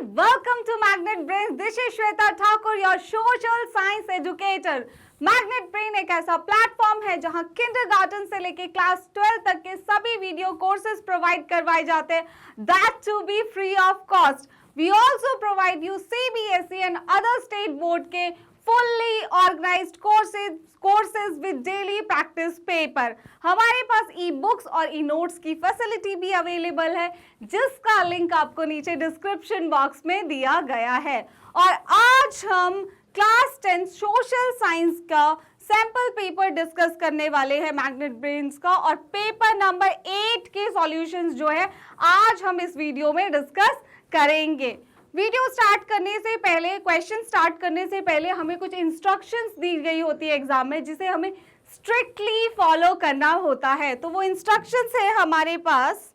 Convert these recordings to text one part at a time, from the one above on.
welcome to Magnet Brains. This is Shweta Thakur, your social science educator. Magnet Brain एक ऐसा platform है जहां kindergarten से लेके क्लास 12 तक के सभी वीडियो कोर्सेज प्रोवाइड करवाए जाते हैं, that to be free of cost. We also provide you CBSE and other state board के fully organized courses with daily practice paper. हमारे पास ई बुक्स और ई नोट्स की फैसिलिटी भी अवेलेबल है, जिसका लिंक आपको नीचे डिस्क्रिप्शन बॉक्स में दिया गया है। और आज हम क्लास 10 सोशल साइंस का सैंपल पेपर डिस्कस करने वाले हैं मैग्नेट ब्रेन्स का, और पेपर नंबर 8 के सॉल्यूशंस जो है आज हम इस वीडियो में डिस्कस करेंगे। वीडियो स्टार्ट करने से पहले, क्वेश्चन स्टार्ट करने से पहले हमें कुछ इंस्ट्रक्शंस दी गई होती है एग्जाम में, जिसे हमें स्ट्रिक्टली फॉलो करना होता है। तो वो इंस्ट्रक्शंस है हमारे पास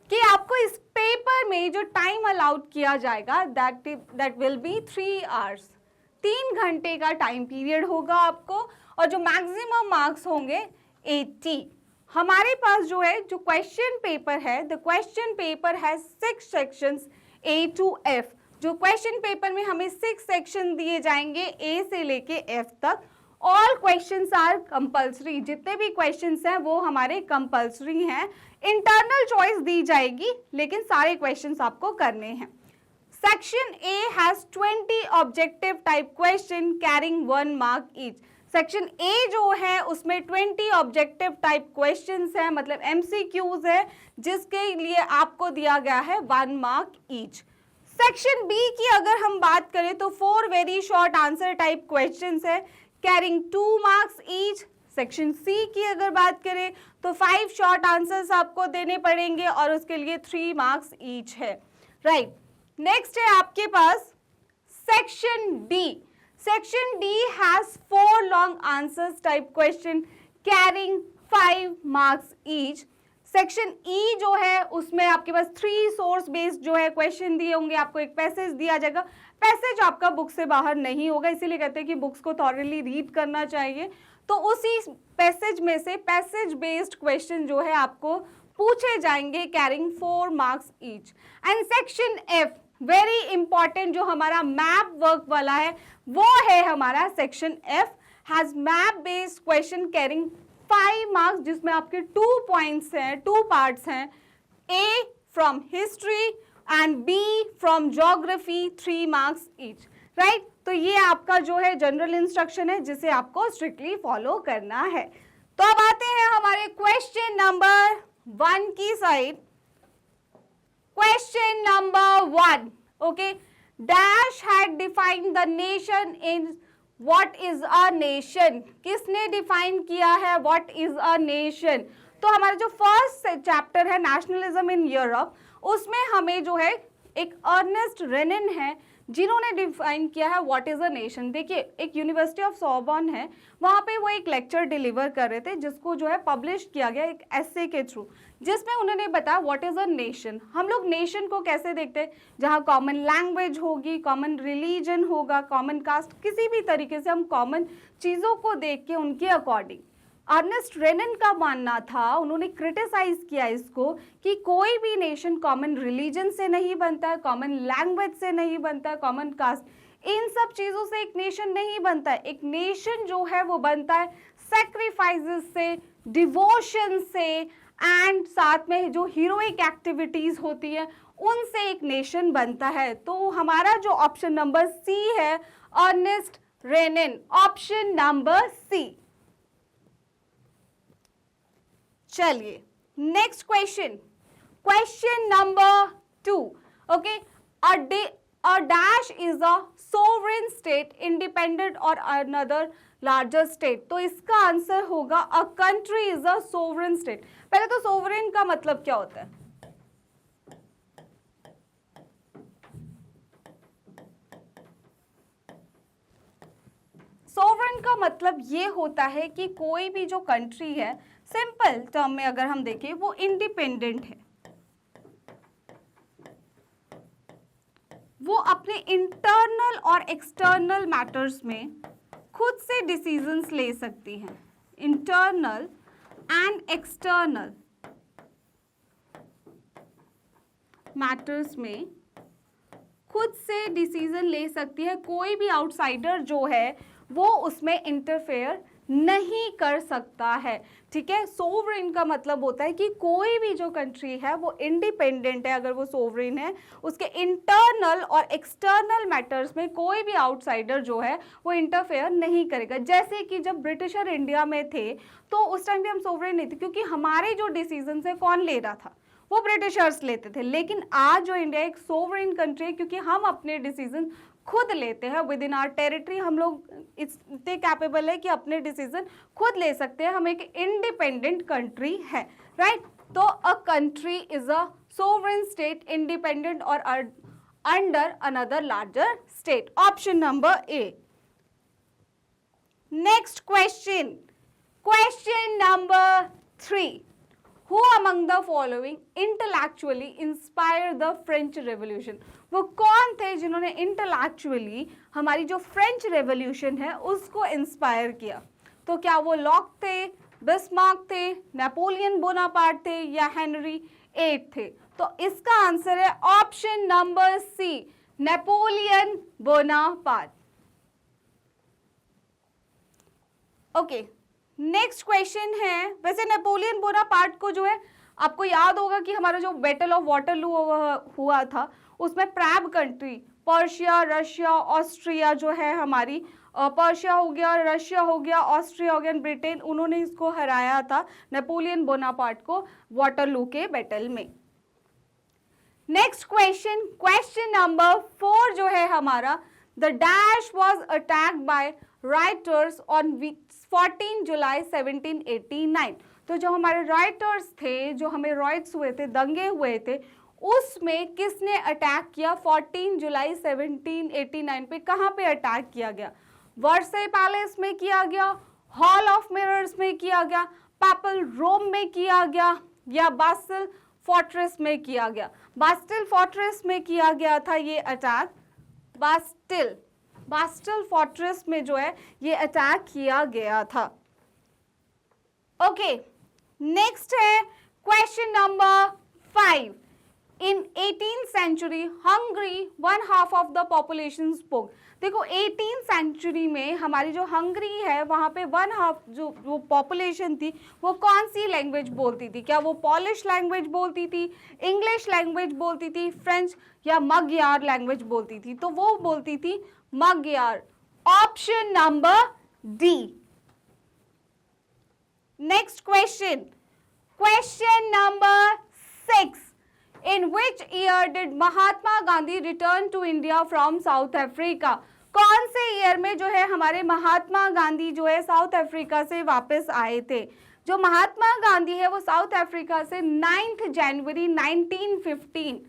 कि आपको इस पेपर में जो टाइम अलाउड किया जाएगा दैट विल बी 3 आवर्स। 3 घंटे का टाइम पीरियड होगा आपको, और जो मैक्सिमम मार्क्स होंगे 80। हमारे पास जो है जो क्वेश्चन पेपर है, the question paper has 6 sections A to F। जो क्वेश्चन पेपर में हमें 6 सेक्शन दिए जाएंगे A से लेके F तक। ऑल क्वेश्चंस आर कंपल्सरी, जितने भी क्वेश्चंस हैं वो हमारे कंपल्सरी हैं। इंटरनल चॉइस दी जाएगी, लेकिन सारे क्वेश्चंस आपको करने हैं। Section A has 20 objective type question carrying 1 mark each. Section A जो है उसमें 20 ऑब्जेक्टिव टाइप क्वेश्चंस हैं, मतलब MCQs है, जिसके लिए आपको दिया गया है 1 मार्क ईच। सेक्शन B की अगर हम बात करें तो 4 very short answer type questions है carrying 2 marks each. Section C की अगर बात करें तो 5 शॉर्ट आंसर्स आपको देने पड़ेंगे और उसके लिए 3 मार्क्स ईच है। राइट, नेक्स्ट है आपके पास section D। Section D has 4 long answers type question carrying 5 marks each. Section E जो है उसमें आपके पास 3 source based जो है क्वेश्चन दिए होंगे, आपको एक पैसेज दिया जाएगा। पैसेज आपका बुक से बाहर नहीं होगा, इसीलिए कहते हैं कि बुक्स को थॉरली रीड करना चाहिए। तो उसी पैसेज में से पैसेज बेस्ड क्वेश्चन जो है आपको पूछे जाएंगे carrying 4 marks each. And section F very important, जो हमारा मैप वर्क वाला है वो है हमारा section F has map based question carrying 5 marks, जिसमें आपके 2 पॉइंट्स हैं, 2 पार्ट्स हैं, A from history and B from geography, 3 marks each. Right, तो ये आपका जो है जनरल इंस्ट्रक्शन है, जिसे आपको स्ट्रिक्टली फॉलो करना है। तो अब आते हैं हमारे क्वेश्चन नंबर 1 की side. Question number 1, okay, Dash had defined the nation in what is a nation। किसने डिफाइन किया है what is a nation? तो हमारा जो फर्स्ट चैप्टर है नेशनलिज्म इन यूरोप, उसमें हमें जो है एक अर्नेस्ट रेनन है जिन्होंने डिफाइन किया है व्हाट इज अ नेशन। देखिए, एक यूनिवर्सिटी ऑफ सॉर्बन है, वहाँ पे वो एक लेक्चर डिलीवर कर रहे थे, जिसको जो है पब्लिश किया गया एक एसे के थ्रू, जिसमें उन्होंने बताया व्हाट इज अ नेशन। हम लोग नेशन को कैसे देखते हैं, जहाँ कॉमन लैंग्वेज होगी, कॉमन रिलीजन होगा, कॉमन कास्ट, किसी भी तरीके से हम कॉमन चीज़ों को देख के उनके अकॉर्डिंग। अर्नेस्ट रेनन का मानना था, उन्होंने क्रिटिसाइज किया इसको, कि कोई भी नेशन कॉमन रिलीजन से नहीं बनता है, कॉमन लैंग्वेज से नहीं बनता है, कॉमन कास्ट, इन सब चीज़ों से एक नेशन नहीं बनता है। एक नेशन जो है वो बनता है सेक्रीफाइसेस से, डिवोशन से, एंड साथ में जो हीरोइक एक्टिविटीज होती है उनसे एक नेशन बनता है। तो हमारा जो ऑप्शन नंबर सी है, अर्नेस्ट रेनन, ऑप्शन नंबर सी। चलिए next question, question number 2, okay, a dash is a sovereign state independent or another larger state। तो इसका आंसर होगा a country is a sovereign state। पहले तो sovereign का मतलब क्या होता है? sovereign का मतलब ये होता है कि कोई भी जो कंट्री है, सिंपल टर्म में अगर हम देखें, वो इंडिपेंडेंट है, वो अपने इंटरनल और एक्सटर्नल मैटर्स में खुद से डिसीजंस ले सकती हैं। इंटरनल एंड एक्सटर्नल मैटर्स में खुद से डिसीजन ले सकती है, कोई भी आउटसाइडर जो है वो उसमें इंटरफेयर नहीं कर सकता है। ठीक है, सोवरेन का मतलब होता है कि कोई भी जो कंट्री है वो इंडिपेंडेंट है, अगर वो सोवरेन है, उसके इंटरनल और एक्सटर्नल मैटर्स में कोई भी आउटसाइडर जो है वो इंटरफेयर नहीं करेगा। जैसे कि जब ब्रिटिशर इंडिया में थे तो उस टाइम भी हम सोवरेन नहीं थे, क्योंकि हमारे जो डिसीजन है कौन ले रहा था, वो ब्रिटिशर्स लेते थे। लेकिन आज जो इंडिया एक सोवरेन कंट्री है, क्योंकि हम अपने डिसीजन खुद लेते हैं विद इन आवर टेरिटरी, हम लोग इतने कैपेबल है कि अपने डिसीजन खुद ले सकते हैं, हम एक इंडिपेंडेंट कंट्री है, राइट। तो a country is a sovereign state independent और under another larger state. Option number A. Next question, question number 3, Who among the following intellectually inspired the French Revolution? वो कौन थे जिन्होंने इंटेलेक्चुअली हमारी जो French revolution है उसको इंस्पायर किया? तो क्या वो लॉक थे, बिस्मार्क थे, नेपोलियन बोनापार्ट थे या हेनरी VIII थे? तो इसका आंसर है option number C, Napoleon Bonaparte. Okay, next question है, वैसे नेपोलियन बोनापार्ट को जो है आपको याद होगा कि हमारा जो बैटल ऑफ वाटरलू हुआ था उसमें प्रैब कंट्री पर्शिया, रशिया, ऑस्ट्रिया जो है हमारी, पर्शिया हो गया, रशिया हो गया, ऑस्ट्रिया हो गया, ब्रिटेन, उन्होंने इसको हराया था नेपोलियन बोनापार्ट को वाटरलू के बैटल में। नेक्स्ट क्वेश्चन, क्वेश्चन नंबर 4 जो है हमारा, the dash was attacked by writers on 14 जुलाई 1789। तो जो हमारे राइटर्स थे, जो हमें रॉयट्स हुए थे, दंगे हुए थे, उसमें किसने अटैक किया 14 जुलाई 1789 पे? कहाँ पे अटैक किया गया? वर्साई पैलेस में किया गया, हॉल ऑफ मिरर्स में किया गया, पैपल रोम में किया गया या बास्टिल फोर्ट्रेस में किया गया? बास्टिल फोर्ट्रेस में किया गया था ये अटैक, बास्टिल फोर्ट्रेस में जो है ये अटैक किया गया था। ओके, नेक्स्ट है question number 5, in 18th century Hungary 1/2 of the population spoke. देखो 18th सेंचुरी में हमारी जो हंगरी है वहां पे 1/2 जो पॉपुलेशन थी वो कौन सी लैंग्वेज बोलती थी? क्या वो पॉलिश लैंग्वेज बोलती थी, इंग्लिश लैंग्वेज बोलती थी, फ्रेंच या मगयार लैंग्वेज बोलती थी? तो वो बोलती थी Magyar. Option number D. Next question, question number 6, in which year did Mahatma Gandhi return to India from South Africa? कौन से ईयर में जो है हमारे महात्मा गांधी जो है साउथ अफ्रीका से वापस आए थे? जो महात्मा गांधी है वो साउथ अफ्रीका से 9 जनवरी 1915,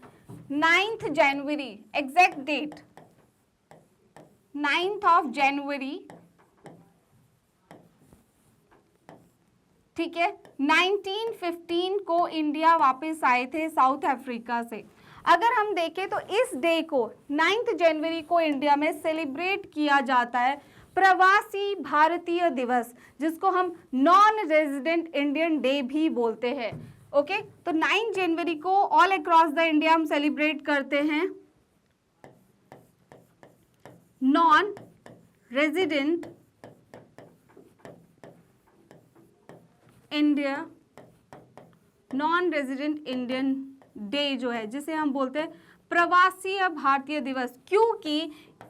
9 जनवरी, एग्जैक्ट डेट 9 जनवरी, ठीक है, 1915 को इंडिया वापस आए थे साउथ अफ्रीका से। अगर हम देखें तो इस डे को 9 जनवरी को इंडिया में सेलिब्रेट किया जाता है प्रवासी भारतीय दिवस, जिसको हम नॉन रेजिडेंट इंडियन डे भी बोलते हैं। ओके, तो 9 जनवरी को ऑल अक्रॉस द इंडिया हम सेलिब्रेट करते हैं non resident India, non resident Indian day जो है, जिसे हम बोलते हैं प्रवासी भारतीय दिवस। क्योंकि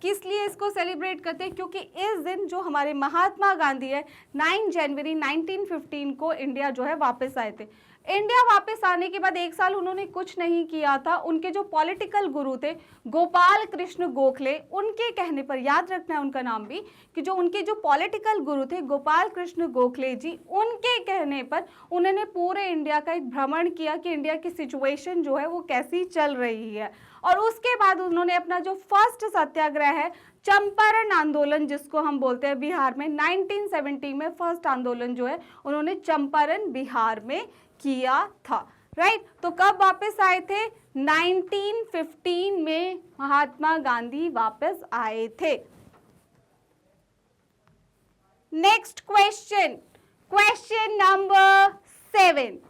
किस लिए इसको सेलिब्रेट करते हैं? क्योंकि इस दिन जो हमारे महात्मा गांधी है 9 जनवरी 1915 को इंडिया जो है वापस आए थे। इंडिया वापस आने के बाद 1 साल उन्होंने कुछ नहीं किया था। उनके जो पॉलिटिकल गुरु थे गोपाल कृष्ण गोखले, उनके कहने पर, याद रखना है उनका नाम भी, कि जो उनके जो पॉलिटिकल गुरु थे गोपाल कृष्ण गोखले जी, उनके कहने पर उन्होंने पूरे इंडिया का एक भ्रमण किया कि इंडिया की सिचुएशन जो है वो कैसी चल रही है। और उसके बाद उन्होंने अपना जो फर्स्ट सत्याग्रह है चंपारण आंदोलन, जिसको हम बोलते हैं बिहार में, 1970 में फर्स्ट आंदोलन जो है उन्होंने चंपारण बिहार में किया था, राइट। तो कब वापस आए थे? 1915 में महात्मा गांधी वापस आए थे। Next question, question number 7,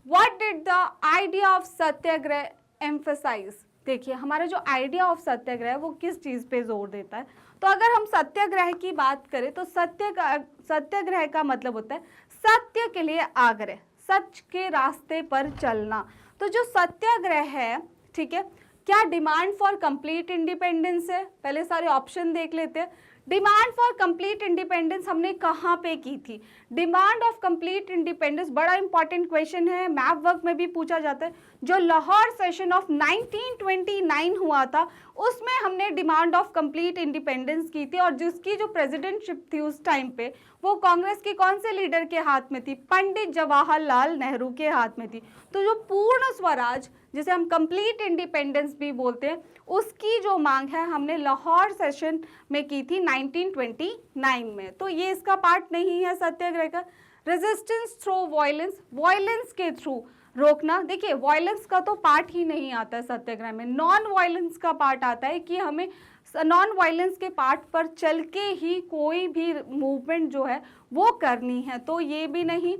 what did the idea of satyagraha emphasize, देखिए हमारा जो आइडिया ऑफ सत्याग्रह है वो किस चीज़ पे जोर देता है। तो अगर हम सत्याग्रह की बात करें तो सत्याग्रह का मतलब होता है सत्य के लिए आग्रह, सच के रास्ते पर चलना। तो जो सत्याग्रह है, ठीक है, क्या डिमांड फॉर कंप्लीट इंडिपेंडेंस है? पहले सारे ऑप्शन देख लेते हैं। डिमांड फॉर कंप्लीट इंडिपेंडेंस हमने कहाँ पे की थी? डिमांड ऑफ कंप्लीट इंडिपेंडेंस बड़ा इंपॉर्टेंट क्वेश्चन है, मैप वर्क में भी पूछा जाता है। जो लाहौर सेशन ऑफ 1929 हुआ था उसमें हमने डिमांड ऑफ कंप्लीट इंडिपेंडेंस की थी, और जिसकी जो प्रेसिडेंटशिप थी उस टाइम पे वो कांग्रेस के कौन से लीडर के हाथ में थी? पंडित जवाहरलाल नेहरू के हाथ में थी। तो जो पूर्ण स्वराज, जिसे हम कंप्लीट इंडिपेंडेंस भी बोलते हैं, उसकी जो मांग है हमने लाहौर सेशन में की थी 1929 में। तो ये इसका पार्ट नहीं है सत्याग्रह का। रेजिस्टेंस थ्रू वायलेंस, वायलेंस के थ्रू रोकना, देखिए वायलेंस का तो पार्ट ही नहीं आता है सत्याग्रह में, नॉन वायलेंस का पार्ट आता है कि हमें नॉन वायलेंस के पार्ट पर चल के ही कोई भी मूवमेंट जो है वो करनी है, तो ये भी नहीं।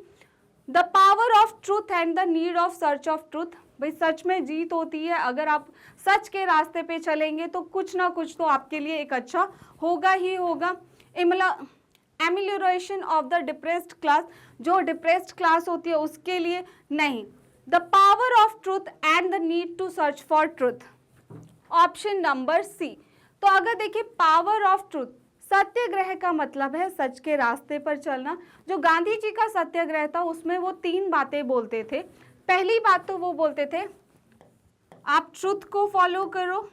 The power of truth and the need of search of truth, भाई सच में जीत होती है, अगर आप सच के रास्ते पे चलेंगे तो कुछ ना कुछ तो आपके लिए एक अच्छा होगा ही होगा। Amelioration of the depressed class, जो डिप्रेस्ड क्लास होती है उसके लिए नहीं। The power of truth and the need to search for truth, option number C. तो अगर देखिए पावर ऑफ ट्रूथ, सत्याग्रह का मतलब है सच के रास्ते पर चलना। जो गांधी जी का सत्याग्रह था उसमें वो 3 बातें बोलते थे। पहली बात तो वो बोलते थे आप ट्रूथ को फॉलो करो,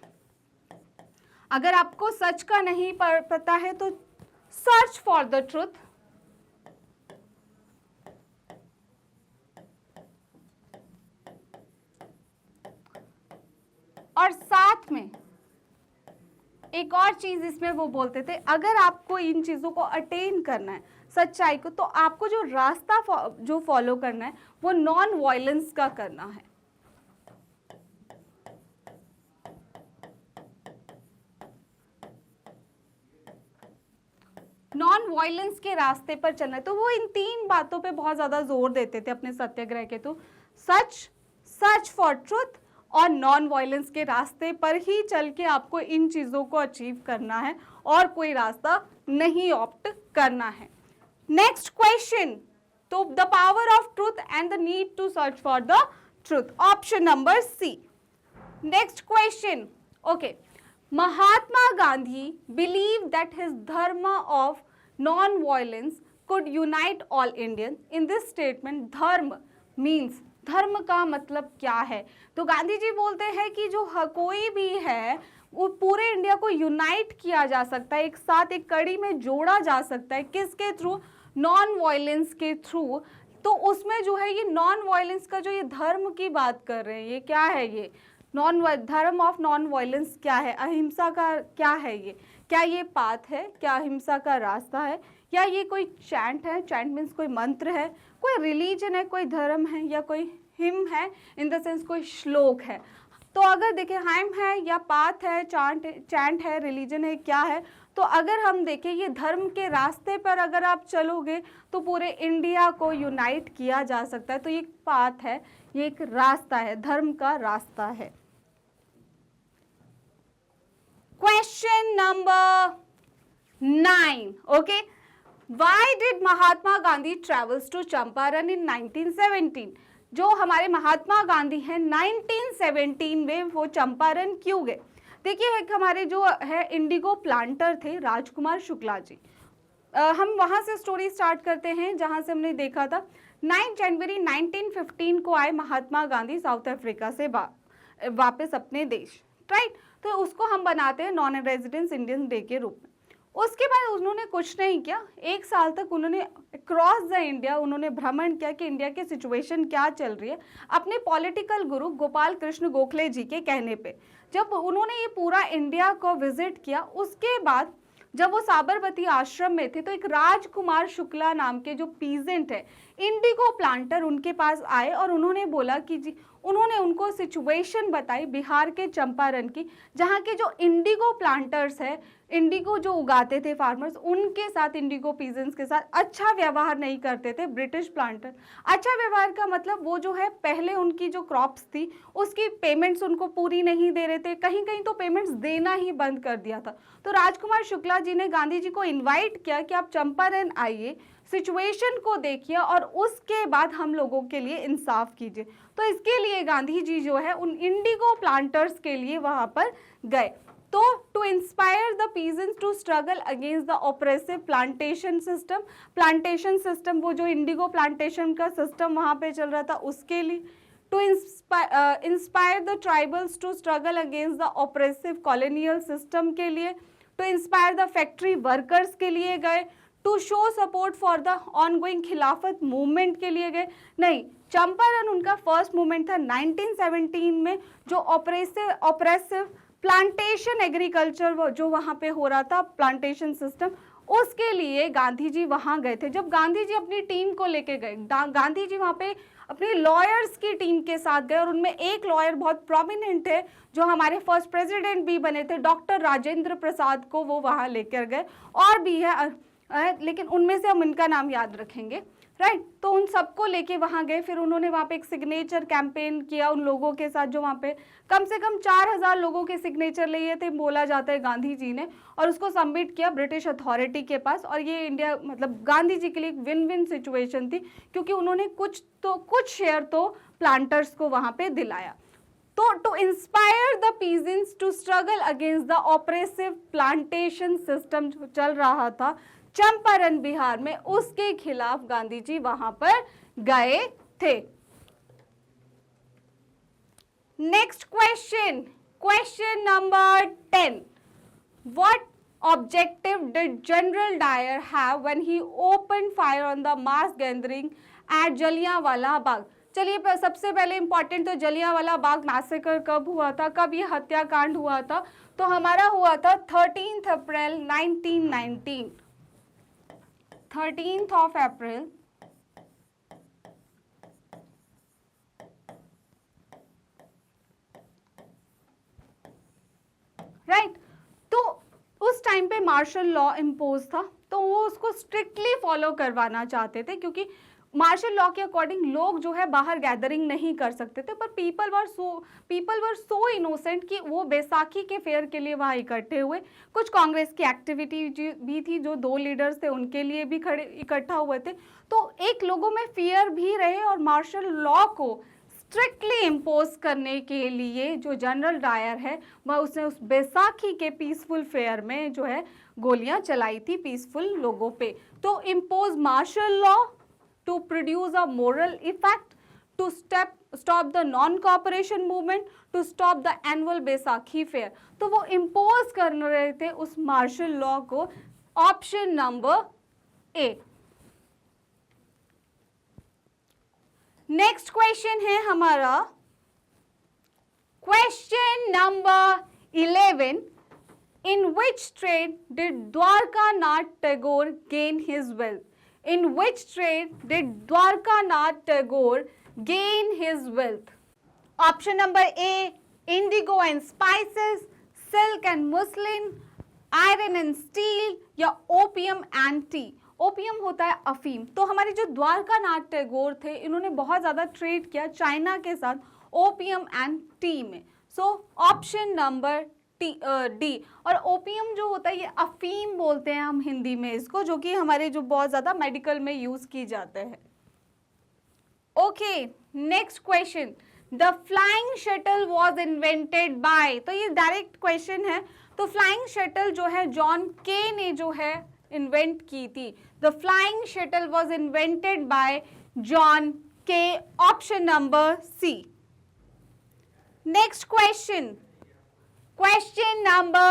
अगर आपको सच का नहीं पता है तो सर्च फॉर द ट्रूथ। और साथ में एक और चीज इसमें वो बोलते थे, अगर आपको इन चीजों को अटेन करना है, सच्चाई को, तो आपको जो रास्ता जो फॉलो करना है वो नॉन वायलेंस का करना है। नॉन वायलेंस के रास्ते पर चलना है। तो वो इन 3 बातों पे बहुत ज्यादा जोर देते थे अपने सत्याग्रह के। तो सच फॉर ट्रूथ और नॉन वायलेंस के रास्ते पर ही चल के आपको इन चीजों को अचीव करना है और कोई रास्ता नहीं ऑप्ट करना है। नेक्स्ट क्वेश्चन, तो the power of truth and the need to search for the truth, option number C. Next question, okay, Mahatma Gandhi believe that his dharma of non violence could unite all Indians. In this statement, धर्म means, धर्म का मतलब क्या है? तो गांधी जी बोलते हैं कि जो कोई भी है वो पूरे इंडिया को यूनाइट किया जा सकता है, एक साथ एक कड़ी में जोड़ा जा सकता है, किसके थ्रू? नॉन वायलेंस के थ्रू। तो उसमें जो है ये नॉन वायलेंस का जो ये धर्म की बात कर रहे हैं, ये क्या है? ये धर्म ऑफ नॉन वायलेंस क्या है? अहिंसा का क्या है ये? क्या ये पाथ है? क्या अहिंसा का रास्ता है? या ये कोई चैंट है? चैंट मीन्स कोई मंत्र है, कोई रिलीजन है, कोई धर्म है, या कोई हिम है, इन द सेंस कोई श्लोक है। तो अगर देखें हाइम है या पाथ है, चैंट है, रिलीजन है, क्या है? तो अगर हम देखें ये धर्म के रास्ते पर अगर आप चलोगे तो पूरे इंडिया को यूनाइट किया जा सकता है। तो ये पाथ है, ये एक रास्ता है, धर्म का रास्ता है। Question number 9, okay, why did Mahatma Gandhi travels to Champaran in 1917? जो हमारे महात्मा गांधी हैं 1917 में वो चंपारण क्यों गए? देखिए एक हमारे जो है इंडिगो प्लांटर थे राजकुमार शुक्ला जी, हम वहाँ से स्टोरी स्टार्ट करते हैं जहाँ से हमने देखा था 9 जनवरी 1915 को आए महात्मा गांधी साउथ अफ्रीका से वापस अपने देश, राइट? तो उसको हम बनाते हैं नॉन रेजिडेंस इंडियन डे के रूप में। उसके बाद उन्होंने कुछ नहीं किया, 1 साल तक उन्होंने क्रॉस द इंडिया उन्होंने भ्रमण किया कि इंडिया की सिचुएशन क्या चल रही है, अपने पॉलिटिकल गुरु गोपाल कृष्ण गोखले जी के कहने पे। जब उन्होंने ये पूरा इंडिया को विजिट किया, उसके बाद जब वो साबरमती आश्रम में थे तो एक राजकुमार शुक्ला नाम के जो पीजेंट है, इंडिगो प्लांटर, उनके पास आए और उन्होंने बोला कि जी उन्होंने उनको सिचुएशन बताई बिहार के चंपारण की, जहाँ के जो इंडिगो प्लांटर्स है, इंडिगो जो उगाते थे फार्मर्स, उनके साथ, इंडिगो पीजेंट्स के साथ अच्छा व्यवहार नहीं करते थे ब्रिटिश प्लांटर। अच्छा व्यवहार का मतलब वो जो है पहले उनकी जो क्रॉप्स थी उसकी पेमेंट्स उनको पूरी नहीं दे रहे थे, कहीं कहीं तो पेमेंट्स देना ही बंद कर दिया था। तो राजकुमार शुक्ला जी ने गांधी जी को इन्वाइट किया कि आप चंपारण आइए, सिचुएशन को देखिए और उसके बाद हम लोगों के लिए इंसाफ कीजिए। तो इसके लिए गांधी जी जो है उन इंडिगो प्लांटर्स के लिए वहां पर गए। तो to inspire the peasants to struggle against the oppressive plantation system, वो जो इंडिगो प्लांटेशन का सिस्टम वहां पे चल रहा था उसके लिए। To inspire the tribals to struggle against the oppressive colonial system के लिए। To inspire the factory workers के लिए गए। To show support for the ongoing Khilafat movement के लिए गए। नहीं, चंपारण उनका फर्स्ट मूवमेंट था 1917 में, जो ऑपरेसिव प्लांटेशन एग्रीकल्चर जो वहाँ पे हो रहा था, प्लांटेशन सिस्टम, उसके लिए गांधी जी वहाँ गए थे। जब गांधी जी अपनी टीम को लेके गए, गांधी जी वहाँ पे अपनी लॉयर्स की टीम के साथ गए और उनमें एक लॉयर बहुत प्रोमिनेंट है जो हमारे फर्स्ट प्रेसिडेंट भी बने थे, डॉक्टर राजेंद्र प्रसाद को वो वहाँ लेकर गए। और भी है लेकिन उनमें से हम इनका नाम याद रखेंगे, राइट। तो उन सबको लेके वहाँ गए, फिर उन्होंने वहाँ पे एक सिग्नेचर कैंपेन किया उन लोगों के साथ जो वहाँ पे कम से कम 4000 लोगों के सिग्नेचर लिए थे, बोला जाता है गांधी जी ने, और उसको सबमिट किया ब्रिटिश अथॉरिटी के पास। और ये इंडिया मतलब गांधी जी के लिए एक विन विन सिचुएशन थी, क्योंकि उन्होंने कुछ शेयर तो प्लांटर्स को वहाँ पे दिलाया। तो to inspire the peasants to struggle against the oppressive plantation system जो चल रहा था चंपारण बिहार में, उसके खिलाफ गांधी जी वहां पर गए थे। Next question, question number 10। What objective did general Dyer have when he open fire on the mass gathering at Jallianwala Bagh? चलिए सबसे पहले इंपॉर्टेंट, तो जलियांवाला बाग मैसेकर कब हुआ था, कब ये हत्याकांड हुआ था? तो हमारा हुआ था 13 अप्रैल 1919, 13th of April 1919। तो उस टाइम पे मार्शल लॉ इम्पोज था, तो वो उसको स्ट्रिक्टली फॉलो करवाना चाहते थे, क्योंकि मार्शल लॉ के अकॉर्डिंग लोग जो है बाहर गैदरिंग नहीं कर सकते थे। पर पीपल वर सो इनोसेंट कि वो बैसाखी के फेयर के लिए वहाँ इकट्ठे हुए। कुछ कांग्रेस की एक्टिविटी भी थी, जो 2 लीडर्स थे उनके लिए भी इकट्ठा हुए थे। तो एक लोगों में फियर भी रहे, और मार्शल लॉ को स्ट्रिक्टली इम्पोज करने के लिए जो जनरल डायर है वह उसने उस बैसाखी के पीसफुल फेयर में जो है गोलियां चलाई थी पीसफुल लोगों पे। तो impose martial law to produce a moral effect, to stop the non-cooperation movement, to stop the annual Baisakhi fair। तो वो impose कर रहे थे उस मार्शल लॉ को। Option number A. Next question है हमारा question number 11। In which trade did Dwarkanath Tagore gain his wealth? In which trade did Dwarkanath Tagore gain his wealth? Option number A, indigo and spices, silk and muslin, iron and steel, या opium and tea। Opium होता है अफीम। तो हमारे जो द्वारकानाथ टैगोर थे, इन्होंने बहुत ज़्यादा ट्रेड किया चाइना के साथ ओपियम एंड टी में। So option number D. और ओपियम जो होता है ये अफीम बोलते हैं हम हिंदी में इसको, जो कि हमारे जो बहुत ज़्यादा मेडिकल में यूज़ की जाते हैं। Okay, next question. The flying shuttle was invented bye, तो ये डायरेक्ट क्वेश्चन है। तो फ्लाइंग शटल जो है जॉन के ने जो है इन्वेंट की थी। The flying shuttle was invented by John Kay. Option number C. Next question, question number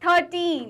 13।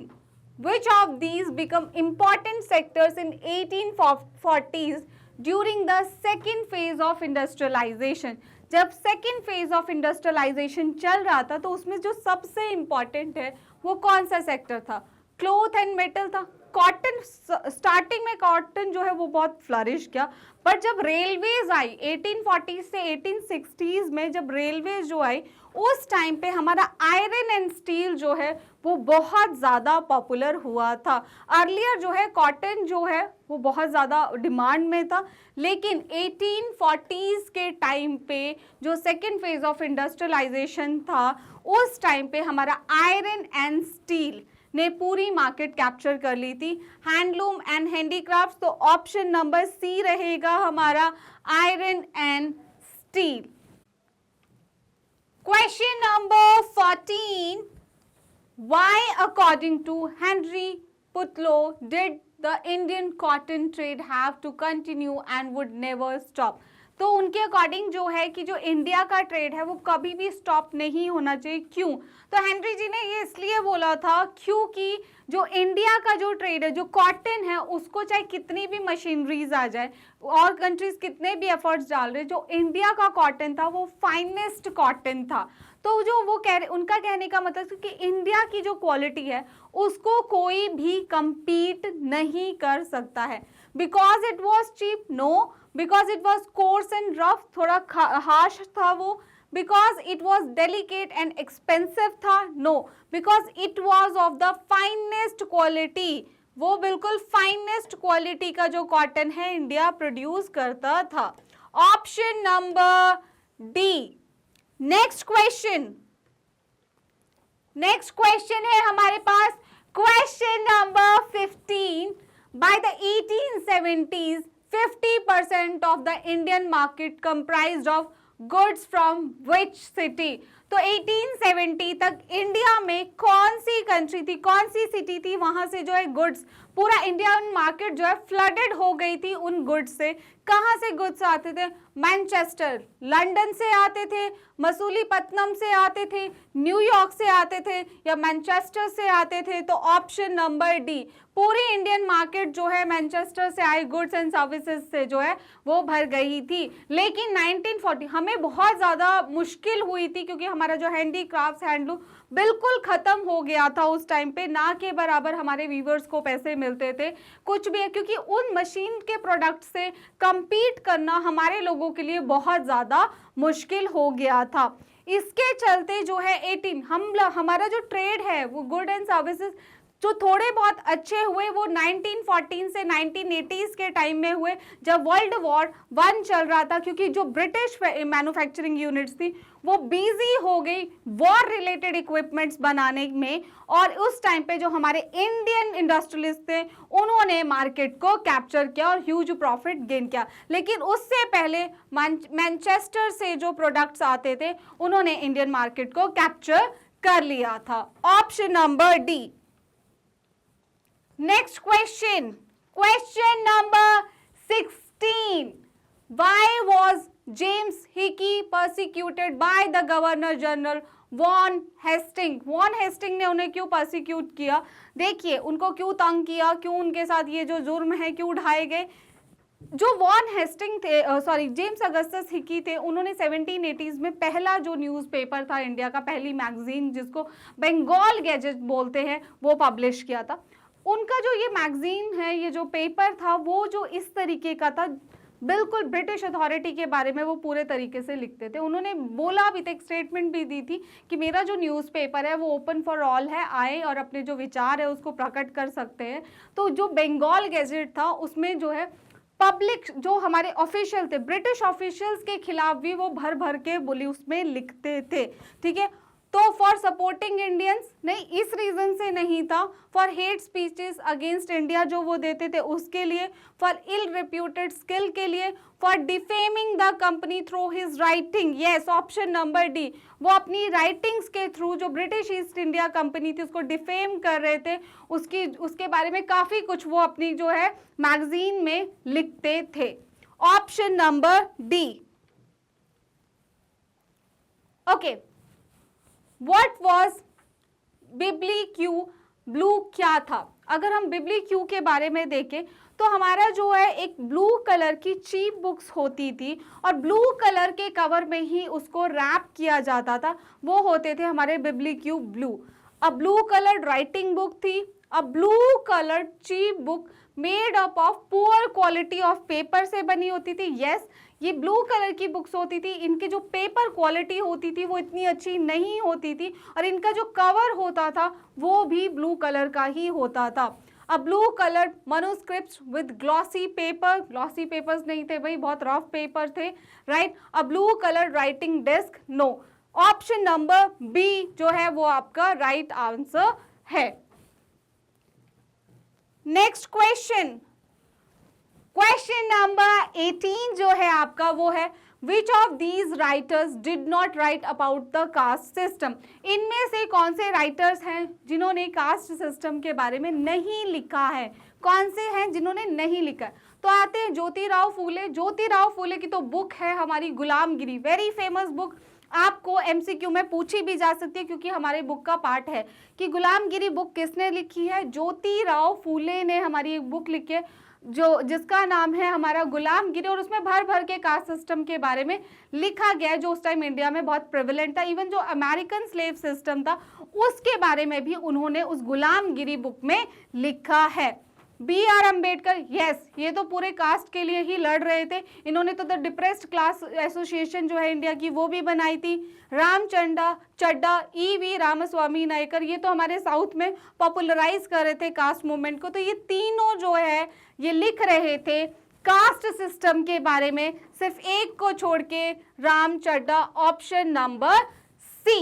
which of these become important sectors in 1840s during the second phase of industrialization? जब second phase of industrialisation चल रहा था तो उसमें जो सबसे important है वो कौन सा सेक्टर था? क्लॉथ एंड मेटल था। कॉटन, स्टार्टिंग में कॉटन जो है वो बहुत फ्लरिश किया, पर जब रेलवेज आई 1840 से 1860s में, जब रेलवेज जो आई उस टाइम पे हमारा आयरन एंड स्टील जो है वो बहुत ज़्यादा पॉपुलर हुआ था। अर्लियर जो है कॉटन जो है वो बहुत ज़्यादा डिमांड में था, लेकिन 1840s के टाइम पे जो सेकेंड फेज ऑफ इंडस्ट्रियलाइजेशन था उस टाइम पे हमारा आयरन एंड स्टील ने पूरी मार्केट कैप्चर कर ली थी। हैंडलूम एंड हैंडीक्राफ्ट, तो ऑप्शन नंबर सी रहेगा हमारा iron and steel. Question number 14, why according to Henry Putlow did the Indian cotton trade have to continue and would never stop? तो उनके according जो है कि जो इंडिया का ट्रेड है वो कभी भी स्टॉप नहीं होना चाहिए। क्यों? तो हेनरी जी ने ये इसलिए बोला था क्योंकि जो इंडिया का जो ट्रेड है, जो कॉटन है, उसको चाहे कितनी भी मशीनरीज आ जाए और कंट्रीज कितने भी एफर्ट्स डाल रहे, जो इंडिया का कॉटन था वो फाइनेस्ट कॉटन था। तो जो वो कह रहे, उनका कहने का मतलब कि इंडिया की जो क्वालिटी है उसको कोई भी compete नहीं कर सकता है। Because it was cheap? No. Because it was coarse and rough, थोड़ा हार्श था वो? Because it was delicate and expensive था? No. Because it was of the finest quality, वो बिल्कुल फाइनेस्ट क्वालिटी का जो कॉटन है इंडिया प्रोड्यूस करता था। Option number D. Next question, next question है हमारे पास question number 15। By the 1870s 50% of the Indian market comprised of goods from which city? तो 1870 तक इंडिया में कौन सी कंट्री थी, कौन सी सिटी थी, वहां से जो है गुड्स, पूरा इंडियन मार्केट जो है फ्लडेड हो गई थी उन गुड्स से। कहां से गुड्स आते थे? मैनचेस्टर, लंदन से आते थे, मसूलीपट्टनम से आते थे, न्यूयॉर्क से आते थे, या मैनचेस्टर से आते थे? तो ऑप्शन नंबर डी, पूरी इंडियन मार्केट जो है मैनचेस्टर से आई गुड्स एंड सर्विसेज से जो है वो भर गई थी। लेकिन 1940 हमें बहुत ज़्यादा मुश्किल हुई थी क्योंकि हमारा जो हैंडीक्राफ्ट, हैंडलूम बिल्कुल ख़त्म हो गया था उस टाइम पे, ना के बराबर हमारे वीवर्स को पैसे मिलते थे कुछ भी है, क्योंकि उन मशीन के प्रोडक्ट से compete करना हमारे लोगों के लिए बहुत ज़्यादा मुश्किल हो गया था। इसके चलते जो है 18 हमारा जो ट्रेड है वो गुड एंड सर्विसेज जो थोड़े बहुत अच्छे हुए वो 1914 से 1980s के टाइम में हुए, जब वर्ल्ड वॉर 1 चल रहा था, क्योंकि जो ब्रिटिश मैन्युफैक्चरिंग यूनिट्स थी वो बिजी हो गई वॉर रिलेटेड इक्विपमेंट्स बनाने में, और उस टाइम पे जो हमारे इंडियन इंडस्ट्रियलिस्ट थे उन्होंने मार्केट को कैप्चर किया और ह्यूज प्रॉफिट गेन किया। लेकिन उससे पहले मैनचेस्टर से जो प्रोडक्ट्स आते थे उन्होंने इंडियन मार्केट को कैप्चर कर लिया था। Option number D. Next question, question number 16. Why was James Hickey persecuted by the Governor General Warren Hastings? Warren Hastings ने उन्हें क्यों परसिक्यूट किया? देखिए उनको क्यों तंग किया, क्यों उनके साथ ये जो जुर्म है क्यों उठाए गए? जो वॉन हेस्टिंग थे, सॉरी जेम्स अगस्टस हिकी थे, उन्होंने 1780s में पहला जो न्यूज़पेपर था इंडिया का, पहली मैगजीन जिसको बंगाल गैजेट बोलते हैं, वो पब्लिश किया था। उनका जो ये मैगजीन है, ये जो पेपर था, वो जो इस तरीके का था, बिल्कुल ब्रिटिश अथॉरिटी के बारे में वो पूरे तरीके से लिखते थे। उन्होंने बोला भी था, एक स्टेटमेंट भी दी थी कि मेरा जो न्यूज़पेपर है वो ओपन फॉर ऑल है, आए और अपने जो विचार है उसको प्रकट कर सकते हैं। तो जो बंगाल गैजेट था उसमें जो है पब्लिक जो हमारे ऑफिशियल थे, ब्रिटिश ऑफिशियल्स के खिलाफ भी वो भर भर के बोली उसमें लिखते थे। ठीक है, तो फॉर सपोर्टिंग इंडियंस नहीं, इस रीजन से नहीं था, for hate speeches against India जो वो देते थे उसके लिए, फॉर इल रिप्यूटेड स्किल के लिए, for defaming the company through his writing. Yes, option number D, वो अपनी राइटिंग्स के थ्रू जो ब्रिटिश ईस्ट इंडिया कंपनी थी उसको डिफेम कर रहे थे, उसके बारे में काफी कुछ वो अपनी जो है मैगजीन में लिखते थे। Option number D. Okay, What was Bibliotheque Bleue क्या था? अगर हम बिब्लिक्यू के बारे में देखें तो हमारा जो है एक ब्लू कलर की चीप बुक्स होती थी और ब्लू कलर के कवर में ही उसको रैप किया जाता था, वो होते थे हमारे बिब्लिक्यू ब्लू। अब ब्लू कलर्ड राइटिंग बुक थी, a blue coloured cheap book made up of poor quality of paper से बनी होती थी। यस, ये ब्लू कलर की बुक्स होती थी, इनके जो पेपर क्वालिटी होती थी वो इतनी अच्छी नहीं होती थी और इनका जो कवर होता था वो भी ब्लू कलर का ही होता था। A blue coloured manuscript with glossy paper, glossy papers नहीं थे भाई, बहुत रफ पेपर थे, right. A blue coloured writing desk, no. Option number B जो है वो आपका राइट आंसर है। नेक्स्ट क्वेश्चन, क्वेश्चन नंबर 18 जो है आपका वो है Which of these writers did not write about the caste system? इनमें से कौन से राइटर्स हैं जिन्होंने कास्ट सिस्टम के बारे में नहीं लिखा है? कौन से हैं जिन्होंने नहीं लिखा है? तो आते हैं ज्योतिराव फूले। ज्योतिराव फूले की तो बुक है हमारी गुलामगिरी, वेरी फेमस बुक, आपको एमसीक्यू में पूछी भी जा सकती है क्योंकि हमारे बुक का पार्ट है कि गुलामगिरी बुक किसने लिखी है? ज्योतिराव फूले ने हमारी एक बुक लिखी है जो जिसका नाम है हमारा गुलामगिरी, और उसमें भर भर के कास्ट सिस्टम के बारे में लिखा गया है जो उस टाइम इंडिया में बहुत प्रेवलेंट था। इवन जो अमेरिकन स्लेव सिस्टम था उसके बारे में भी उन्होंने उस गुलामगिरी बुक में लिखा है। बी आर अम्बेडकर, यस, ये तो पूरे कास्ट के लिए ही लड़ रहे थे, इन्होंने तो द डिप्रेस्ड क्लास एसोसिएशन जो है इंडिया की वो भी बनाई थी। रामचंद्र चड्डा, ई.वी. रामास्वामी नायकर, ये तो हमारे साउथ में पॉपुलराइज कर रहे थे कास्ट मूवमेंट को। तो ये तीनों जो है ये लिख रहे थे कास्ट सिस्टम के बारे में, सिर्फ एक को छोड़ के, Ramchadda, option number C.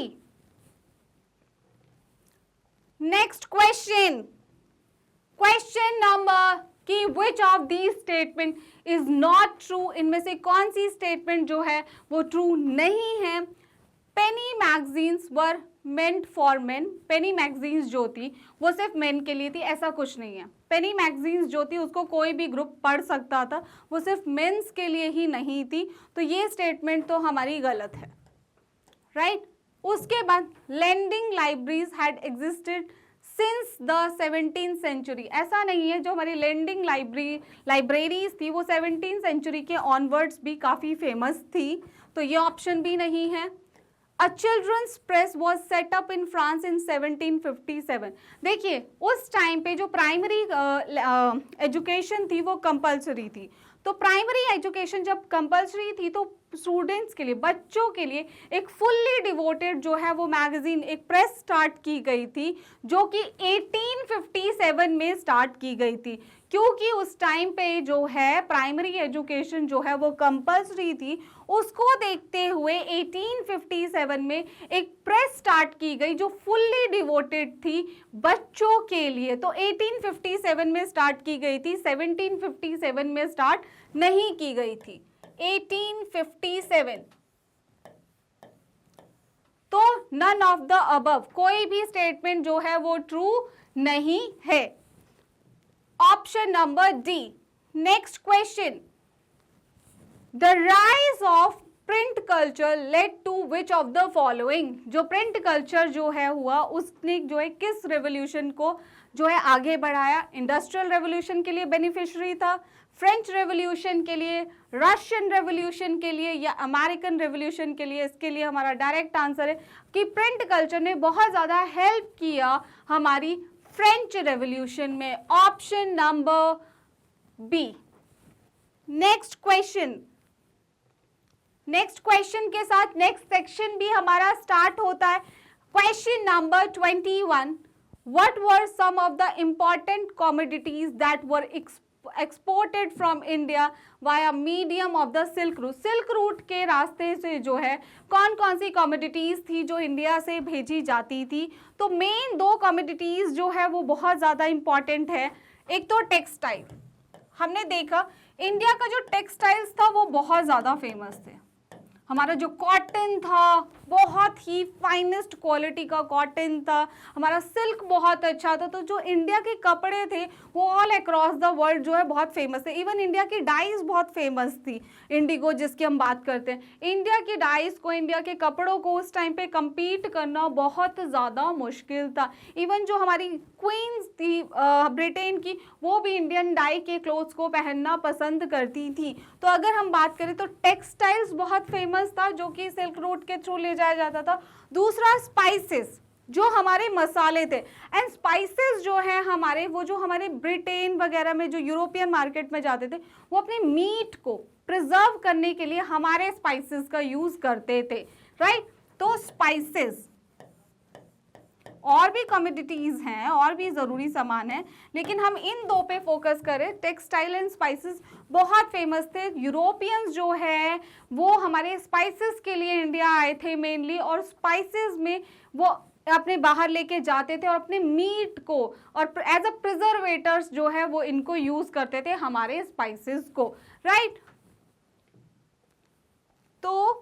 Next question, question number कि which of the statement is not true, इनमें से कौन सी स्टेटमेंट जो है वो ट्रू नहीं है? Penny magazines were meant for men, penny magazines जो थी वो सिर्फ मेन के लिए थी, ऐसा कुछ नहीं है। पेनी मैगजीन्स जो थी उसको कोई भी ग्रुप पढ़ सकता था, वो सिर्फ मेंस के लिए ही नहीं थी, तो ये स्टेटमेंट तो हमारी गलत है, राइट। उसके बाद lending libraries had existed since the 17th century, ऐसा नहीं है, जो हमारी लेंडिंग लाइब्रेरीज थी वो 17th सेंचुरी के ऑनवर्ड्स भी काफ़ी फेमस थी, तो ये ऑप्शन भी नहीं है। A children's press was set up in France in 1757, देखिए उस टाइम पे जो प्राइमरी एजुकेशन थी वो कंपलसरी थी, तो प्राइमरी एजुकेशन जब कंपलसरी थी तो स्टूडेंट्स के लिए, बच्चों के लिए एक फुल्ली डिवोटेड जो है वो मैगजीन, एक प्रेस स्टार्ट की गई थी जो कि 1857 में स्टार्ट की गई थी, क्योंकि उस टाइम पे जो है प्राइमरी एजुकेशन जो है वो कंपलसरी थी। उसको देखते हुए 1857 में एक प्रेस स्टार्ट की गई जो फुल्ली डिवोटेड थी बच्चों के लिए, तो 1857 में स्टार्ट की गई थी, 1757 में स्टार्ट नहीं की गई थी, 1857। तो नन ऑफ द अबव, कोई भी स्टेटमेंट जो है वो ट्रू नहीं है, option number D. Next question, the rise of print culture led to which of the following, जो प्रिंट कल्चर जो है हुआ उसने जो है किस रेवोल्यूशन को जो है आगे बढ़ाया? इंडस्ट्रियल रेवोल्यूशन के लिए बेनिफिशियरी था, फ्रेंच रेवोल्यूशन के लिए, रशियन रेवोल्यूशन के लिए, या अमेरिकन रेवोल्यूशन के लिए? इसके लिए हमारा डायरेक्ट आंसर है कि प्रिंट कल्चर ने बहुत ज़्यादा हेल्प किया हमारी फ्रेंच रेवोल्यूशन में, option number B. Next question, next question के साथ नेक्स्ट सेक्शन भी हमारा स्टार्ट होता है। Question number 21, what were some of the important commodities that were exported from India via medium of the silk route, silk route के रास्ते से जो है कौन कौन सी कमोडिटीज थी जो इंडिया से भेजी जाती थी? तो मेन दो कमोडिटीज जो है वो बहुत ज़्यादा इंपॉर्टेंट है। एक तो टेक्सटाइल, हमने देखा इंडिया का जो टेक्सटाइल्स था वो बहुत ज़्यादा फेमस थे, हमारा जो कॉटन था बहुत ही फाइनेस्ट क्वालिटी का कॉटन था, हमारा सिल्क बहुत अच्छा था, तो जो इंडिया के कपड़े थे वो ऑल अक्रॉस द वर्ल्ड जो है बहुत फेमस थे। इवन इंडिया की डाइज बहुत फेमस थी, इंडिगो जिसकी हम बात करते हैं, इंडिया की डाइज को, इंडिया के कपड़ों को उस टाइम पे compete करना बहुत ज़्यादा मुश्किल था। इवन जो हमारी क्वींस थी ब्रिटेन की, वो भी इंडियन डाई के क्लोथ्स को पहनना पसंद करती थी। तो अगर हम बात करें तो टेक्सटाइल्स बहुत फेमस था जो कि सिल्क रूट के थ्रू ले जाया जाता था। दूसरा स्पाइसेस, जो हमारे मसाले थे। एंड स्पाइसेस जो है हमारे, वो जो हमारे ब्रिटेन वगैरह में, जो यूरोपियन मार्केट में जाते थे, वो अपने मीट को प्रिजर्व करने के लिए हमारे स्पाइसेस का यूज करते थे, राइट। तो स्पाइसेस, और भी कमोडिटीज हैं, और भी जरूरी सामान है, लेकिन हम इन दो पे फोकस करें। टेक्सटाइल एंड स्पाइसेस बहुत फेमस थे। यूरोपियंस जो है वो हमारे स्पाइसेस के लिए इंडिया आए थे मेनली, और स्पाइसेस में वो अपने बाहर लेके जाते थे और अपने मीट को, और एज अ प्रिजर्वेटर्स जो है वो इनको यूज करते थे, हमारे स्पाइसेस को, राइट। तो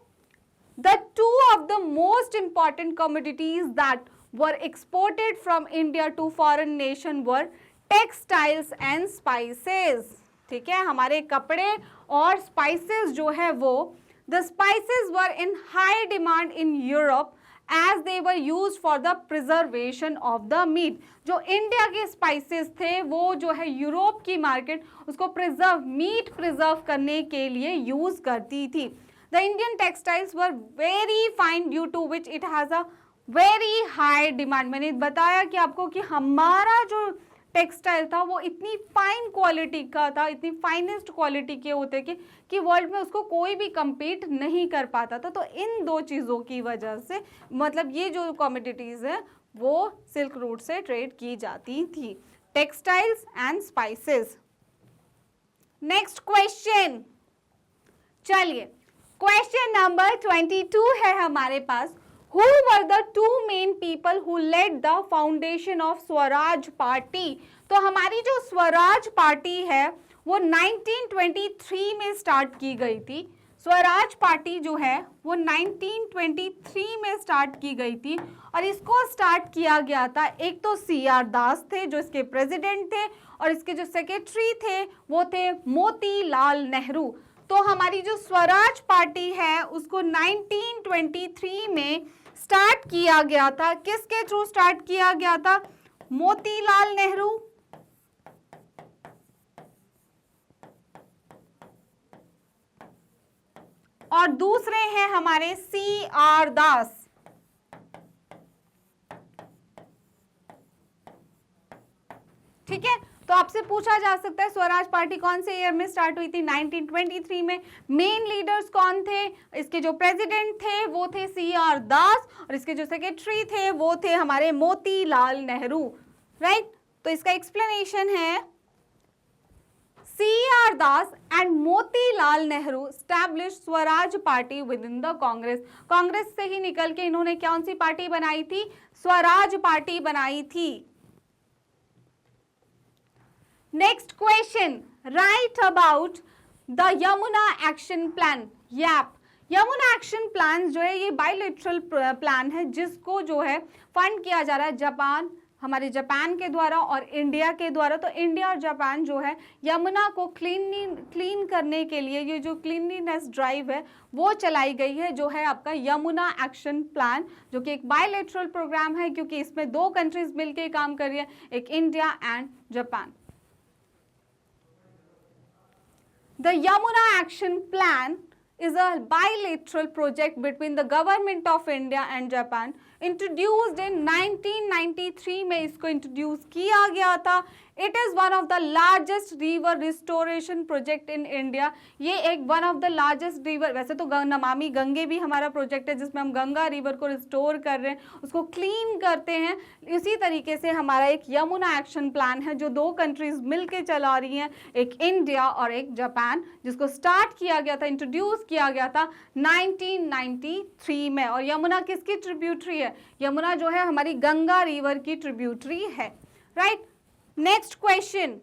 the two of the most important commodities that were exported from India to foreign nation were textiles and spices, ठीक है। हमारे कपड़े और स्पाइसेस जो है वो, the spices were in high demand in Europe as they were used for the preservation of the meat। जो India के स्पाइसेस थे वो जो है यूरोप की मार्केट उसको प्रिजर्व, मीट प्रिजर्व करने के लिए यूज करती थी। The Indian textiles were very fine due to which it has a very high demand। मैंने बताया कि आपको कि हमारा जो टेक्सटाइल था वो इतनी फाइन क्वालिटी का था, इतनी फाइनेस्ट क्वालिटी के होते कि वर्ल्ड में उसको कोई भी compete नहीं कर पाता था। तो इन दो चीज़ों की वजह से, मतलब ये जो कमोडिटीज़ है वो सिल्क रूट से ट्रेड की जाती थी, textiles and spices. Next question, चलिए क्वेश्चन नंबर 22 है हमारे पास। Who were the two main people who led the foundation of Swaraj party? तो हमारी जो स्वराज पार्टी है वो 1923 में स्टार्ट की गई थी। स्वराज पार्टी जो है वो 1923 में स्टार्ट की गई थी, और इसको स्टार्ट किया गया था, एक तो CR दास थे जो इसके प्रेसिडेंट थे, और इसके जो सेक्रेटरी थे वो थे मोतीलाल नेहरू। तो हमारी जो स्वराज पार्टी है उसको 1923 में स्टार्ट किया गया था। किसके थ्रू स्टार्ट किया गया था? मोतीलाल नेहरू और दूसरे हैं हमारे CR दास। ठीक है, तो आपसे पूछा जा सकता है स्वराज पार्टी कौन से ईयर में स्टार्ट हुई थी? 1923 में। मेन लीडर्स कौन थे? इसके जो प्रेसिडेंट थे वो थे CR दास, और इसके जो सेक्रेटरी थे वो थे हमारे मोतीलाल नेहरू, राइट। तो इसका एक्सप्लेनेशन है, CR Das and Motilal Nehru establish Swaraj party with in the Congress. Congress से ही निकल के इन्होंने कौन सी पार्टी बनाई थी? स्वराज पार्टी बनाई थी। Next question, right about the Yamuna action plan, YAP। Yamuna action plan जो है ये बायलैटरल प्लान है जिसको जो है फंड किया जा रहा है जापान, हमारे जापान के द्वारा और इंडिया के द्वारा। तो इंडिया और जापान जो है यमुना को क्लीन करने के लिए ये जो क्लीनलीनेस ड्राइव है वो चलाई गई है, जो है आपका यमुना एक्शन प्लान, जो कि एक बायलैटरल प्रोग्राम है क्योंकि इसमें दो कंट्रीज मिलकर काम कर रही है, एक India and Japan. The Yamuna Action Plan is a bilateral project between the government of India and Japan, introduced in 1993 में इसको इंट्रोड्यूस किया गया था। It is one of the largest river restoration project in India। ये एक one of the largest river, वैसे तो नमामि गंगे भी हमारा प्रोजेक्ट है जिसमें हम गंगा रिवर को रिस्टोर कर रहे हैं, उसको क्लीन करते हैं। इसी तरीके से हमारा एक यमुना एक्शन प्लान है जो दो कंट्रीज मिलके चला रही हैं, एक इंडिया और एक जापान, जिसको स्टार्ट किया गया था, इंट्रोड्यूस किया गया था 1993 में। और यमुना किसकी ट्रिब्यूटरी है? यमुना जो है हमारी गंगा रिवर की ट्रिब्यूटरी है, right. Next question,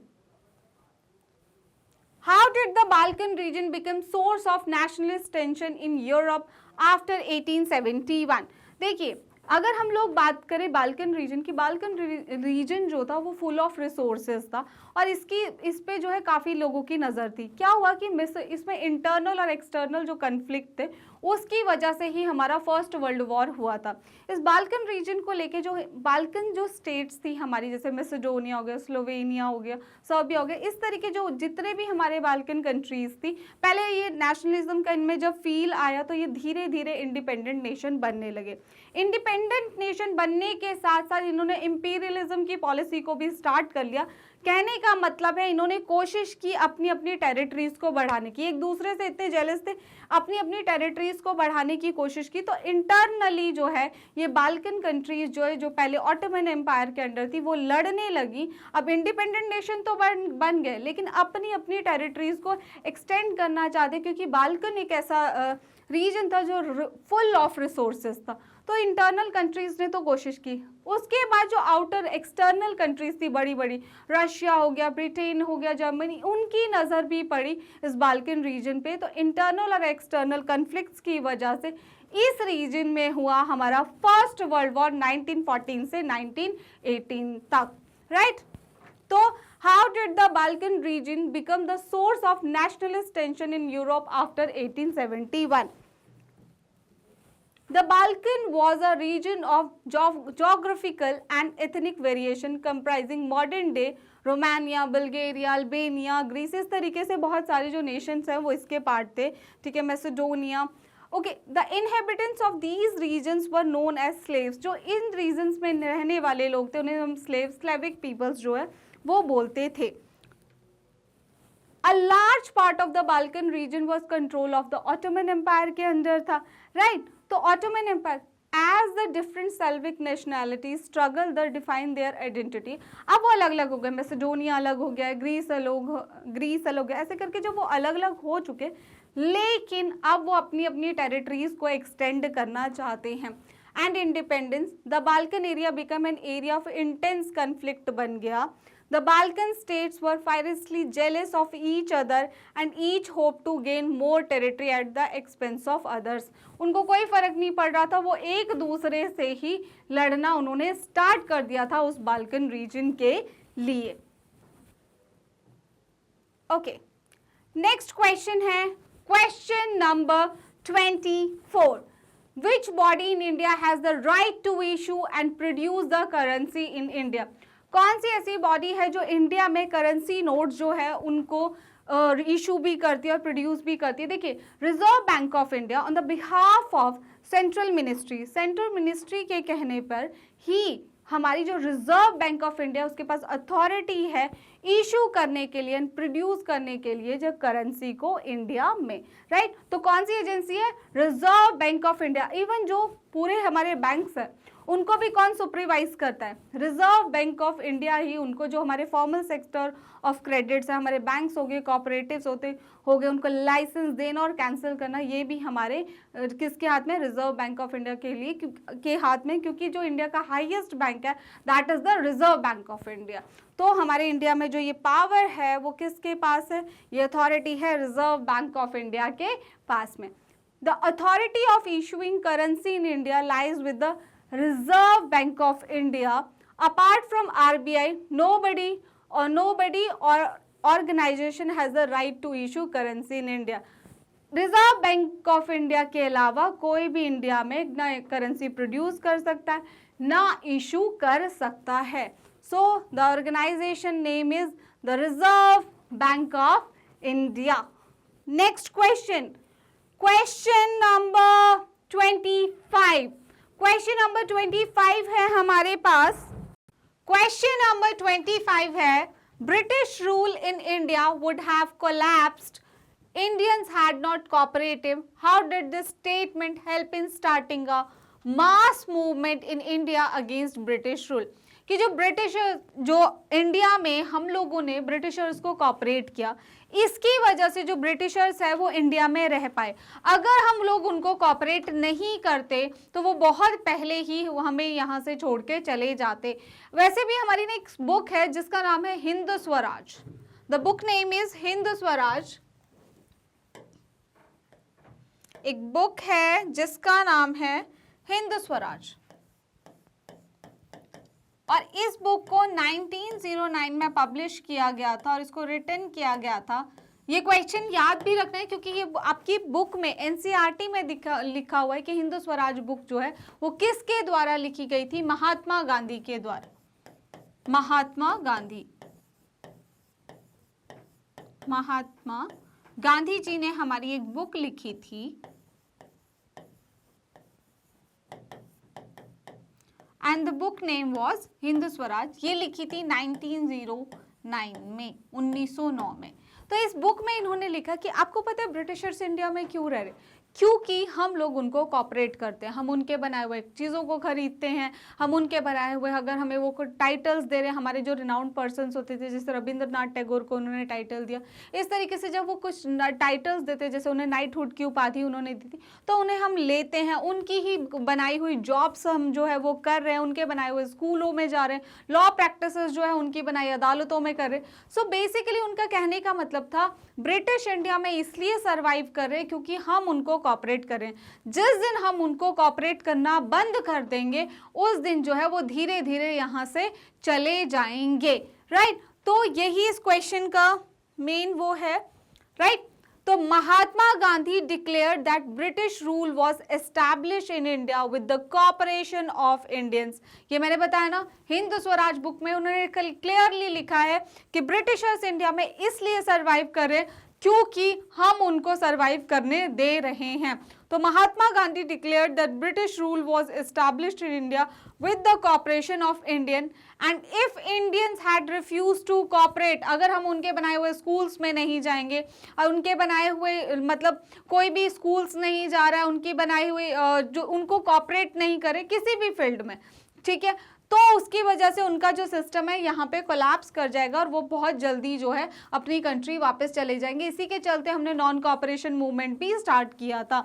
how did the Balkan region become source of nationalist tension in Europe after 1871? देखिए, अगर हम लोग बात करें बाल्कन रीजन की, बाल्कन रीजन जो था वो फुल ऑफ रिसोर्सेज था और इस पे जो है काफ़ी लोगों की नज़र थी। क्या हुआ कि इसमें इंटरनल और एक्सटर्नल जो कन्फ्लिक्ट थे उसकी वजह से ही हमारा फर्स्ट वर्ल्ड वॉर हुआ था। इस बाल्कन रीजन को लेके जो बाल्कन जो स्टेट्स थी हमारी, जैसे मैसेडोनिया हो गया, स्लोवेनिया हो गया, सर्बिया हो गया, इस तरीके जो जितने भी हमारे बाल्कन कंट्रीज थी, पहले ये नेशनलिज्म का इनमें जब फील आया तो ये धीरे धीरे इंडिपेंडेंट नेशन बनने लगे। इंडिपेंडेंट नेशन बनने के साथ साथ इन्होंने इंपीरियलिज्म की पॉलिसी को भी स्टार्ट कर लिया। कहने का मतलब है इन्होंने कोशिश की अपनी अपनी टेरिटरीज को बढ़ाने की, एक दूसरे से इतने जेलस थे, अपनी अपनी टेरिटरीज को बढ़ाने की कोशिश की। तो इंटरनली जो है ये बाल्कन कंट्रीज जो है, जो पहले ऑटोमन एम्पायर के अंडर थी, वो लड़ने लगी। अब इंडिपेंडेंट नेशन तो बन गए, लेकिन अपनी अपनी टेरिटरीज को एक्सटेंड करना चाहते, क्योंकि बाल्कन एक ऐसा रीजन था जो फुल ऑफ रिसोर्सेज था। तो इंटरनल कंट्रीज ने तो कोशिश की। उसके बाद जो आउटर एक्सटर्नल कंट्रीज थी बड़ी बड़ी, रशिया हो गया, ब्रिटेन हो गया, जर्मनी, उनकी नज़र भी पड़ी इस बाल्कन रीजन पे। तो इंटरनल और एक्सटर्नल कन्फ्लिक्ट्स की वजह से इस रीजन में हुआ हमारा फर्स्ट वर्ल्ड वॉर 1914 से 1918 तक, राइट। तो how did the Balkan region become the source of nationalist tension in Europe after 1871? The Balkan was a region of geographical and ethnic variation comprising modern day Romania, Bulgaria, Albania, Greece, इस तरीके से बहुत सारे जो Nations हैं वो इसके part थे, ठीक है, Macedonia. Okay, the inhabitants of these regions were known as slaves. जो इन रीजन्स में रहने वाले लोग थे उन्हें हम स्लेविक पीपल्स जो है वो बोलते थे। A large part of the Balkan region was control of the Ottoman Empire के अंदर था, right? तो Ottoman Empire as the different Slavic nationalities struggle to define their identity, अब वो अलग अलग हो गए, मैसेडोनिया अलग हो गया, ग्रीस अलग गया, ऐसे करके जब वो अलग अलग हो चुके, लेकिन अब वो अपनी अपनी टेरिटरीज को एक्सटेंड करना चाहते हैं। And independence, the Balkan area become an area of intense conflict बन गया। The Balkan states were fiercely jealous of each other and each hoped to gain more territory at the expense of others. उनको कोई फर्क नहीं पड़ रहा था, वो एक दूसरे से ही लड़ना उन्होंने स्टार्ट कर दिया था उस बाल्कन रीजन के लिए। ओके, नेक्स्ट क्वेश्चन है question number 24. Which body in India has the right to issue and produce the currency in India? कौन सी ऐसी बॉडी है जो इंडिया में करेंसी नोट जो है उनको इशू भी करती है और प्रोड्यूस भी करती है? देखिए, reserve Bank of India on the behalf of central ministry के कहने पर ही हमारी जो रिजर्व बैंक ऑफ इंडिया उसके पास अथॉरिटी है इशू करने के लिए, प्रोड्यूस करने के लिए जो करेंसी को इंडिया में, राइट। तो कौन सी एजेंसी है? Reserve Bank of India. Even जो पूरे हमारे बैंक्स हैं उनको भी कौन सुपरवाइज करता है? रिजर्व बैंक ऑफ इंडिया ही उनको, जो हमारे फॉर्मल सेक्टर ऑफ क्रेडिट्स है, हमारे बैंक्स हो गए, कोऑपरेटिव्स हो गए, उनको लाइसेंस देना और कैंसिल करना, ये भी हमारे किसके हाथ में? रिजर्व बैंक ऑफ इंडिया के हाथ में, क्योंकि जो इंडिया का हाईएस्ट बैंक है that is the Reserve Bank of India. तो हमारे इंडिया में जो ये पावर है वो किसके पास है? ये अथॉरिटी है रिजर्व बैंक ऑफ इंडिया के पास में। The authority of issuing currency in India lies with the Reserve Bank of India. Apart from RBI, nobody or organization has the right to issue currency in India. Reserve Bank of India के अलावा कोई भी India में ना currency produce कर सकता है ना इशू कर सकता है। So the organization name is the Reserve Bank of India. Next question, question number 25। Question number 25 है हमारे पास। क्वेश्चन नंबर 25 है, British rule in India would have collapsed, Indians had not cooperative, how did this statement help in starting a mass movement in India against British rule? कि जो India में हम लोगों ने ब्रिटिशर्स को कोऑपरेट किया, इसकी वजह से जो ब्रिटिशर्स है वो इंडिया में रह पाए। अगर हम लोग उनको कोऑपरेट नहीं करते तो वो बहुत पहले ही हमें यहाँ से छोड़ के चले जाते। वैसे भी हमारी ना एक बुक है जिसका नाम है Hind Swaraj. The book name is Hind Swaraj. एक बुक है जिसका नाम है हिंद स्वराज, और इस बुक को 1909 में पब्लिश किया गया था और इसको रिटन किया गया था ये क्वेश्चन याद भी रखना है क्योंकि ये आपकी बुक में एनसीईआरटी में लिखा हुआ है कि हिंद स्वराज बुक जो है वो किसके द्वारा लिखी गई थी? महात्मा गांधी के द्वारा। महात्मा गांधी जी ने हमारी एक बुक लिखी थी and the book name was Hind Swaraj. ये लिखी थी 1909 में, 1909 में। तो इस बुक में इन्होंने लिखा कि आपको पता है ब्रिटिशर्स इंडिया में क्यों रह रहे? क्योंकि हम लोग उनको कॉपरेट करते हैं, हम उनके बनाए हुए चीज़ों को खरीदते हैं, हम उनके बनाए हुए, अगर हमें वो कोई टाइटल्स दे रहे हैं, हमारे जो रिनाउंड पर्सन्स होते थे जैसे रविंद्रनाथ टैगोर को उन्होंने टाइटल दिया, इस तरीके से जब वो कुछ टाइटल्स देते, जैसे उन्हें नाइटहुड की उपाधि उन्होंने दी थी, तो उन्हें हम लेते हैं, उनकी ही बनाई हुई जॉब्स हम जो है वो कर रहे हैं, उनके बनाए हुए स्कूलों में जा रहे हैं, लॉ प्रैक्टिसेस जो है उनकी बनाई अदालतों में कर रहे हैं। सो बेसिकली उनका कहने का मतलब था ब्रिटिश इंडिया में इसलिए सर्वाइव कर रहे हैं क्योंकि हम उनको कॉपरेट करें। जिस दिन हम उनको कॉपरेट करना बंद कर देंगे उस दिन जो है वो धीरे धीरे यहां से चले जाएंगे, राइट। तो यही इस क्वेश्चन का मेन वो है, राइट। तो Mahatma Gandhi declared that British rule was established in India with the cooperation of Indians. ये मैंने बताया ना, हिंद स्वराज बुक में उन्होंने क्लियरली लिखा है कि ब्रिटिशर्स इंडिया में इसलिए सर्वाइव कर रहे हैं क्योंकि हम उनको सर्वाइव करने दे रहे हैं। तो Mahatma Gandhi declared that British rule was established in India with the cooperation of Indian and if Indians had refuse to cooperate, अगर हम उनके बनाए हुए स्कूल्स में नहीं जाएंगे और उनके बनाए हुए मतलब कोई भी स्कूल्स नहीं जा रहा है, उनकी बनाई हुई जो उनको कॉपरेट नहीं करे किसी भी फील्ड में, ठीक है, तो उसकी वजह से उनका जो सिस्टम है यहाँ पे कोलैप्स कर जाएगा और वो बहुत जल्दी जो है अपनी कंट्री वापस चले जाएंगे। इसी के चलते हमने नॉन कॉपरेशन मूवमेंट भी स्टार्ट किया था।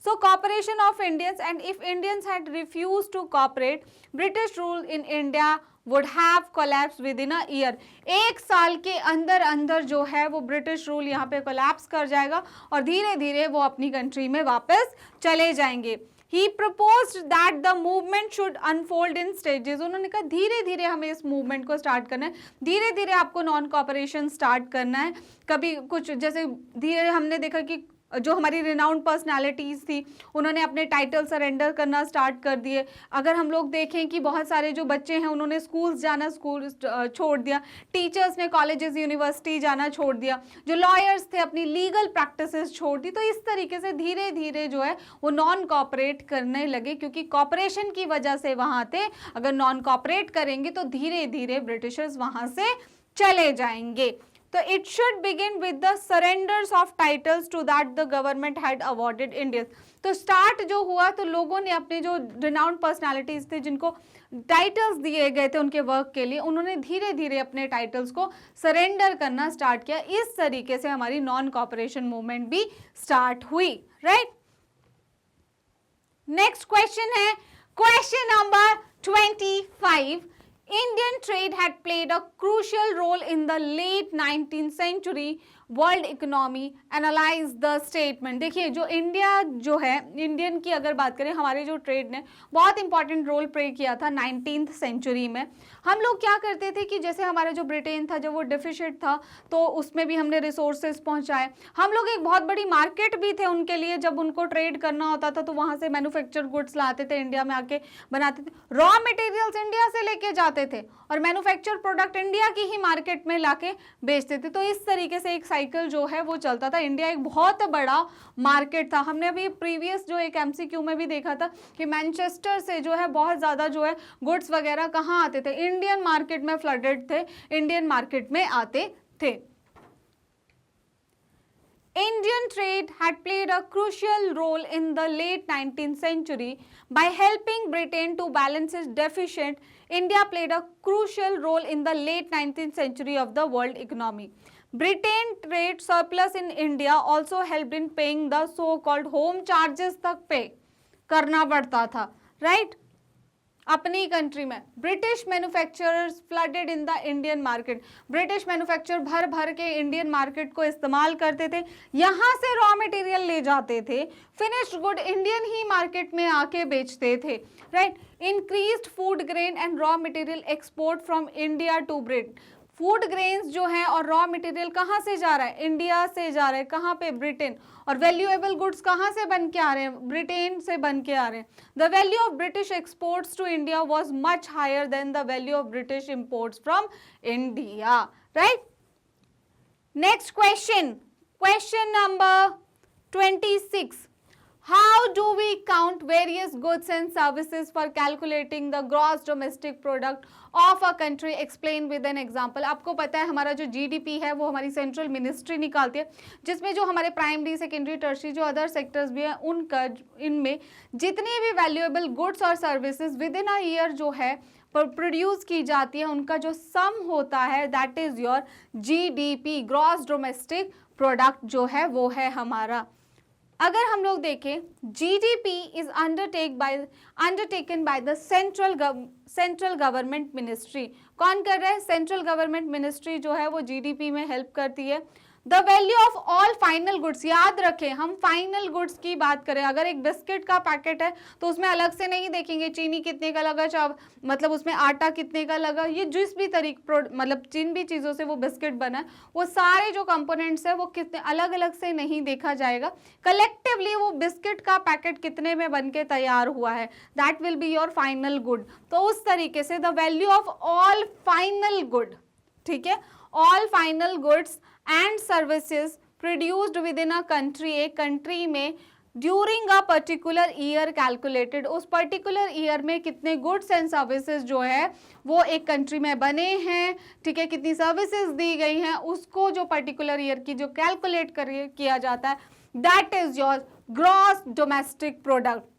So cooperation of Indians and if Indians had refuse to cooperate British rule in India would have collapse within a year. एक साल के अंदर अंदर जो है वो ब्रिटिश रूल यहाँ पे कोलैप्स कर जाएगा और धीरे धीरे वो अपनी कंट्री में वापस चले जाएंगे। He proposed that the movement should unfold in stages। उन्होंने कहा धीरे धीरे हमें इस मूवमेंट को स्टार्ट करना है, धीरे धीरे आपको नॉन कॉपरेशन स्टार्ट करना है। कभी कुछ जैसे धीरे हमने देखा कि जो हमारी रिनाउंड पर्सनालिटीज़ थी उन्होंने अपने टाइटल सरेंडर करना स्टार्ट कर दिए। अगर हम लोग देखें कि बहुत सारे जो बच्चे हैं उन्होंने स्कूल छोड़ दिया, टीचर्स ने कॉलेजेस यूनिवर्सिटी जाना छोड़ दिया, जो लॉयर्स थे अपनी लीगल प्रैक्टिसेस छोड़ दी। तो इस तरीके से धीरे धीरे जो है वो नॉन कॉपरेट करने लगे क्योंकि कॉपरेशन की वजह से वहाँ थे, अगर नॉन कॉपरेट करेंगे तो धीरे धीरे ब्रिटिशर्स वहाँ से चले जाएंगे। तो it should begin with the surrenders of titles to that the government had awarded Indians. तो स्टार्ट जो हुआ तो लोगों ने अपने जो रिनाउंड पर्सनालिटीज थे जिनको टाइटल्स दिए गए थे उनके वर्क के लिए, उन्होंने धीरे धीरे अपने टाइटल्स को सरेंडर करना स्टार्ट किया। इस तरीके से हमारी नॉन कॉपरेशन मूवमेंट भी स्टार्ट हुई, राइट। नेक्स्ट क्वेश्चन है question number 25। Indian trade had played a crucial role in the late 19th century world economy, analyse the statement. देखिए जो इंडिया जो है, इंडियन की अगर बात करें, हमारे जो ट्रेड ने बहुत इंपॉर्टेंट रोल प्ले किया था 19th सेंचुरी में। हम लोग क्या करते थे कि जैसे हमारा जो ब्रिटेन था जब वो डिफिशिट था तो उसमें भी हमने रिसोर्सेज पहुंचाए। हम लोग एक बहुत बड़ी मार्केट भी थे उनके लिए, जब उनको ट्रेड करना होता था तो वहाँ से मैन्युफैक्चर गुड्स लाते थे, इंडिया में आके बनाते थे। रॉ मटेरियल्स इंडिया से लेके जाते थे और मैन्युफैक्चर प्रोडक्ट इंडिया की ही मार्केट में लाके बेचते थे। तो इस तरीके से एक साइकिल जो है वो चलता था। इंडिया एक बहुत बड़ा मार्केट था। हमने अभी प्रीवियस जो एक एमसीक्यू में भी देखा था कि मैनचेस्टर से जो है बहुत ज़्यादा जो है गुड्स वगैरह कहाँ आते थे, इंडियन मार्केट में फ्लडेड थे, इंडियन मार्केट में आते थे। Indian trade had played a crucial role in the late 19th century by helping Britain to balance its deficit. India played a crucial role in the late 19th century of the world economy. Britain trade surplus in India also helped in paying the so-called home charges तक पे करना पड़ता था, right? अपनी country में British manufacturers flooded in the Indian market. British manufacturer भर भर के इंडियन मार्केट को इस्तेमाल करते थे, यहाँ से रॉ मटेरियल ले जाते थे, फिनिश्ड गुड इंडियन ही मार्केट में आके बेचते थे, right. Increased food grain and raw material export from India to Britain. Food grains जो है और रॉ मटेरियल कहाँ से जा रहा है, इंडिया से जा रहा है, कहाँ पे, ब्रिटेन। और वैल्यूएबल गुड्स कहाँ से बन के आ रहे हैं, ब्रिटेन से बन के आ रहे हैं। The value of British exports to India was much higher than the value of British imports from India, right. Next question, question number 26. How do we count various goods and services for calculating the gross domestic product of a country? Explain with an example. आपको पता है हमारा जो GDP है वो हमारी central ministry निकालती है, जिसमें जो हमारे प्राइमरी, सेकेंडरी, टर्शरी जो अदर सेक्टर्स भी हैं उनका, इनमें जितनी भी वैल्यूएबल गुड्स और services with in a year जो है प्रोड्यूस की जाती है, उनका जो सम होता है that is your GDP, gross domestic product जो है वो है हमारा। अगर हम लोग देखें, GDP is undertaken by the central government ministry. कौन कर रहा है, सेंट्रल गवर्नमेंट मिनिस्ट्री जो है वो GDP में हेल्प करती है। The value of all final goods, याद रखें हम फाइनल गुड्स की बात करें, अगर एक बिस्किट का पैकेट है तो उसमें अलग से नहीं देखेंगे चीनी कितने का लगा, मतलब उसमें आटा कितने का लगा, ये जिस भी मतलब जिन भी चीज़ों से वो बिस्किट बना है वो सारे जो कंपोनेंट्स है वो कितने अलग अलग से नहीं देखा जाएगा, कलेक्टिवली वो बिस्किट का पैकेट कितने में बन के तैयार हुआ है, that will be your final good. तो उस तरीके से the value of all final good, ठीक है, all final goods and services produced with in a country, एक कंट्री में during a particular year calculated, उस पर्टिकुलर ईयर में कितने गुड्स एंड सर्विसेज जो है वो एक कंट्री में बने हैं, ठीक है, कितनी सर्विसेज दी गई हैं, उसको जो पर्टिकुलर ईयर की जो कैलकुलेट किया जाता है that is your gross domestic product.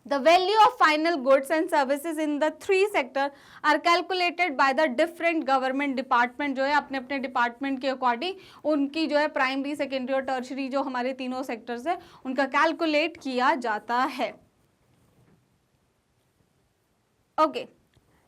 The value of final goods and services in the three sector are calculated by the different government department, जो है अपने अपने डिपार्टमेंट के अकॉर्डिंग उनकी जो है प्राइमरी, सेकेंडरी और टर्शरी जो हमारे तीनों सेक्टर्स है उनका कैलकुलेट किया जाता है। ओके,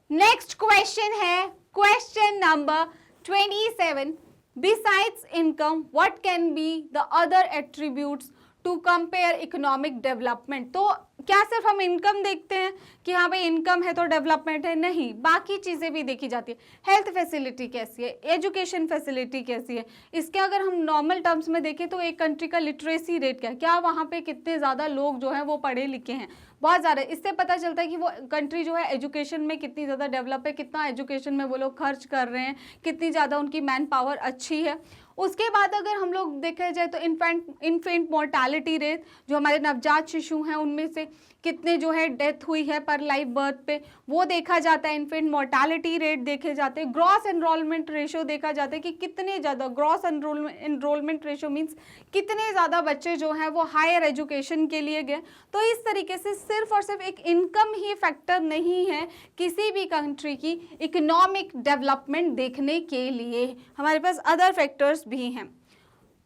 नेक्स्ट क्वेश्चन है question number 27. Besides income, what can be the other attributes to compare economic development? तो क्या सिर्फ हम इनकम देखते हैं कि हाँ भाई इनकम है तो डेवलपमेंट है? नहीं, बाकी चीज़ें भी देखी जाती है। हेल्थ फैसिलिटी कैसी है, एजुकेशन फैसिलिटी कैसी है, इसके अगर हम नॉर्मल टर्म्स में देखें तो एक कंट्री का लिटरेसी रेट क्या है, क्या वहाँ पे कितने ज़्यादा लोग जो हैं वो पढ़े लिखे हैं, बहुत ज़्यादा। इससे पता चलता है कि वो कंट्री जो है एजुकेशन में कितनी ज़्यादा डेवलप है, कितना एजुकेशन में वो लोग खर्च कर रहे हैं, कितनी ज़्यादा उनकी मैन पावर अच्छी है। उसके बाद अगर हम लोग देखा जाए तो इन्फेंट मोर्टालिटी रेट, जो हमारे नवजात शिशु हैं उनमें से कितने जो है डेथ हुई है पर लाइव बर्थ पे, वो देखा जाता है, इन्फेंट मोर्टालिटी रेट देखे जाते हैं। ग्रॉस एनरोलमेंट रेशो देखा जाता है कि कितने ज़्यादा, ग्रॉस एनरोलमेंट रेशो मीन्स कितने ज़्यादा बच्चे जो हैं वो हायर एजुकेशन के लिए गए। तो इस तरीके से सिर्फ और सिर्फ एक इनकम ही फैक्टर नहीं है किसी भी कंट्री की इकोनॉमिक डेवलपमेंट देखने के लिए, हमारे पास अदर फैक्टर्स भी हैं।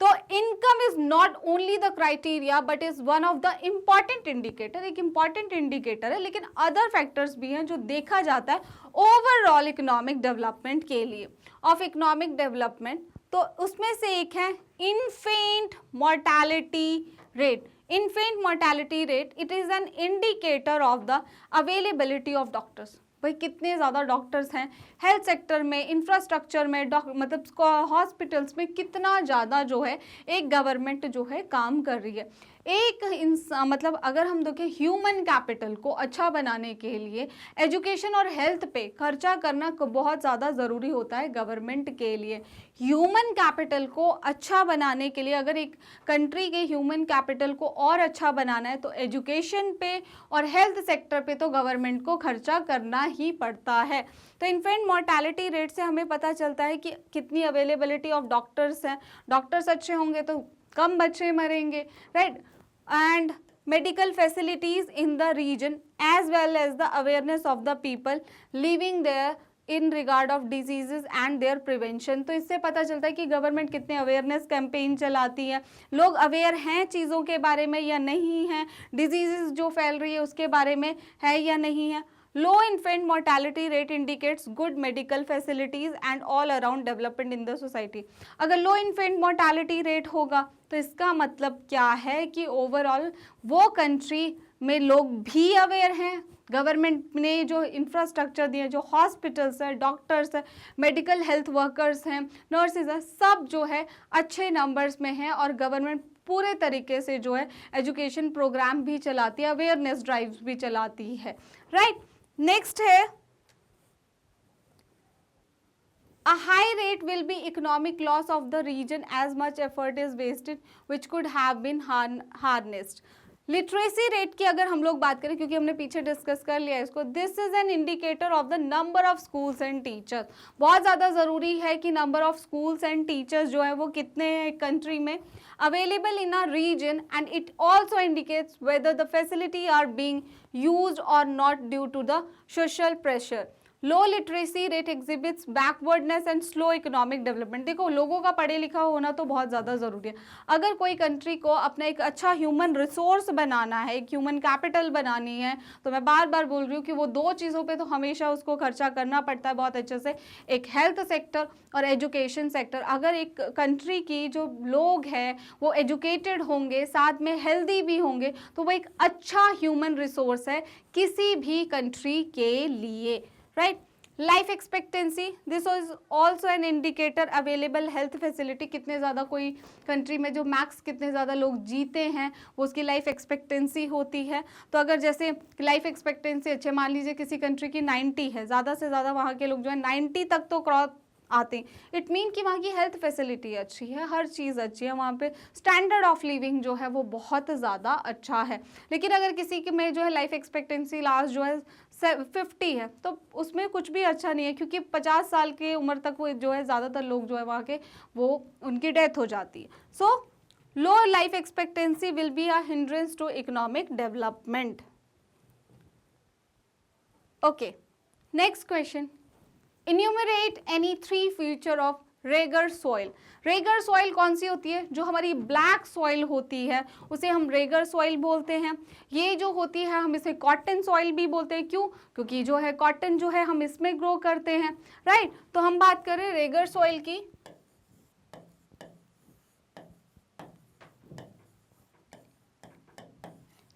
तो income is not only the criteria but is one of the important indicator, एक इम्पॉर्टेंट इंडिकेटर है, लेकिन अदर फैक्टर्स भी हैं जो देखा जाता है ओवरऑल इकोनॉमिक डेवलपमेंट के लिए। ऑफ इकोनॉमिक डेवलपमेंट तो उसमें से एक है infant mortality rate. Infant mortality rate it is an indicator of the availability of doctors, भाई कितने ज़्यादा डॉक्टर्स हैं हेल्थ सेक्टर में, इंफ्रास्ट्रक्चर में, मतलब हॉस्पिटल्स में कितना ज़्यादा जो है एक गवर्नमेंट जो है काम कर रही है। एक इंसान, मतलब अगर हम देखें ह्यूमन कैपिटल को अच्छा बनाने के लिए एजुकेशन और हेल्थ पे खर्चा करना बहुत ज़्यादा ज़रूरी होता है गवर्नमेंट के लिए। ह्यूमन कैपिटल को अच्छा बनाने के लिए, अगर एक कंट्री के ह्यूमन कैपिटल को और अच्छा बनाना है तो एजुकेशन पे और हेल्थ सेक्टर पे तो गवर्नमेंट को खर्चा करना ही पड़ता है। तो इन्फेंट मोर्टालिटी रेट से हमें पता चलता है कि कितनी अवेलेबिलिटी ऑफ डॉक्टर्स हैं, डॉक्टर्स अच्छे होंगे तो कम बच्चे मरेंगे, right. And medical facilities in the region as well as the awareness of the people living there in regard of diseases and their prevention। तो इससे पता चलता है कि गवर्नमेंट कितने अवेयरनेस कैंपेन चलाती है, लोग अवेयर हैं चीज़ों के बारे में या नहीं हैं, डिजीजेस जो फैल रही है उसके बारे में है या नहीं है। Low infant mortality rate indicates good medical facilities and all around development in the society. अगर लो इन्फेंट मोर्टालिटी रेट होगा तो इसका मतलब क्या है कि ओवरऑल वो कंट्री में लोग भी अवेयर हैं, गवर्नमेंट ने जो इंफ्रास्ट्रक्चर दिए, जो हॉस्पिटल्स है, डॉक्टर्स है, मेडिकल हेल्थ वर्कर्स हैं, नर्सेज हैं, सब जो है अच्छे नंबर्स में हैं और गवर्नमेंट पूरे तरीके से जो है एजुकेशन प्रोग्राम भी चलाती है, अवेयरनेस ड्राइव्स भी चलाती है, राइट। नेक्स्ट है a high rate will be economic loss of the region as much effort is wasted which could have been harnessed। Literacy rate की अगर हम लोग बात करें, क्योंकि हमने पीछे डिस्कस कर लिया इसको, this is an indicator of the number of schools and teachers. बहुत ज़्यादा ज़रूरी है कि number of schools and teachers जो है वो कितने हैं कंट्री में available in a region, and it also indicates whether the facility are being used or not due to the social pressure. Low literacy rate exhibits backwardness and slow economic development. देखो, लोगों का पढ़े लिखा होना तो बहुत ज़्यादा ज़रूरी है। अगर कोई कंट्री को अपना एक अच्छा ह्यूमन रिसोर्स बनाना है, एक ह्यूमन कैपिटल बनानी है, तो मैं बार बार बोल रही हूँ कि वो दो चीज़ों पे तो हमेशा उसको खर्चा करना पड़ता है बहुत अच्छे से, एक हेल्थ सेक्टर और एजुकेशन सेक्टर। अगर एक कंट्री की जो लोग हैं वो एजुकेटेड होंगे, साथ में हेल्दी भी होंगे, तो वो एक अच्छा ह्यूमन रिसोर्स है किसी भी कंट्री के लिए, right. Life expectancy, this is also an indicator. Available health facility, कितने ज़्यादा कोई कंट्री में जो मैक्स कितने ज़्यादा लोग जीते हैं वो उसकी लाइफ एक्सपेक्टेंसी होती है। तो अगर जैसे लाइफ एक्सपेक्टेंसी अच्छे, मान लीजिए किसी कंट्री की 90 है, ज़्यादा से ज़्यादा वहाँ के लोग जो है 90 तक तो क्रॉस आते हैं, इट मीन कि वहाँ की हेल्थ फैसिलिटी अच्छी है, हर चीज़ अच्छी है, वहाँ पे स्टैंडर्ड ऑफ लिविंग जो है वो बहुत ज़्यादा अच्छा है। लेकिन अगर किसी के में जो है लाइफ एक्सपेक्टेंसी लास्ट जो है 50 है, तो उसमें कुछ भी अच्छा नहीं है, क्योंकि 50 साल की उम्र तक वो जो है ज़्यादातर लोग जो है वहाँ के वो उनकी डेथ हो जाती है। So low life expectancy will be a hindrance to economic development. Okay, next question, enumerate any 3 feature of regur soil. Regur soil कौन सी होती है? जो हमारी ब्लैक सॉइल होती है उसे हम रेगर सॉइल बोलते हैं। ये जो होती है हम इसे कॉटन सॉइल भी बोलते हैं। क्यों? क्योंकि जो है कॉटन जो है हम इसमें ग्रो करते हैं, राइट। तो हम बात करें रेगर सॉइल की,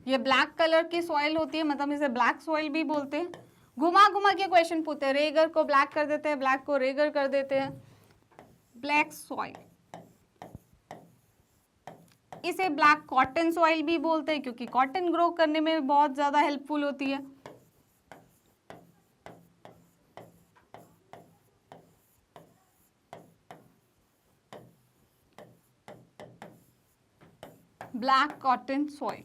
ये ब्लैक कलर की सॉइल होती है, मतलब इसे ब्लैक सॉइल भी बोलते हैं। घुमा घुमा के क्वेश्चन पूछते हैं, रेगर को ब्लैक कर देते हैं, ब्लैक को रेगर कर देते हैं। ब्लैक सॉइल, इसे ब्लैक कॉटन सॉइल भी बोलते हैं क्योंकि कॉटन ग्रो करने में बहुत ज्यादा हेल्पफुल होती है। ब्लैक कॉटन सॉइल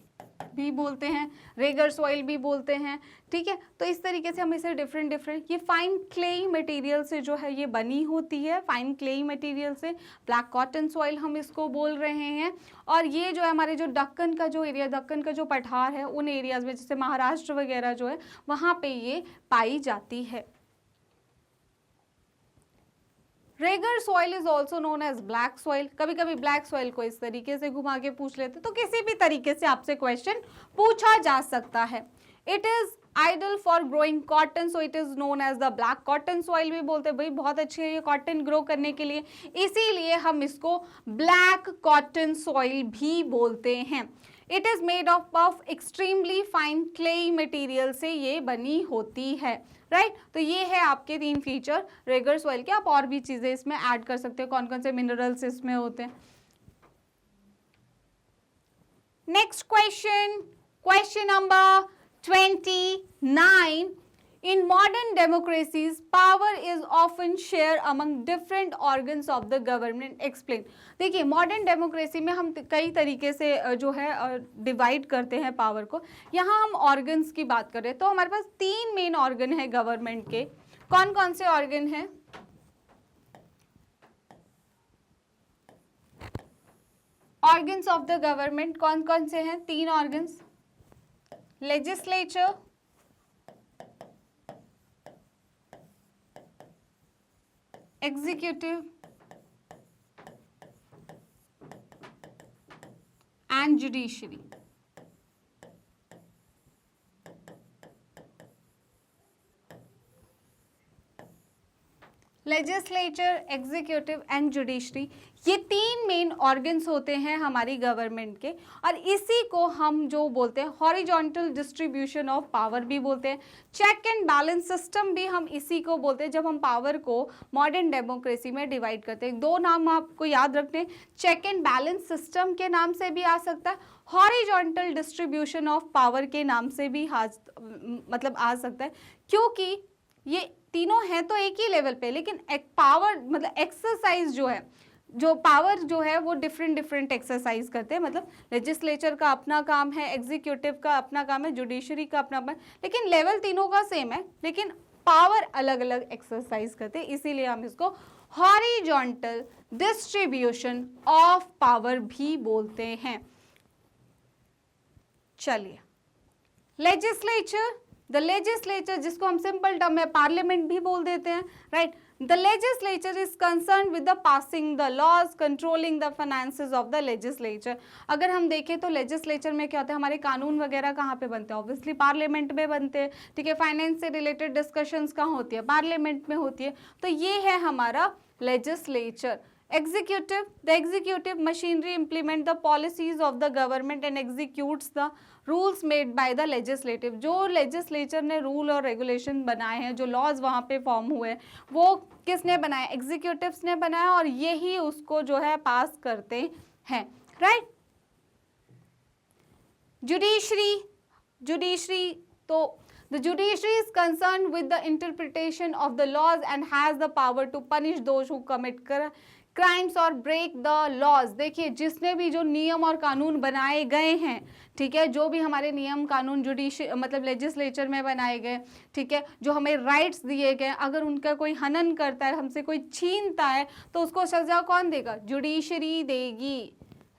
भी बोलते हैं, रेगर सॉइल भी बोलते हैं, ठीक है। तो इस तरीके से हम इसे डिफरेंट ये फाइन क्लेई मटेरियल से जो है ये बनी होती है, फाइन क्लेई मटेरियल से ब्लैक कॉटन सॉइल हम इसको बोल रहे हैं। और ये जो है हमारे जो दक्कन का जो एरिया, दक्कन का जो पठार है, उन एरियाज में जैसे महाराष्ट्र वगैरह जो है वहाँ पे ये पाई जाती है। Regur soil is also known as black soil. कभी कभी ब्लैक सॉइल को इस तरीके से घुमा के पूछ लेते, तो किसी भी तरीके से आपसे क्वेश्चन पूछा जा सकता है। It is ideal for growing cotton, so it is known as the black cotton soil भी बोलते हैं। भाई बहुत अच्छी है ये कॉटन ग्रो करने के लिए, इसीलिए हम इसको ब्लैक कॉटन सॉइल भी बोलते हैं। It is made of extremely fine clayey material से ये बनी होती है, राइट। तो ये है आपके 3 फीचर रेगर सॉइल के। आप और भी चीजें इसमें ऐड कर सकते हो, कौन कौन से मिनरल्स इसमें होते हैं। Next question, question number 29। In modern democracies, power is often shared among different organs of the government. Explain. देखिए, मॉडर्न डेमोक्रेसी में हम कई तरीके से जो है डिवाइड करते हैं पावर को। यहाँ हम ऑर्गन्स की बात कर रहे हैं, तो हमारे पास 3 मेन ऑर्गन है गवर्नमेंट के। कौन कौन से ऑर्गन हैं? ऑर्गन्स ऑफ द गवर्नमेंट कौन कौन से हैं? 3 organs, legislature, executive and judiciary. Legislature, executive and judiciary, ये तीन मेन ऑर्गन्स होते हैं हमारी गवर्नमेंट के, और इसी को हम जो बोलते हैं हॉरिजॉन्टल डिस्ट्रीब्यूशन ऑफ पावर भी बोलते हैं। चेक एंड बैलेंस सिस्टम भी हम इसी को बोलते हैं जब हम पावर को मॉडर्न डेमोक्रेसी में डिवाइड करते हैं। दो नाम आपको याद रखने, चेक एंड बैलेंस सिस्टम के नाम से भी आ सकता है, हॉरिजॉन्टल डिस्ट्रीब्यूशन ऑफ पावर के नाम से भी मतलब आ सकता है, क्योंकि ये तीनों हैं तो एक ही लेवल पे, लेकिन एक पावर मतलब एक्सरसाइज जो है, जो पावर जो है वो डिफरेंट एक्सरसाइज करते हैं। मतलब लेजिस्लेचर का अपना काम है, एग्जीक्यूटिव का अपना काम है, जुडिशरी का अपना काम है, लेकिन लेवल तीनों का सेम है, लेकिन पावर अलग अलग एक्सरसाइज करते हैं, इसीलिए हम इसको हॉरिजॉन्टल डिस्ट्रीब्यूशन ऑफ पावर भी बोलते हैं। चलिए, लेजिस्लेचर, द लेजिस्लेचर जिसको हम सिंपल टर्म में पार्लियामेंट भी बोल देते हैं, right. The legislature is concern with the passing the laws, controlling the finances of the legislature. अगर हम देखें तो लेजिस्लेचर में क्या होता है, हमारे कानून वगैरह कहाँ पे बनते हैं, ऑब्वियसली पार्लियामेंट में बनते हैं, ठीक है। फाइनेंस से रिलेटेड डिस्कशंस कहाँ होती है, पार्लियामेंट में होती है, तो ये है हमारा legislature. Executive, the executive machinery implement the policies of the government and executes the rules made by the legislative। जो legislature ने rule और regulation बनाए हैं, जो laws वहाँ पे फॉर्म हुए हैं, वो किसने बनाए, executives ने बनाया, और यही उसको जो है पास करते हैं, राइट। जुडिशरी तो the judiciary is concerned with the interpretation of the laws and has the power to punish those who commit crimes और ब्रेक द लॉज। देखिए, जिसने भी जो नियम और कानून बनाए गए हैं, ठीक है, जो भी हमारे नियम कानून मतलब लेजिस्लेचर में बनाए गए, ठीक है, जो हमें राइट्स दिए गए, अगर उनका कोई हनन करता है, हमसे कोई छीनता है, तो उसको सजा कौन देगा, जुडिशरी देगी,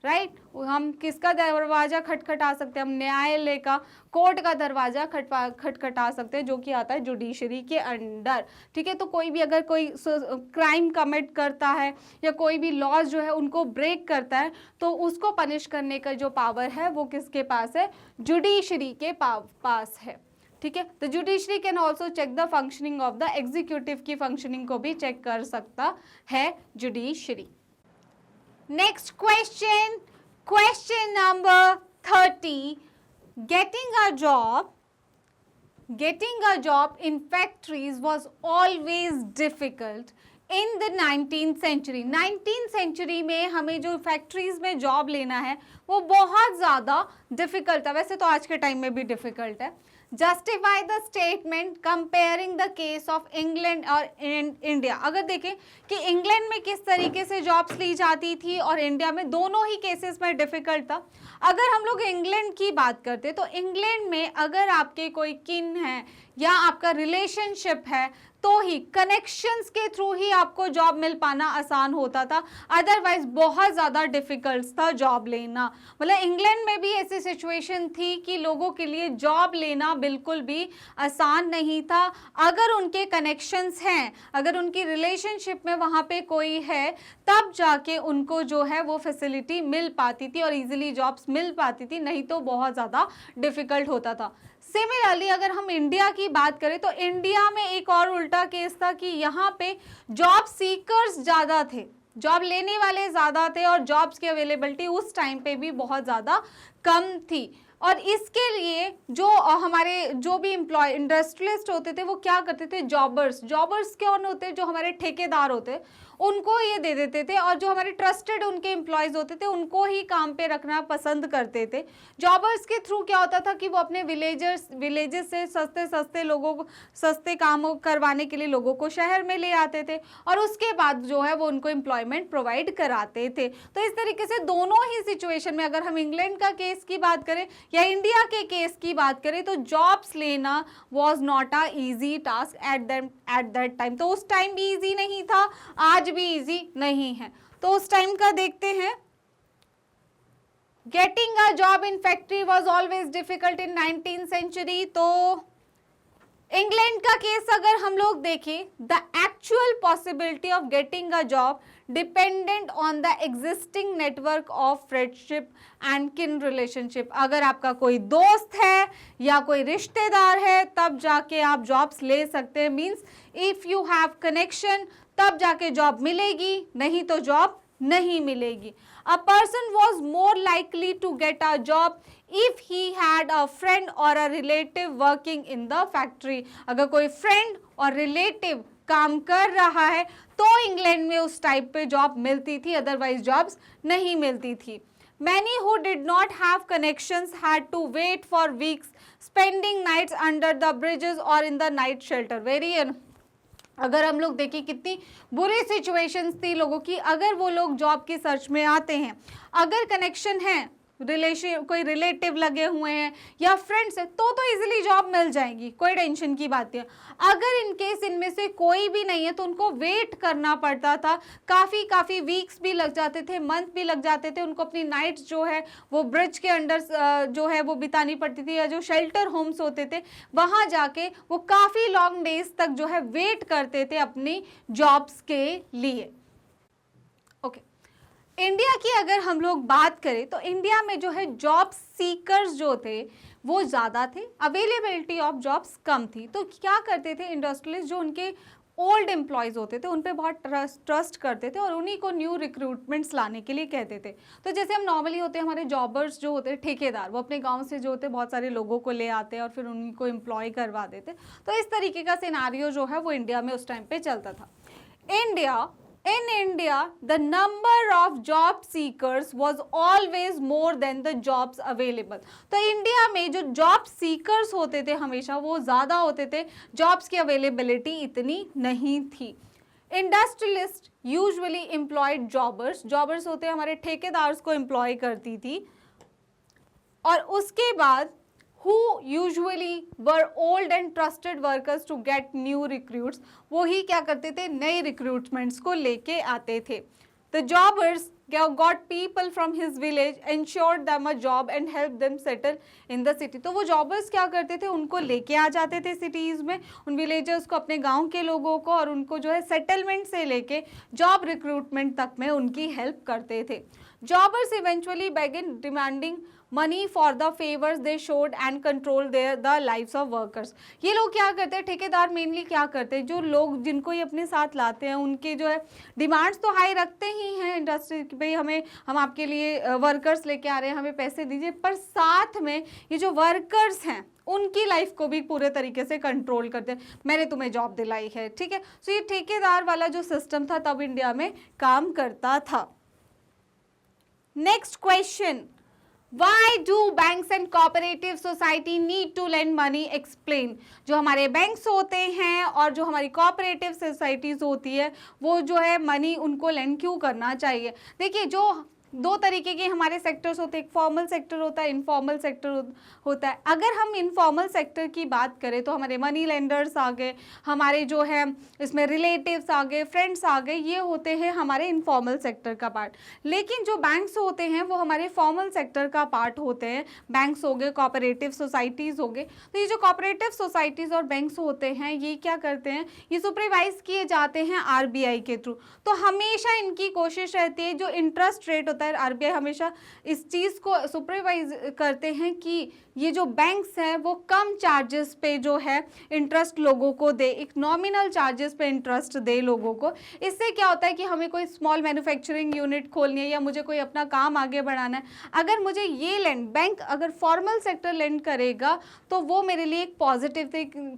राइट। हम किसका दरवाजा खटखटा सकते हैं, हम न्यायालय का, कोर्ट का दरवाजा खटखटा सकते हैं, जो कि आता है जुडिशरी के अंडर, ठीक है। तो कोई भी अगर कोई क्राइम कमिट करता है या कोई भी लॉज जो है उनको ब्रेक करता है, तो उसको पनिश करने का जो पावर है वो किसके पास है, जुडिशरी के पास है, ठीक है। The judiciary can also check the functioning of the executive की फंक्शनिंग को भी चेक कर सकता है judiciary. Next question, question number 30. Getting a job in factories was always difficult in the 19th century। 19th century में हमें जो factories में जॉब लेना है वो बहुत ज़्यादा डिफिकल्ट था, वैसे तो आज के टाइम में भी डिफिकल्ट है। Justify the statement comparing the case of England और इंडिया। अगर देखें कि इंग्लैंड में किस तरीके से जॉब्स ली जाती थी और इंडिया में, दोनों ही केसेस में डिफिकल्ट था। अगर हम लोग इंग्लैंड की बात करते तो इंग्लैंड में अगर आपके कोई किन है या आपका रिलेशनशिप है तो ही, कनेक्शंस के थ्रू ही आपको जॉब मिल पाना आसान होता था, अदरवाइज बहुत ज़्यादा डिफिकल्ट था जॉब लेना। मतलब इंग्लैंड में भी ऐसी सिचुएशन थी कि लोगों के लिए जॉब लेना बिल्कुल भी आसान नहीं था। अगर उनके कनेक्शंस हैं, अगर उनकी रिलेशनशिप में वहाँ पे कोई है, तब जाके उनको जो है वो फैसिलिटी मिल पाती थी और इजीली जॉब्स मिल पाती थी, नहीं तो बहुत ज़्यादा डिफिकल्ट होता था। सिमिलरली अगर हम इंडिया की बात करें तो इंडिया में एक और उल्टा केस था कि यहाँ पे जॉब सीकर्स ज़्यादा थे, जॉब लेने वाले ज़्यादा थे, और जॉब्स की अवेलेबिलिटी उस टाइम पे भी बहुत ज़्यादा कम थी। और इसके लिए जो हमारे जो भी इंडस्ट्रियलिस्ट होते थे वो क्या करते थे, जॉबर्स कौन होते, जो हमारे ठेकेदार होते, उनको ये दे देते थे, और जो हमारे ट्रस्टेड उनके एम्प्लॉयज़ होते थे उनको ही काम पे रखना पसंद करते थे। जॉबर्स के थ्रू क्या होता था कि वो अपने विलेजेस से सस्ते लोगों को, सस्ते काम करवाने के लिए लोगों को शहर में ले आते थे, और उसके बाद जो है वो उनको एम्प्लॉयमेंट प्रोवाइड कराते थे। तो इस तरीके से दोनों ही सिचुएशन में, अगर हम इंग्लैंड का केस की बात करें या इंडिया के केस की बात करें, तो जॉब्स लेना was not a easy task at that time. तो उस टाइम भी ईजी नहीं था, आज भी इजी नहीं है। तो उस टाइम का देखते हैं। Getting a job in factory was always difficult in 19th century. तो इंग्लैंड का केस अगर हम लोग देखें, the actual possibility of getting a job dependent on the existing network of friendship and kin relationship. अगर आपका कोई दोस्त है या कोई रिश्तेदार है तब जाके आप जॉब्स ले सकते हैं। Means if you have connection तब जाके जॉब मिलेगी, नहीं तो जॉब नहीं मिलेगी। A person was more likely to get a job if he had a friend or a relative working in the factory। अगर कोई फ्रेंड और रिलेटिव काम कर रहा है तो इंग्लैंड में उस टाइप पे जॉब मिलती थी, अदरवाइज जॉब्स नहीं मिलती थी। Many who did not have connections had to wait for weeks, spending nights under the bridges or in the night shelter। Very अगर हम लोग देखें कितनी बुरी सिचुएशंस थी लोगों की, अगर वो लोग जॉब की सर्च में आते हैं, अगर कनेक्शन है, रिलेशन कोई रिलेटिव लगे हुए हैं या फ्रेंड्स है तो इजीली जॉब मिल जाएगी, कोई टेंशन की बात है। अगर इन केस इनमें से कोई भी नहीं है तो उनको वेट करना पड़ता था, काफ़ी वीक्स भी लग जाते थे, मंथ भी लग जाते थे। उनको अपनी नाइट्स जो है वो ब्रिज के अंडर जो है वो बितानी पड़ती थी, या जो शेल्टर होम्स होते थे वहाँ जाके वो काफ़ी लॉन्ग डेज तक जो है वेट करते थे अपनी जॉब्स के लिए। ओके, इंडिया की अगर हम लोग बात करें तो इंडिया में जो है जॉब सीकर्स जो थे वो ज़्यादा थे, अवेलेबिलिटी ऑफ जॉब्स कम थी। तो क्या करते थे इंडस्ट्रियलिस्ट, जो उनके ओल्ड एम्प्लॉयज़ होते थे उन पे बहुत ट्रस्ट करते थे और उन्हीं को न्यू रिक्रूटमेंट्स लाने के लिए कहते थे। तो जैसे हम नॉर्मली होते हैं, हमारे जॉबर्स जो होते हैं ठेकेदार, वो अपने गांव से जो होते हैं बहुत सारे लोगों को ले आते हैं और फिर उन्हीं को एम्प्लॉय करवा देते। तो इस तरीके का सिनारियो जो है वो इंडिया में उस टाइम पे चलता था। In India, the number of job seekers was always more than the jobs available। तो इंडिया में जो जॉब सीकर्स होते थे हमेशा वो ज़्यादा होते थे, जॉब्स की अवेलेबिलिटी इतनी नहीं थी। इंडस्ट्रियलिस्ट यूजुअली एम्प्लॉयड जॉबर्स होते हैं हमारे ठेकेदार्स को एम्प्लॉय करती थी, और उसके बाद who usually were old and trusted workers to get new recruits, वो ही क्या करते थे, नए रिक्रूटमेंट्स को लेके आते थे। The jobbers got people from his village, ensured them a job and helped them settle in the city। तो वो जॉबर्स क्या करते थे, उनको लेके आ जाते थे सिटीज़ में, उन विलेजर्स को, अपने गांव के लोगों को, और उनको जो है सेटलमेंट से लेके जॉब रिक्रूटमेंट तक में उनकी हेल्प करते थे। Jobbers eventually began demanding money for the favours they showed and control their the lives of workers. ये लोग क्या करते हैं, ठेकेदार मेनली क्या करते हैं, जो लोग जिनको ये अपने साथ लाते हैं उनके जो है डिमांड्स तो हाई रखते ही हैं इंडस्ट्री की, भाई हम आपके लिए वर्कर्स लेके आ रहे हैं, हमें पैसे दीजिए, पर साथ में ये जो वर्कर्स हैं उनकी लाइफ को भी पूरे तरीके से कंट्रोल करते हैं। मैंने तुम्हें जॉब दिलाई है, ठीक है। सो ये ठेकेदार वाला जो सिस्टम था तब इंडिया में काम करता था। Next question, Why do banks and cooperative society need to lend money? Explain। जो हमारे बैंक्स होते हैं और जो हमारी कोऑपरेटिव सोसाइटीज़ होती है वो जो है मनी उनको लेंड क्यों करना चाहिए। देखिए, जो दो तरीके के हमारे सेक्टर्स होते हैं, एक फॉर्मल सेक्टर होता है, इनफॉर्मल सेक्टर होता है। अगर हम इनफॉर्मल सेक्टर की बात करें तो हमारे मनी लेंडर्स आ गए, हमारे जो है इसमें रिलेटिव्स आ गए, फ्रेंड्स आ गए, ये होते हैं हमारे इनफॉर्मल सेक्टर का पार्ट। लेकिन जो बैंक्स होते हैं वो हमारे फॉर्मल सेक्टर का पार्ट होते हैं। बैंक्स हो गए, कोऑपरेटिव सोसाइटीज़ हो गए। तो ये जो कोऑपरेटिव सोसाइटीज़ और बैंक्स होते हैं ये क्या करते हैं, ये सुपरवाइज किए जाते हैं आरबीआई के थ्रू। तो हमेशा इनकी कोशिश रहती है, जो इंटरेस्ट रेट होता है, आरबीआई हमेशा इस चीज़ को सुपरवाइज करते हैं कि ये जो बैंक्स हैं वो कम चार्जेस पे जो है इंटरेस्ट लोगों को दे, एक नॉमिनल चार्जेस पे इंटरेस्ट दे लोगों को। इससे क्या होता है कि हमें कोई स्मॉल मैन्युफैक्चरिंग यूनिट खोलनी है या मुझे कोई अपना काम आगे बढ़ाना है, अगर मुझे ये लेंड, बैंक अगर फॉर्मल सेक्टर लेंड करेगा तो वो मेरे लिए एक पॉजिटिव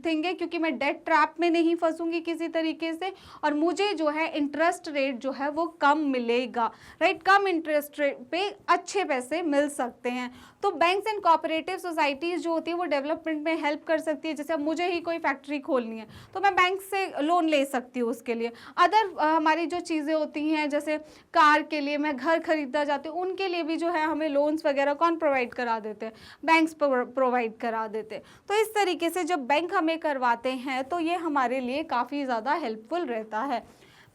थिंग है, क्योंकि मैं डेट ट्रैप में नहीं फंसूंगी किसी तरीके से, और मुझे जो है इंटरेस्ट रेट जो है वो कम मिलेगा, राइट। कम इंटरेस्ट रेट पे अच्छे पैसे मिल सकते हैं। तो बैंक्स एंड कोऑपरेटिव सोसाइटीज़ जो होती है वो डेवलपमेंट में हेल्प कर सकती है। जैसे अब मुझे ही कोई फैक्ट्री खोलनी है तो मैं बैंक से लोन ले सकती हूँ उसके लिए। अदर हमारी जो चीज़ें होती हैं, जैसे कार के लिए मैं घर खरीदना चाहती हूँ, उनके लिए भी जो है हमें लोन्स वगैरह कौन प्रोवाइड करा देते हैं, बैंक्स प्रोवाइड करा देते हैं। तो इस तरीके से जब बैंक हमें करवाते हैं तो ये हमारे लिए काफ़ी ज़्यादा हेल्पफुल रहता है।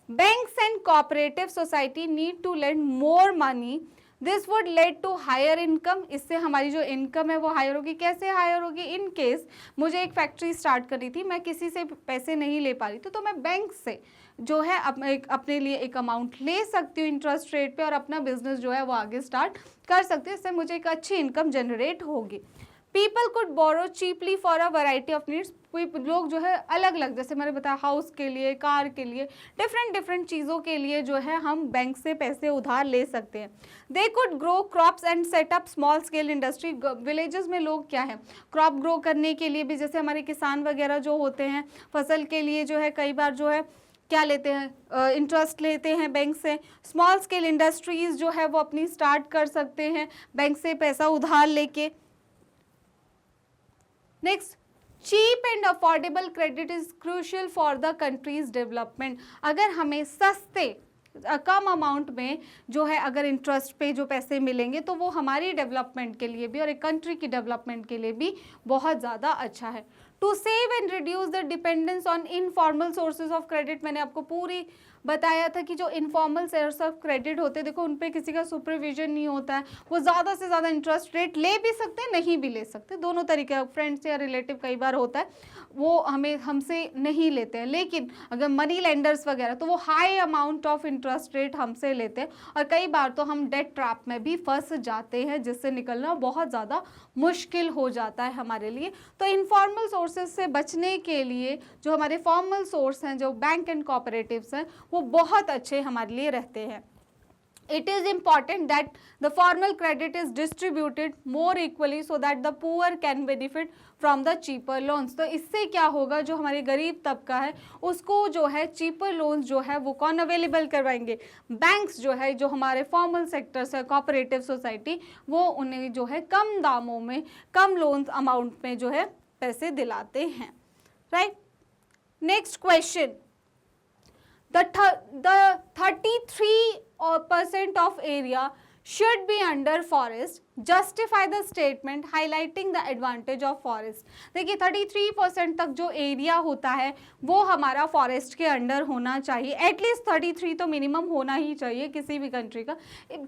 Banks and cooperative society need to lend more money this would lead to higher income, इससे हमारी जो इनकम है वो हायर होगी। कैसे हायर होगी? इन केस मुझे एक फैक्ट्री स्टार्ट करनी थी, मैं किसी से पैसे नहीं ले पा रही तो मैं बैंक से जो है अपने लिए एक अमाउंट ले सकती हूँ इंटरेस्ट रेट पे और अपना बिजनेस जो है वो आगे स्टार्ट कर सकती हूँ। इससे मुझे एक अच्छी इनकम जनरेट होगी। People could borrow cheaply for a variety of needs, लोग जो है अलग अलग, जैसे मैंने बताया हाउस के लिए, कार के लिए, डिफरेंट चीज़ों के लिए जो है हम बैंक से पैसे उधार ले सकते हैं। They could grow crops and setup small scale industry, villages में लोग क्या है क्रॉप ग्रो करने के लिए भी, जैसे हमारे किसान वगैरह जो होते हैं फसल के लिए जो है कई बार जो है क्या लेते हैं इंटरेस्ट लेते हैं बैंक से। स्मॉल स्केल इंडस्ट्रीज जो है वो अपनी स्टार्ट कर सकते हैं बैंक से पैसा उधार लेके। Next, cheap and affordable credit is crucial for the country's development. अगर हमें सस्ते कम अमाउंट में जो है अगर इंटरेस्ट पे जो पैसे मिलेंगे तो वो हमारी डेवलपमेंट के लिए भी और एक कंट्री की डेवलपमेंट के लिए भी बहुत ज़्यादा अच्छा है। To save and reduce the dependence on informal sources of credit, मैंने आपको पूरी बताया था कि जो इनफॉर्मल सोर्स ऑफ क्रेडिट होते हैं, देखो उन पे किसी का सुपरविजन नहीं होता है, वो ज़्यादा से ज़्यादा इंटरेस्ट रेट ले भी सकते हैं, नहीं भी ले सकते, दोनों तरीके। फ्रेंड्स या रिलेटिव कई बार होता है वो हमसे नहीं लेते हैं, लेकिन अगर मनी लेंडर्स वगैरह तो वो high amount of interest rate हमसे लेते हैं और कई बार तो हम डेट ट्रैप में भी फंस जाते हैं जिससे निकलना बहुत ज़्यादा मुश्किल हो जाता है हमारे लिए। तो इनफॉर्मल सोर्सेज से बचने के लिए जो हमारे फॉर्मल सोर्स हैं, जो बैंक एंड कोऑपरेटिव्स हैं, वो बहुत अच्छे हमारे लिए रहते हैं। It is important that the formal credit is distributed more equally so that the poor can benefit from the cheaper loans। तो इससे क्या होगा, जो हमारे गरीब तबका है उसको जो है चीपर लोन्स जो है वो कौन अवेलेबल करवाएंगे? बैंक्स जो है, जो हमारे फॉर्मल सेक्टर्स है, कोऑपरेटिव सोसाइटी, वो उन्हें जो है कम दामों में कम लोन्स अमाउंट में जो है पैसे दिलाते हैं। Right, next question, the 33% of area should be under forest, justify the statement highlighting the advantage of forest। देखिए 33% तक जो एरिया होता है वो हमारा फॉरेस्ट के अंडर होना चाहिए, एटलीस्ट 33 तो मिनिमम होना ही चाहिए किसी भी कंट्री का।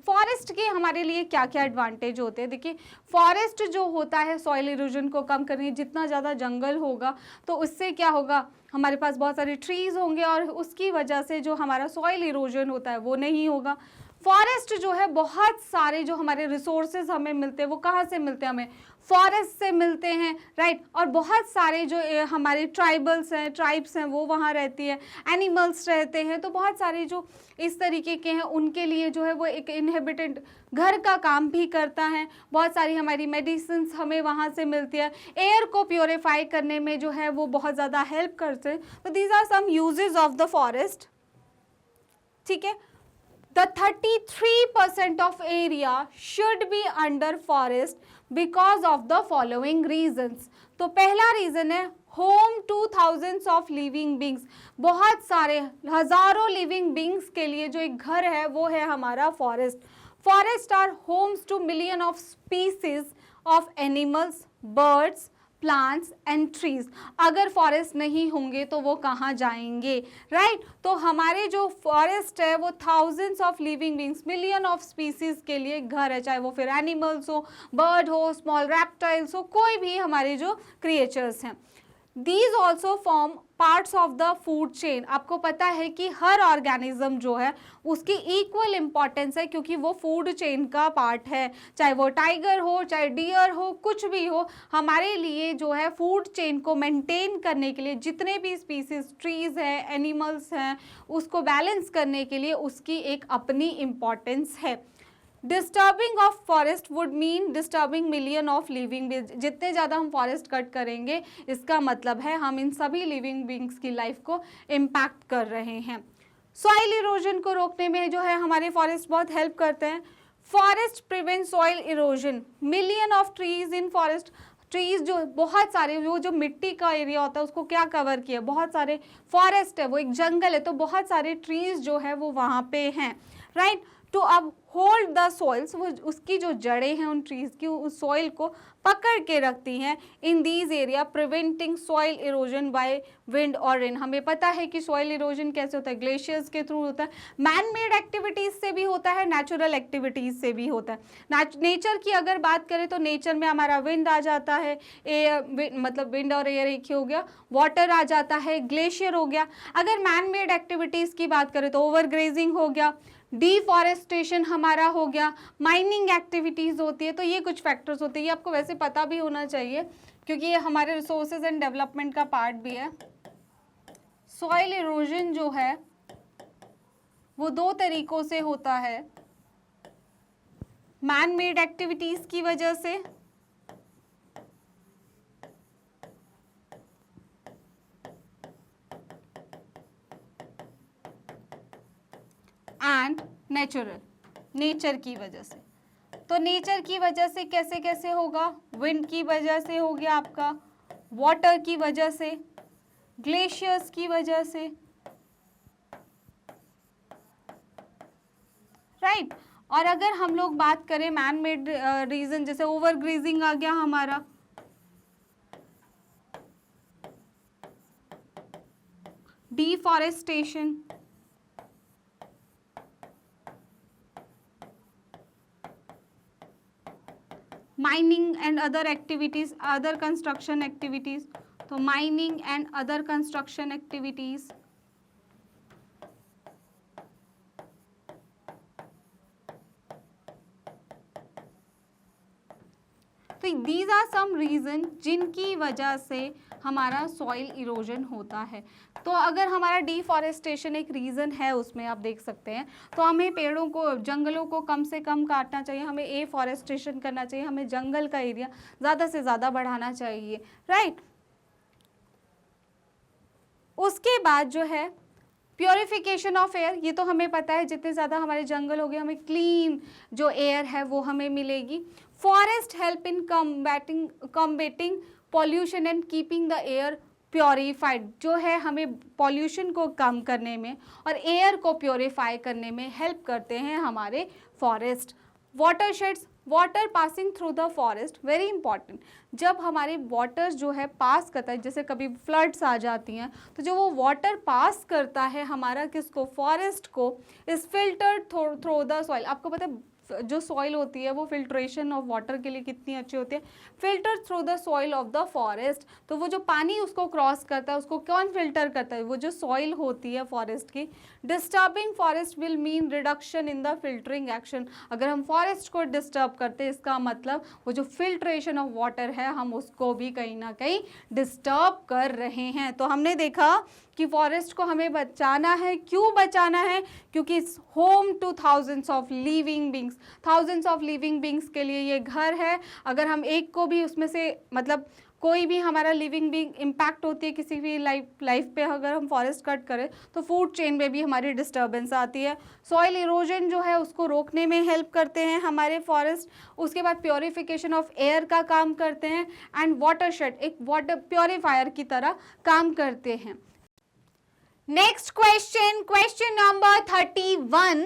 फॉरेस्ट के हमारे लिए क्या क्या एडवांटेज होते हैं? देखिए फॉरेस्ट जो होता है सॉइल इरोजन को कम करने, जितना ज़्यादा जंगल होगा तो उससे क्या होगा, हमारे पास बहुत सारे ट्रीज होंगे और उसकी वजह से जो हमारा सॉइल इरोजन होता है वो नहीं होगा। फॉरेस्ट जो है बहुत सारे जो हमारे रिसोर्सेज हमें मिलते हैं वो कहाँ से मिलते हैं? हमें फॉरेस्ट से मिलते हैं। राइट, और बहुत सारे जो हमारे ट्राइब्स हैं वो वहाँ रहती है, एनिमल्स रहते हैं, तो बहुत सारे जो इस तरीके के हैं उनके लिए जो है वो एक इनहेबिटेंट घर का काम भी करता है। बहुत सारी हमारी मेडिसिन हमें वहाँ से मिलती है, एयर को प्योरीफाई करने में जो है वो बहुत ज़्यादा हेल्प करते हैं। तो these are some uses of the forest. ठीक है, the 33% of area should be under forest because of the following reasons। तो पहला रीजन है home two thousands of living beings, बहुत सारे हजारों लिविंग बींग्स के लिए जो एक घर है वो है हमारा forest. Forest are homes to million of species of animals, birds, plants and trees. अगर फॉरेस्ट नहीं होंगे तो वो कहाँ जाएंगे? राइट, तो हमारे जो फॉरेस्ट है वो thousands of living beings, million of species के लिए घर है, चाहे वो फिर एनिमल्स हो, बर्ड हो, स्मॉल रेप्टाइल्स हो, कोई भी हमारे जो क्रिएचर्स हैं। These also form parts of the food chain। आपको पता है कि हर ऑर्गेनिज्म जो है उसकी इक्वल इम्पॉर्टेंस है क्योंकि वो फूड चेन का पार्ट है, चाहे वो टाइगर हो, चाहे डियर हो, कुछ भी हो, हमारे लिए जो है फूड चेन को मेंटेन करने के लिए जितने भी स्पीसीज, ट्रीज हैं, एनिमल्स हैं, उसको बैलेंस करने के लिए उसकी एक अपनी इम्पॉर्टेंस है। Disturbing of forest would mean disturbing million of living beings. जितने ज़्यादा हम फॉरेस्ट कट करेंगे इसका मतलब है हम इन सभी लिविंग बींग्स की लाइफ को इम्पैक्ट कर रहे हैं। सॉइल इरोजन को रोकने में जो है हमारे फॉरेस्ट बहुत हेल्प करते हैं। Forest prevent soil erosion, million of trees in forest. Trees जो बहुत सारे, वो जो मिट्टी का एरिया होता है उसको क्या कवर किया, बहुत सारे फॉरेस्ट है, वो एक जंगल है, तो बहुत सारे ट्रीज जो है वो वहाँ पे हैं। राइट, तो अब होल्ड द सॉइल्स, वो उसकी जो जड़ें हैं उन ट्रीज की उस सॉइल को पकड़ के रखती हैं in these area, preventing soil erosion by wind और रेन। हमें पता है कि सॉइल इरोजन कैसे होता है, ग्लेशियर्स के थ्रू होता है, मैन मेड एक्टिविटीज से भी होता है, नेचुरल एक्टिविटीज से भी होता है। नेचर की अगर बात करें तो नेचर में हमारा विंड आ जाता है, मतलब विंड और एयर एक ही हो गया, वाटर आ जाता है, ग्लेशियर हो गया। अगर मैन मेड एक्टिविटीज की बात करें तो ओवर ग्रेजिंग हो गया, डिफॉरेस्टेशन हमारा हो गया, माइनिंग एक्टिविटीज होती है। तो ये कुछ फैक्टर्स होते हैं, ये आपको वैसे पता भी होना चाहिए क्योंकि ये हमारे रिसोर्सेज एंड डेवलपमेंट का पार्ट भी है। सॉइल इरोजन जो है वो दो तरीकों से होता है, मैन मेड एक्टिविटीज की वजह से एंड नेचुरल, नेचर की वजह से। तो नेचर की वजह से कैसे कैसे होगा, विंड की वजह से हो गया आपका, वाटर की वजह से, ग्लेशियर्स की वजह से, राइट। और अगर हम लोग बात करें मैन मेड रीजन, जैसे ओवर ग्रेजिंग आ गया हमारा, deforestation, mining and other activities, other construction activities. तो mining and other construction activities, तो दीज आर सम रीजन जिनकी वजह से हमारा सॉइल इरोजन होता है। तो अगर हमारा डिफॉरेस्टेशन एक रीज़न है उसमें आप देख सकते हैं, तो हमें पेड़ों को, जंगलों को कम से कम काटना चाहिए, हमें एफॉरेस्टेशन करना चाहिए, हमें जंगल का एरिया ज़्यादा से ज़्यादा बढ़ाना चाहिए, राइट। उसके बाद जो है प्योरिफिकेशन ऑफ एयर, ये तो हमें पता है, जितने ज़्यादा हमारे जंगल हो गए हमें क्लीन जो एयर है वो हमें मिलेगी। Forest help in कम्बेटिंग pollution and keeping the air purified, जो है हमें पॉल्यूशन को कम करने में और एयर को प्योरीफाई करने में हेल्प करते हैं हमारे forest. Watersheds, water passing through the forest, very important. जब हमारे वाटर जो है पास करता है, जैसे कभी फ्लड्स आ जाती हैं, तो जो वो वाटर पास करता है हमारा किसको, फॉरेस्ट को, is filtered through the soil. आपको पता है जो सॉइल होती है वो फिल्ट्रेशन ऑफ वाटर के लिए कितनी अच्छी होती है, filter through the soil of the forest. तो वो जो पानी उसको क्रॉस करता है उसको कौन फिल्टर करता है, वो जो सॉइल होती है फॉरेस्ट की। Disturbing forest will mean reduction in the filtering action. अगर हम फॉरेस्ट को डिस्टर्ब करते हैं इसका मतलब वो जो फिल्ट्रेशन ऑफ वाटर है हम उसको भी कहीं ना कहीं डिस्टर्ब कर रहे हैं। तो हमने देखा कि फॉरेस्ट को हमें बचाना है। क्यों बचाना है, क्योंकि its home two thousands of living beings, thousands of living beings के लिए ये घर है। अगर हम एक को भी उसमें से, मतलब कोई भी हमारा लिविंग बींग इम्पैक्ट होती है किसी भी लाइफ पे, अगर हम फॉरेस्ट कट करें तो फूड चेन में भी हमारी डिस्टर्बेंस आती है। सॉइल इरोजन जो है उसको रोकने में हेल्प करते हैं हमारे फॉरेस्ट। उसके बाद प्योरीफिकेशन ऑफ एयर का काम करते हैं एंड वाटरशेड एक वाटर प्योरीफायर की तरह काम करते हैं। Next question, question number 31.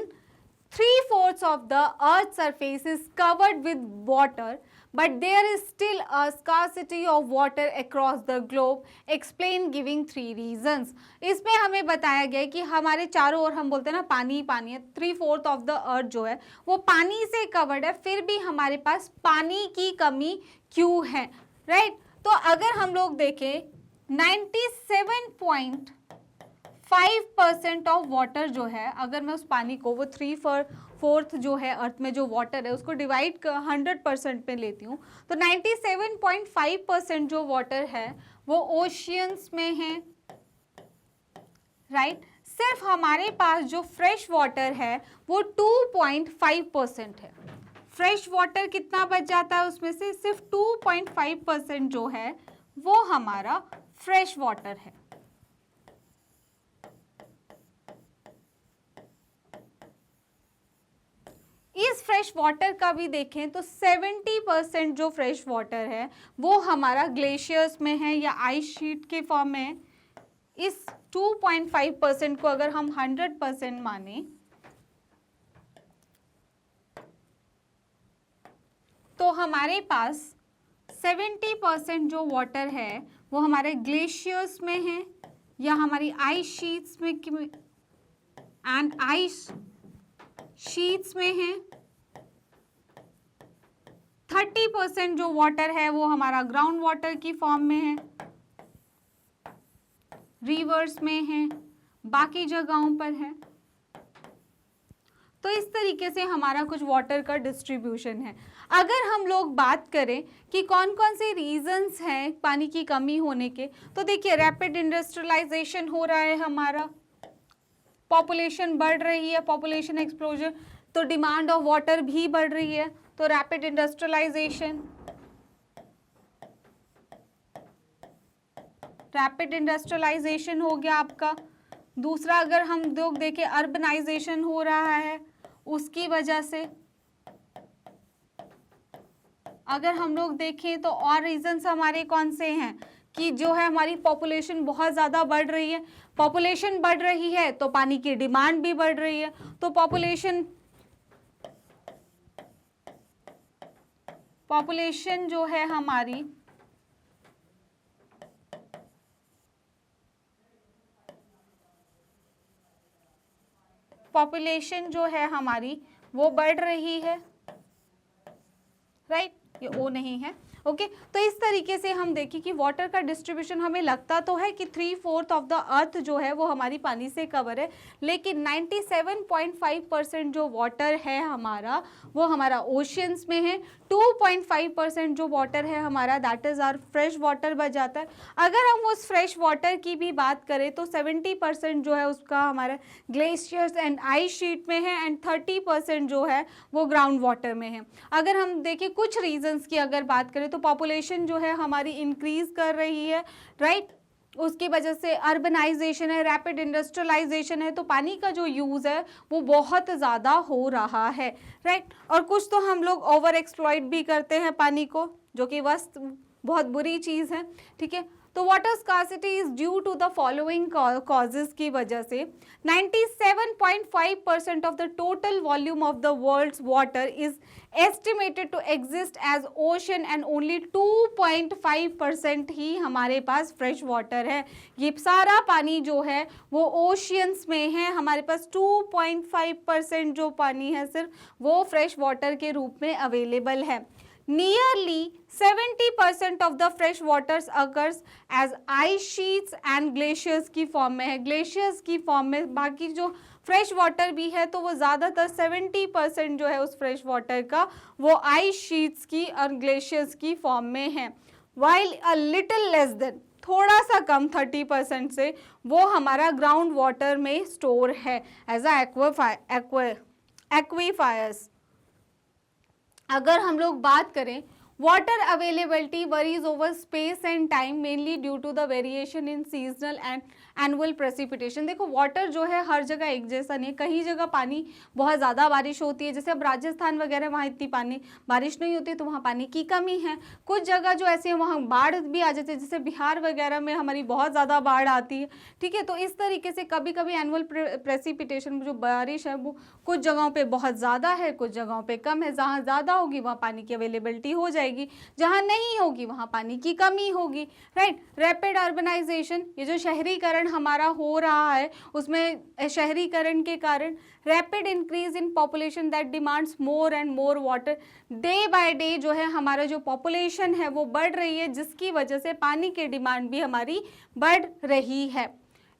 3/4 of the Earth's surface is covered with water, but there is still a scarcity of water across the globe. Explain giving 3 reasons. इसमें हमें बताया गया है कि हमारे चारों ओर हम बोलते हैं ना पानी ही पानी है। 3/4 of the Earth जो है वो पानी से कवर्ड है, फिर भी हमारे पास पानी की कमी क्यों है, राइट। तो अगर हम लोग देखें 97.5% ऑफ वाटर जो है, अगर मैं उस पानी को वो 3/4 जो है अर्थ में जो वाटर है उसको डिवाइड 100% में लेती हूँ, तो 97.5% जो वाटर है वो ओशियंस में है, राइट। सिर्फ हमारे पास जो फ्रेश वाटर है वो 2.5% है। फ्रेश वाटर कितना बच जाता है उसमें से, सिर्फ 2.5% जो है वो हमारा फ्रेश वाटर है। इस फ्रेश वाटर का भी देखें तो 70% जो फ्रेश वाटर है वो हमारा ग्लेशियर्स में है या आइस शीट के फॉर्म में है। इस 2.5% को अगर हम 100% माने तो हमारे पास 70% जो वाटर है वो हमारे ग्लेशियर्स में है या हमारी आइस शीट्स में एंड आइस शीट्स में है। 30% जो वाटर है वो हमारा ग्राउंड वाटर की फॉर्म में है, रिवर्स में है, बाकी जगहों पर है। तो इस तरीके से हमारा कुछ वाटर का डिस्ट्रीब्यूशन है। अगर हम लोग बात करें कि कौन कौन से रीजंस हैं पानी की कमी होने के, तो देखिए रैपिड इंडस्ट्रियलाइजेशन हो रहा है, हमारा पॉपुलेशन बढ़ रही है, पॉपुलेशन एक्सप्लोजन, तो डिमांड ऑफ वाटर भी बढ़ रही है। तो रैपिड इंडस्ट्रियलाइजेशन हो गया आपका। दूसरा अगर हम लोग देखें अर्बनाइजेशन हो रहा है, उसकी वजह से अगर हम लोग देखें तो और रीजंस हमारे कौन से हैं कि जो है हमारी पॉपुलेशन बहुत ज़्यादा बढ़ रही है। पॉपुलेशन बढ़ रही है तो पानी की डिमांड भी बढ़ रही है। तो पॉपुलेशन जो है हमारी वो बढ़ रही है, राइट। ये ओ नहीं है, ओके। तो इस तरीके से हम देखें कि वाटर का डिस्ट्रीब्यूशन हमें लगता तो है कि 3/4 ऑफ द अर्थ जो है वो हमारी पानी से कवर है, लेकिन 97.5% जो वाटर है हमारा वो हमारा ओशियंस में है। 2.5% जो वाटर है हमारा that is our fresh water बच जाता है। अगर हम उस फ्रेश वाटर की भी बात करें तो 70% जो है उसका हमारा ग्लेशियर्स एंड आइस शीट में है एंड 30% जो है वो ग्राउंड वाटर में है। अगर हम देखें कुछ रीजंस की अगर बात करें तो पॉपुलेशन जो है हमारी इंक्रीज कर रही है, राइट। उसकी वजह से अर्बनाइजेशन है, रैपिड इंडस्ट्रियलाइजेशन है, तो पानी का जो यूज़ है वो बहुत ज़्यादा हो रहा है, राइट। और कुछ तो हम लोग ओवर एक्सप्लॉइट भी करते हैं पानी को, जो कि बस बहुत बुरी चीज़ है, ठीक है। तो water scarcity is due to the following causes की वजह से 97.5% of the total volume of the world's water is estimated to exist as ocean and only 2.5% ही हमारे पास फ्रेश वाटर है। ये सारा पानी जो है वो ओशियंस में है, हमारे पास 2.5% जो पानी है सिर्फ वो फ्रेश वाटर के रूप में अवेलेबल है। Nearly 70% of the fresh waters occurs as ice sheets and glaciers की फॉर्म में है, ग्लेशियर्स की फॉर्म में। बाकी जो फ्रेश वाटर भी है तो वो ज़्यादातर 70% जो है उस फ्रेश वाटर का वो आइस शीट्स की और ग्लेशियर्स की फॉर्म में है। While a little less than, थोड़ा सा कम 30% से वो हमारा ग्राउंड वाटर में स्टोर है एज एक्वीफायर्स। अगर हम लोग बात करें water availability varies over space and time mainly due to the variation in seasonal and annual precipitation. देखो वाटर जो है हर जगह एक जैसा नहीं है, कहीं जगह पानी बहुत ज़्यादा बारिश होती है, जैसे अब राजस्थान वगैरह वहाँ इतनी पानी बारिश नहीं होती तो वहाँ पानी की कमी है। कुछ जगह जो ऐसे हैं वहाँ बाढ़ भी आ जाती है, जैसे बिहार वगैरह में हमारी बहुत ज़्यादा बाढ़ आती है, ठीक है। तो इस तरीके से कभी कभी एनुअल प्रेसिपिटेशन जो बारिश है वो कुछ जगहों पर बहुत ज़्यादा है, कुछ जगहों पर कम है। जहाँ ज़्यादा होगी वहाँ पानी की अवेलेबिलिटी हो जाएगी, जहाँ नहीं होगी वहाँ पानी की कमी होगी, राइट। रैपिड अर्बनाइजेशन, ये जो शहरीकरण हमारा हो रहा है उसमें शहरीकरण के कारण rapid increase in population that demands more and more water. Day by day जो है हमारा जो पॉपुलेशन है वो बढ़ रही है, जिसकी वजह से पानी की डिमांड भी हमारी बढ़ रही है।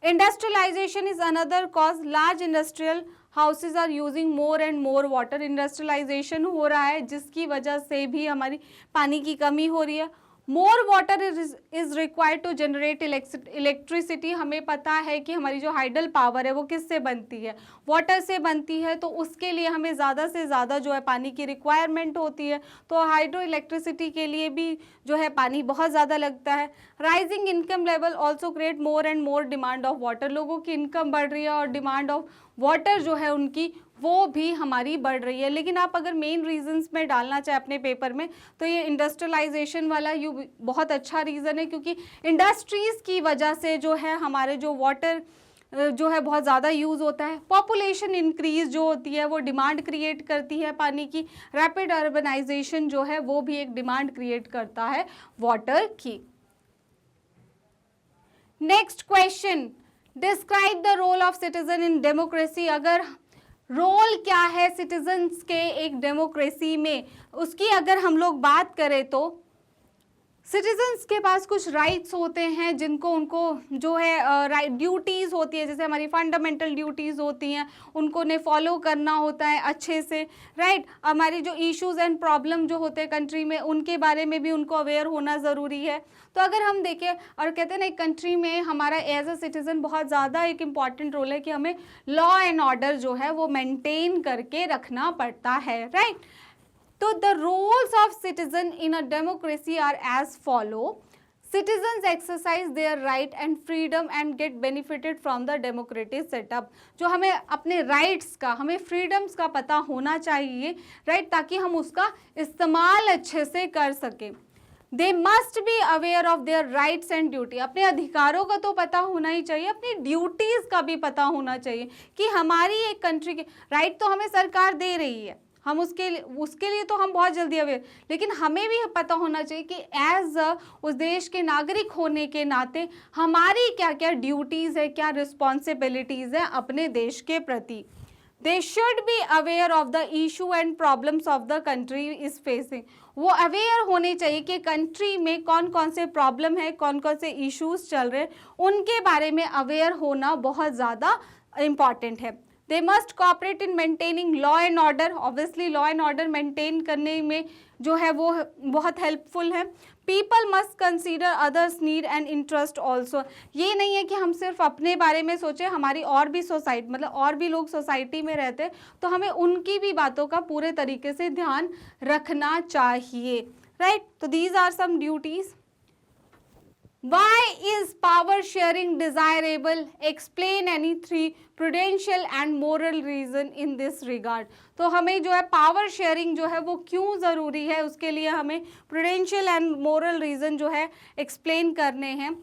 Industrialization is another cause. Large industrial houses are using more and more water. Industrialization हो रहा है जिसकी वजह से भी हमारी पानी की कमी हो रही है। More water is required to generate electricity. हमें पता है कि हमारी जो हाइडल पावर है वो किससे बनती है, वाटर से बनती है, तो उसके लिए हमें ज़्यादा से ज़्यादा जो है पानी की रिक्वायरमेंट होती है। तो हाइड्रो इलेक्ट्रिसिटी के लिए भी जो है पानी बहुत ज़्यादा लगता है। Rising income level also create more and more demand of water. लोगों की इनकम बढ़ रही है और डिमांड ऑफ वाटर जो है उनकी वो भी हमारी बढ़ रही है। लेकिन आप अगर मेन रीजंस में डालना चाहे अपने पेपर में तो ये इंडस्ट्रियलाइजेशन वाला यू बहुत अच्छा रीज़न है, क्योंकि इंडस्ट्रीज़ की वजह से जो है हमारे जो वाटर जो है बहुत ज़्यादा यूज़ होता है। पॉपुलेशन इंक्रीज जो होती है वो डिमांड क्रिएट करती है पानी की। रैपिड अर्बनाइजेशन जो है वो भी एक डिमांड क्रिएट करता है वाटर की। Next question, describe the role of citizen in democracy. अगर रोल क्या है सिटीजन्स के एक डेमोक्रेसी में, उसकी अगर हम लोग बात करें तो सिटीजन्स के पास कुछ राइट्स होते हैं जिनको उनको जो है ड्यूटीज़ होती है, जैसे हमारी फंडामेंटल ड्यूटीज़ होती हैं, उनको उन्हें फॉलो करना होता है अच्छे से, राइट। हमारी जो इश्यूज़ एंड प्रॉब्लम जो होते हैं कंट्री में, उनके बारे में भी उनको अवेयर होना ज़रूरी है। तो अगर हम देखें और कहते हैं ना, एक कंट्री में हमारा एज अ सिटीज़न बहुत ज़्यादा एक इम्पॉर्टेंट रोल है कि हमें लॉ एंड ऑर्डर जो है वो मेंटेन करके रखना पड़ता है, राइट। तो the roles of citizen in a democracy are as follow. Citizens exercise their right and freedom and get benefited from the democratic setup। जो हमें अपने rights का, हमें freedoms का पता होना चाहिए, right, ताकि हम उसका इस्तेमाल अच्छे से कर सकें। They must be aware of their rights and duty। अपने अधिकारों का तो पता होना ही चाहिए, अपनी ड्यूटीज़ का भी पता होना चाहिए कि हमारी एक कंट्री के राइट तो हमें सरकार दे रही है, हम उसके लिए तो हम बहुत जल्दी अवेयर, लेकिन हमें भी पता होना चाहिए कि एज उस देश के नागरिक होने के नाते हमारी क्या क्या ड्यूटीज़ है, क्या रिस्पॉन्सिबिलिटीज़ है अपने देश के प्रति। They should be aware of the issue and problems of the country is facing. वो अवेयर होने चाहिए कि कंट्री में कौन कौन से प्रॉब्लम है, कौन कौन से इश्यूज चल रहे हैं, उनके बारे में अवेयर होना बहुत ज़्यादा इम्पॉर्टेंट है। They must cooperate in maintaining law and order. Obviously law and order maintain करने में जो है वो बहुत हेल्पफुल है। People must consider others need and interest also. ये नहीं है कि हम सिर्फ अपने बारे में सोचें, हमारी और भी सोसाइटी, मतलब और भी लोग सोसाइटी में रहते हैं, तो हमें उनकी भी बातों का पूरे तरीके से ध्यान रखना चाहिए, राइट। तो these are some duties. Why is power sharing desirable? Explain any three prudential and moral reason in this regard। तो हमें जो है पावर शेयरिंग जो है वो क्यों ज़रूरी है, उसके लिए हमें प्रूडेंशियल एंड मोरल रीज़न जो है एक्सप्लेन करने हैं।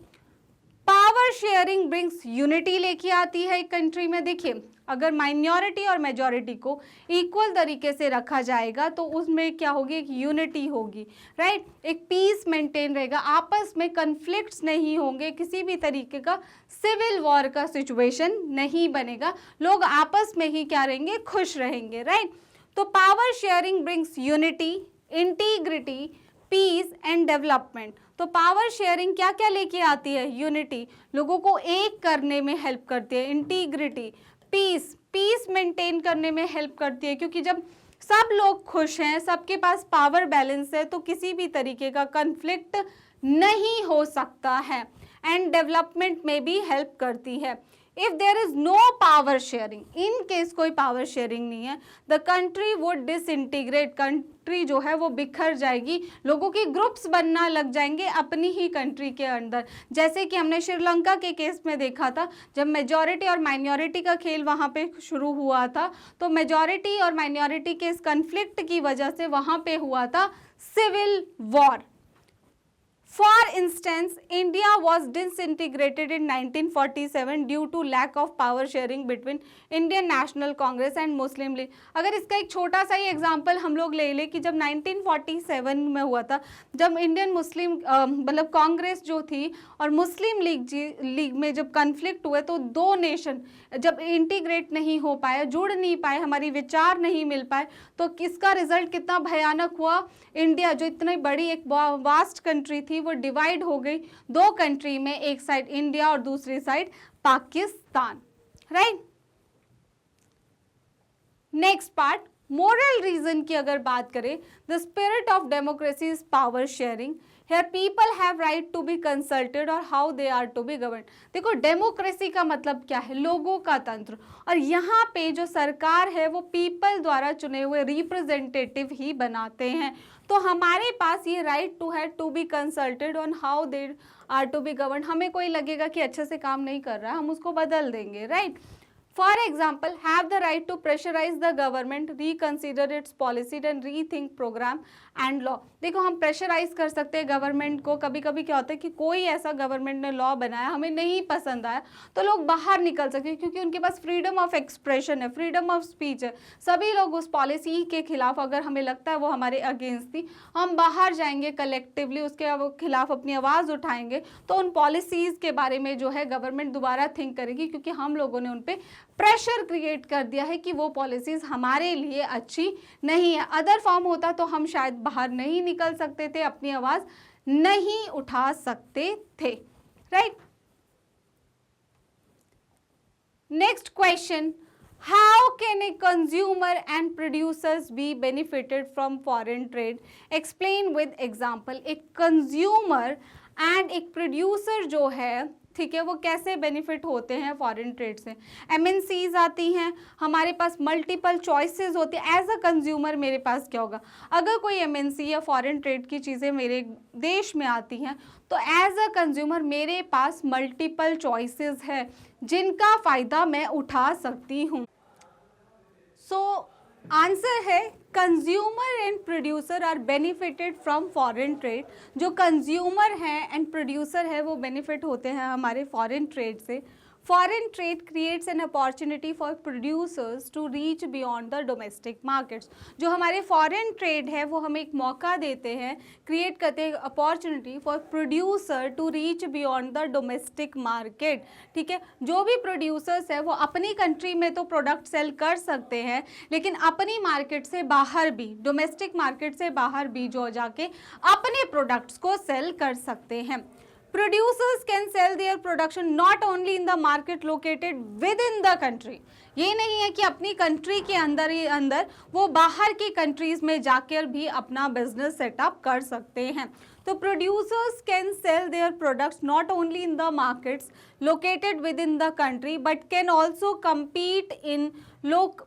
पावर शेयरिंग ब्रिंग्स यूनिटी लेके आती है एक कंट्री में। देखिए, अगर माइनॉरिटी और मेजॉरिटी को इक्वल तरीके से रखा जाएगा तो उसमें क्या होगी, एक यूनिटी होगी, राइट। एक पीस मेंटेन रहेगा, आपस में कन्फ्लिक्ट्स नहीं होंगे, किसी भी तरीके का सिविल वॉर का सिचुएशन नहीं बनेगा, लोग आपस में ही क्या रहेंगे, खुश रहेंगे, राइट। तो power sharing brings unity, integrity, peace and development. तो पावर शेयरिंग क्या क्या लेके आती है, यूनिटी, लोगों को एक करने में हेल्प करती है, इंटीग्रिटी, पीस मेंटेन करने में हेल्प करती है, क्योंकि जब सब लोग खुश हैं, सबके पास पावर बैलेंस है, तो किसी भी तरीके का कन्फ्लिक्ट नहीं हो सकता है। एंड डेवलपमेंट में भी हेल्प करती है। If there is no power sharing, in case कोई पावर शेयरिंग नहीं है, the country would disintegrate, country जो है वो बिखर जाएगी, लोगों के ग्रुप्स बनना लग जाएंगे अपनी ही कंट्री के अंदर। जैसे कि हमने श्रीलंका के केस में देखा था, जब मेजॉरिटी और माइनॉरिटी का खेल वहाँ पे शुरू हुआ था, तो मेजॉरिटी और माइनॉरिटी के इस कन्फ्लिक्ट की वजह से वहाँ पे हुआ था civil war. For instance, India was disintegrated in 1947 due to lack of power sharing between Indian National Congress and Muslim League। अगर इसका एक छोटा सा ही एग्जाम्पल हम लोग ले लें कि जब 1947 में हुआ था, जब इंडियन मुस्लिम मतलब कांग्रेस जो थी और मुस्लिम लीग में जब कन्फ्लिक्ट हुए, तो दो नेशन जब इंटीग्रेट नहीं हो पाए, जुड़ नहीं पाए, हमारी विचार नहीं मिल पाए, तो किसका रिजल्ट कितना भयानक हुआ। इंडिया जो इतनी बड़ी एक वास्ट कंट्री थी वो डिवाइड हो गई दो कंट्री में, एक साइड इंडिया और दूसरी side Pakistan, right. Next part, moral reason की अगर बात करें, the spirit of democracy is power sharing. Here people have right to be consulted और how they are to be governed। देखो, डेमोक्रेसी का मतलब क्या है, लोगों का तंत्र, और यहाँ पे जो सरकार है वो पीपल द्वारा चुने हुए रिप्रेजेंटेटिव ही बनाते हैं। तो हमारे पास ये राइट टू है to be consulted on how they are to be govern. हमें कोई लगेगा कि अच्छे से काम नहीं कर रहा है, हम उसको बदल देंगे, right. For example, have the right to pressurize the government, reconsider its policy and rethink program and law. देखो हम प्रेशराइज कर सकते हैं गवर्नमेंट को। कभी कभी क्या होता है कि कोई ऐसा गवर्नमेंट ने लॉ बनाया हमें नहीं पसंद आया तो लोग बाहर निकल सकते हैं, क्योंकि उनके पास फ्रीडम ऑफ एक्सप्रेशन है, फ्रीडम ऑफ स्पीच है। सभी लोग उस पॉलिसी के खिलाफ, अगर हमें लगता है वो हमारे अगेंस्ट थी, हम बाहर जाएंगे कलेक्टिवली उसके खिलाफ अपनी आवाज़ उठाएंगे, तो उन पॉलिसीज़ के बारे में जो है गवर्नमेंट दोबारा थिंक करेगी, क्योंकि हम लोगों ने उन पर प्रेशर क्रिएट कर दिया है कि वो पॉलिसीज़ हमारे लिए अच्छी नहीं है। अदर फॉर्म होता तो हम शायद बाहर नहीं निकल सकते थे, अपनी आवाज़ नहीं उठा सकते थे, right. Next question, how can a consumer and producers be benefited from foreign trade, explain with example. एक कंज्यूमर एंड एक प्रोड्यूसर जो है, ठीक है, वो कैसे बेनिफिट होते हैं फॉरेन ट्रेड से। एमएनसीज आती हैं, हमारे पास मल्टीपल चॉइसेस होती है। एज अ कंज्यूमर मेरे पास क्या होगा, अगर कोई एमएनसी या फॉरेन ट्रेड की चीज़ें मेरे देश में आती हैं तो एज अ कंज्यूमर मेरे पास मल्टीपल चॉइसेस है जिनका फ़ायदा मैं उठा सकती हूँ। सो आंसर है consumer and producer are benefited from foreign trade. जो कंज्यूमर हैं एंड प्रोड्यूसर है वो बेनिफिट होते हैं हमारे फॉरेन ट्रेड से। Foreign trade creates an opportunity for producers to reach beyond the domestic markets. जो हमारे फॉरेन ट्रेड है वो हमें एक मौका देते हैं, क्रिएट करते हैं opportunity for producer to reach beyond the domestic market. ठीक है, जो भी प्रोड्यूसर्स है वो अपनी कंट्री में तो प्रोडक्ट सेल कर सकते हैं, लेकिन अपनी मार्केट से बाहर भी, डोमेस्टिक मार्केट से बाहर भी जो जाके अपने प्रोडक्ट्स को सेल कर सकते हैं। Producers can sell their production not only in the market located within the country. ये नहीं है कि अपनी कंट्री के अंदर ही अंदर, वो बाहर की कंट्रीज में जाकर भी अपना बिजनेस सेटअप कर सकते हैं। तो producers can sell their products not only in the markets located with in the country but can also compete in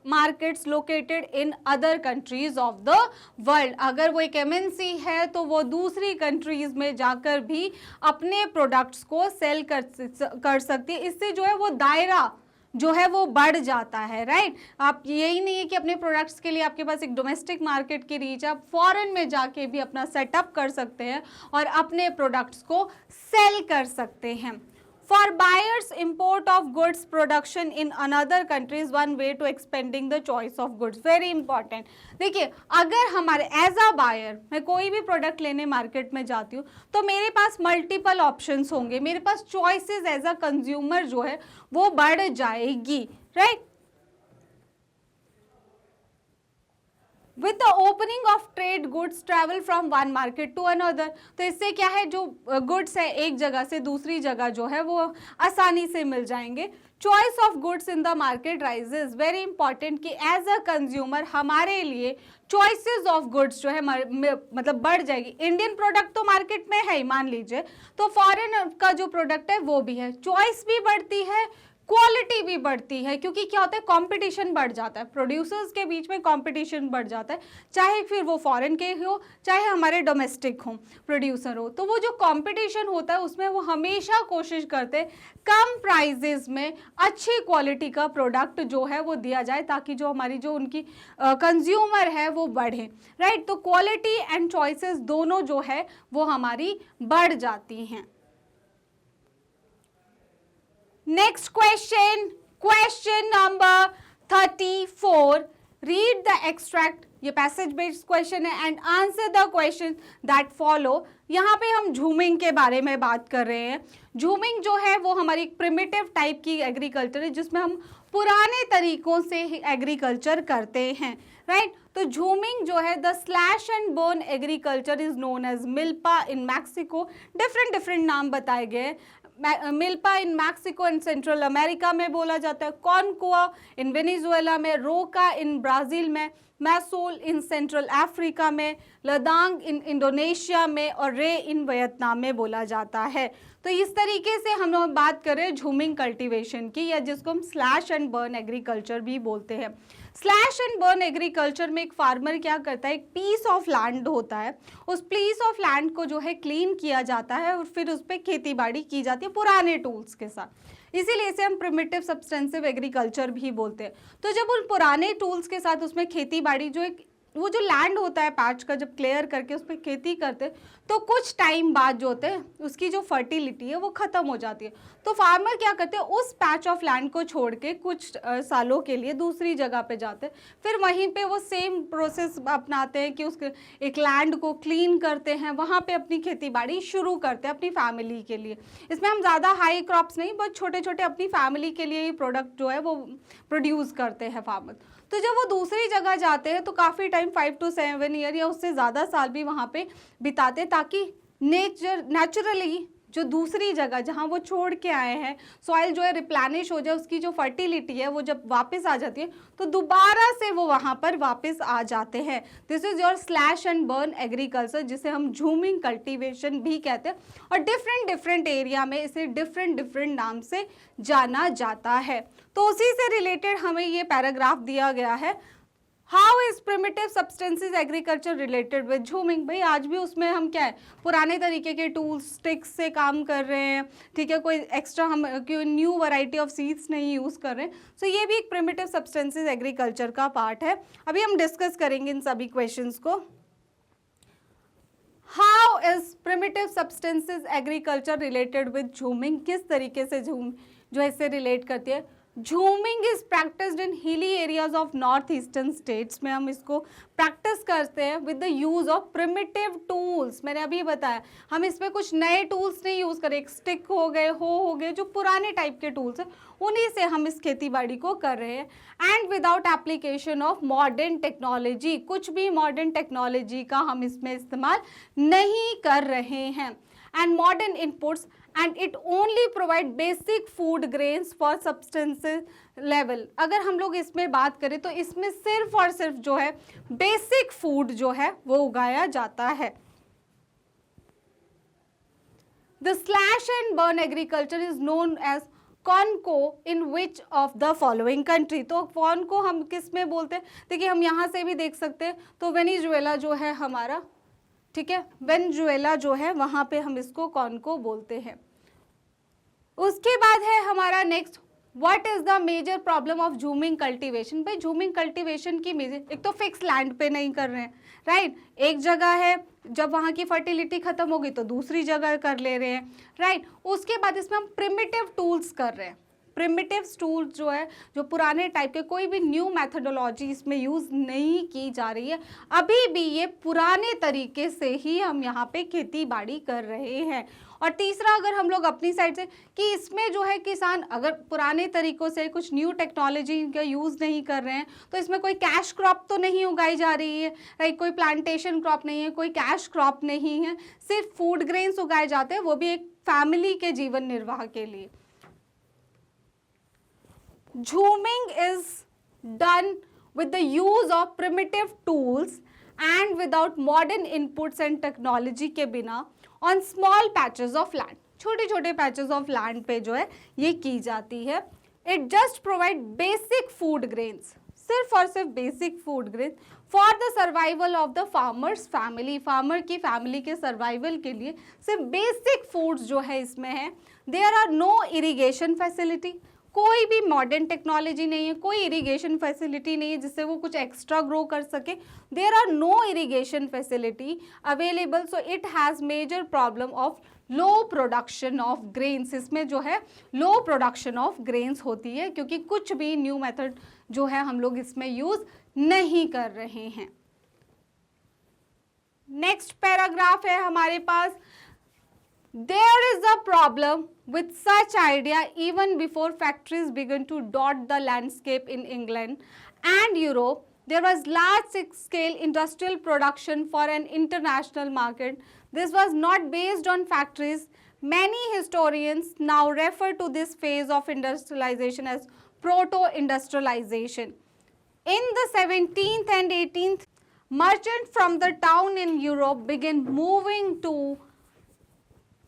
markets located in other countries of the world. अगर वो एक एमएनसी है तो वो दूसरी कंट्रीज में जाकर भी अपने प्रोडक्ट्स को सेल कर सकती है। इससे जो है वो दायरा जो है वो बढ़ जाता है, राइट। आप यही नहीं है कि अपने प्रोडक्ट्स के लिए आपके पास एक डोमेस्टिक मार्केट की रीच, आप फॉरेन में जाके भी अपना सेटअप कर सकते हैं और अपने प्रोडक्ट्स को सेल कर सकते हैं। For buyers, import of goods production in another country is one way to expanding the choice of goods. Very important. देखिए, अगर हमारे एज अ बायर मैं कोई भी प्रोडक्ट लेने मार्केट में जाती हूँ तो मेरे पास मल्टीपल ऑप्शंस होंगे, मेरे पास चॉइसेस एज अ कंज्यूमर जो है वो बढ़ जाएगी, right. With the opening of trade, goods travel from one market to another. तो इससे क्या है, जो गुड्स है एक जगह से दूसरी जगह जो है वो आसानी से मिल जाएंगे। Choice of goods in the market rises, very important कि एज अ कंज्यूमर हमारे लिए चॉइसेस ऑफ गुड्स जो है मतलब बढ़ जाएगी। इंडियन प्रोडक्ट तो मार्केट में है ही मान लीजिए, तो फॉरेन का जो प्रोडक्ट है वो भी है, चॉइस भी बढ़ती है, क्वालिटी भी बढ़ती है, क्योंकि क्या होता है कंपटीशन बढ़ जाता है, प्रोड्यूसर्स के बीच में कंपटीशन बढ़ जाता है, चाहे फिर वो फॉरेन के हो चाहे हमारे डोमेस्टिक हो प्रोड्यूसर हो। तो वो जो कंपटीशन होता है उसमें वो हमेशा कोशिश करते हैं कम प्राइजेस में अच्छी क्वालिटी का प्रोडक्ट जो है वो दिया जाए, ताकि जो हमारी जो उनकी कंज्यूमर है वो बढ़े, राइट। तो क्वालिटी एंड चॉइसेस दोनों जो है वो हमारी बढ़ जाती हैं। Next question, question number 34. Read the extract, ये पैसेज बेस्ड क्वेश्चन है, and answer the question that follow. यहाँ पे हम झूमिंग के बारे में बात कर रहे हैं। झूमिंग जो है वो हमारी एक प्रिमिटिव टाइप की एग्रीकल्चर है जिसमें हम पुराने तरीकों से एग्रीकल्चर करते हैं, राइट। तो झूमिंग जो है, the slash and burn agriculture is known as milpa in Mexico. Different नाम बताए गए। Milpa in Mexico and central America में बोला जाता है, कॉनकोआ इन वेनेजुएला में, रोका इन ब्राज़ील में, मैसोल इन सेंट्रल अफ्रीका में, लदांग इन इंडोनेशिया में और रे इन वियतनाम में बोला जाता है। तो इस तरीके से हम लोग बात कर रहे हैं झूमिंग कल्टीवेशन की, या जिसको हम स्लैश एंड बर्न एग्रीकल्चर भी बोलते हैं। स्लैश एंड बर्न एग्रीकल्चर में एक फार्मर क्या करता है, एक पीस ऑफ लैंड होता है, उस पीस ऑफ लैंड को जो है क्लीन किया जाता है और फिर उस पर खेती बाड़ी की जाती है पुराने टूल्स के साथ। इसीलिए इसे हम प्रिमिटिव सब्सटेंसिव एग्रीकल्चर भी बोलते हैं। तो जब उन पुराने टूल्स के साथ उसमें खेती बाड़ी जो एक वो जो लैंड होता है पैच का, जब क्लियर करके उस पर खेती करते हैं तो कुछ टाइम बाद जो होते हैं उसकी जो फर्टिलिटी है वो ख़त्म हो जाती है। तो फार्मर क्या करते हैं, उस पैच ऑफ लैंड को छोड़ के कुछ सालों के लिए दूसरी जगह पे जाते हैं, फिर वहीं पे वो सेम प्रोसेस अपनाते हैं कि उस एक लैंड को क्लीन करते हैं, वहाँ पे अपनी खेती बाड़ी शुरू करते हैं अपनी फैमिली के लिए। इसमें हम ज़्यादा हाई क्रॉप्स नहीं, बहुत छोटे छोटे अपनी फैमिली के लिए ही प्रोडक्ट जो है वो प्रोड्यूस करते हैं फार्मर। तो जब वो दूसरी जगह जाते हैं तो काफ़ी टाइम 5 to 7 ईयर या उससे ज़्यादा साल भी वहाँ पे बिताते हैं, ताकि नेचुरली जो दूसरी जगह जहाँ वो छोड़ के आए हैं सॉइल जो है रिप्लेनिश हो जाए, उसकी जो फर्टिलिटी है वो जब वापस आ जाती है तो दोबारा से वो वहाँ पर वापस आ जाते हैं। This is your slash and burn agriculture, जिसे हम झूमिंग कल्टीवेशन भी कहते हैं, और डिफरेंट एरिया में इसे डिफरेंट नाम से जाना जाता है। तो उसी से रिलेटेड हमें ये पैराग्राफ दिया गया है, how is primitive subsistence agriculture related with jhuming. भाई आज भी उसमें हम क्या है, पुराने तरीके के टूल्स स्टिक्स से काम कर रहे हैं, ठीक है, कोई एक्स्ट्रा हम कोई न्यू वैरायटी ऑफ सीड्स नहीं यूज़ कर रहे हैं। सो ये भी एक प्रिमिटिव सब्सटेंसेज एग्रीकल्चर का पार्ट है। अभी हम डिस्कस करेंगे इन सभी क्वेश्चंस को। How is primitive subsistence agriculture related with jhuming, किस तरीके से झूम जो इससे रिलेट करती है। झूमिंग is practised in hilly areas of north eastern states में हम इसको प्रैक्टिस करते हैं with the use of primitive tools. मैंने अभी बताया हम इसमें कुछ नए टूल्स नहीं यूज करें, एक स्टिक हो गए, हो गए, जो पुराने टाइप के टूल्स हैं उन्हीं से हम इस खेती बाड़ी को कर रहे हैं। And without application of modern technology, कुछ भी मॉडर्न टेक्नोलॉजी का हम इसमें इस्तेमाल नहीं कर रहे हैं। And modern inputs and it only provide basic food grains for substances level। अगर हम लोग इसमें बात करें तो इसमें सिर्फ और सिर्फ जो है बेसिक फूड जो है वो उगाया जाता है। The slash and burn agriculture is known as CONCO in which of the following country। तो CONCO हम किस में बोलते हैं, देखिए हम यहाँ से भी देख सकते हैं, तो वेनेजुएला जो है हमारा, ठीक है, वेनेजुएला जो है वहाँ पे हम इसको कॉन्को बोलते हैं। उसके बाद है हमारा next, what is the major problem of झूमिंग कल्टीवेशन। भाई झूमिंग कल्टीवेशन की मेजर, एक तो फिक्स लैंड पे नहीं कर रहे हैं, राइट, एक जगह है, जब वहाँ की फर्टिलिटी खत्म होगी तो दूसरी जगह कर ले रहे हैं, राइट। उसके बाद इसमें हम प्रिमिटिव टूल्स कर रहे हैं। प्रिमिटिव टूल्स जो है, जो पुराने टाइप के, कोई भी न्यू मैथडोलॉजी इसमें यूज़ नहीं की जा रही है, अभी भी ये पुराने तरीके से ही हम यहाँ पे खेती बाड़ी कर रहे हैं। और तीसरा, अगर हम लोग अपनी साइड से कि इसमें जो है किसान अगर पुराने तरीकों से कुछ न्यू टेक्नोलॉजी का यूज़ नहीं कर रहे हैं तो इसमें कोई कैश क्रॉप तो नहीं उगाई जा रही है, राइट, कोई प्लांटेशन क्रॉप नहीं है, कोई कैश क्रॉप नहीं है, सिर्फ फूड ग्रेन्स उगाए जाते हैं, वो भी एक फैमिली के जीवन निर्वाह के लिए। झूमिंग is done with the use of primitive tools and without modern inputs and technology के बिना on small patches of land, छोटे छोटे patches of land पे जो है ये की जाती है। It just provide basic food grains, सिर्फ और सिर्फ basic food grain for the survival of the farmer's family, farmer की फैमिली के सर्वाइवल के लिए सिर्फ बेसिक फूड्स जो है इसमें है। There are no irrigation facility, कोई भी मॉडर्न टेक्नोलॉजी नहीं है, कोई इरिगेशन फैसिलिटी नहीं है जिससे वो कुछ एक्स्ट्रा ग्रो कर सके। There are no irrigation facility available, so it has major problem of low production of grains. इसमें जो है लो प्रोडक्शन ऑफ ग्रेन्स होती है क्योंकि कुछ भी न्यू मेथड जो है हम लोग इसमें यूज नहीं कर रहे हैं। नेक्स्ट पैराग्राफ है हमारे पास, There is a problem with such idea even before factories began to dot the landscape in England and Europe. There was large-scale industrial production for an international market. This was not based on factories. Many historians now refer to this phase of industrialization as proto-industrialization. In the 17th and 18th, merchants from the town in Europe began moving to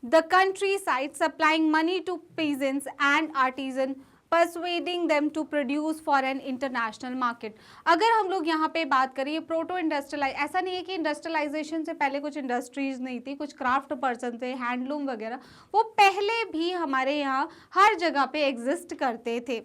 the countryside, supplying money to peasants and artisans. persuading them to produce for an international market। अगर हम लोग यहाँ पे बात करें, ये proto industrialise, ऐसा नहीं है कि इंडस्ट्रियलाइजेशन से पहले कुछ इंडस्ट्रीज नहीं थी, कुछ क्राफ्ट पर्सन थे, हैंडलूम वगैरह, वो पहले भी हमारे यहाँ हर जगह पे एग्जिस्ट करते थे।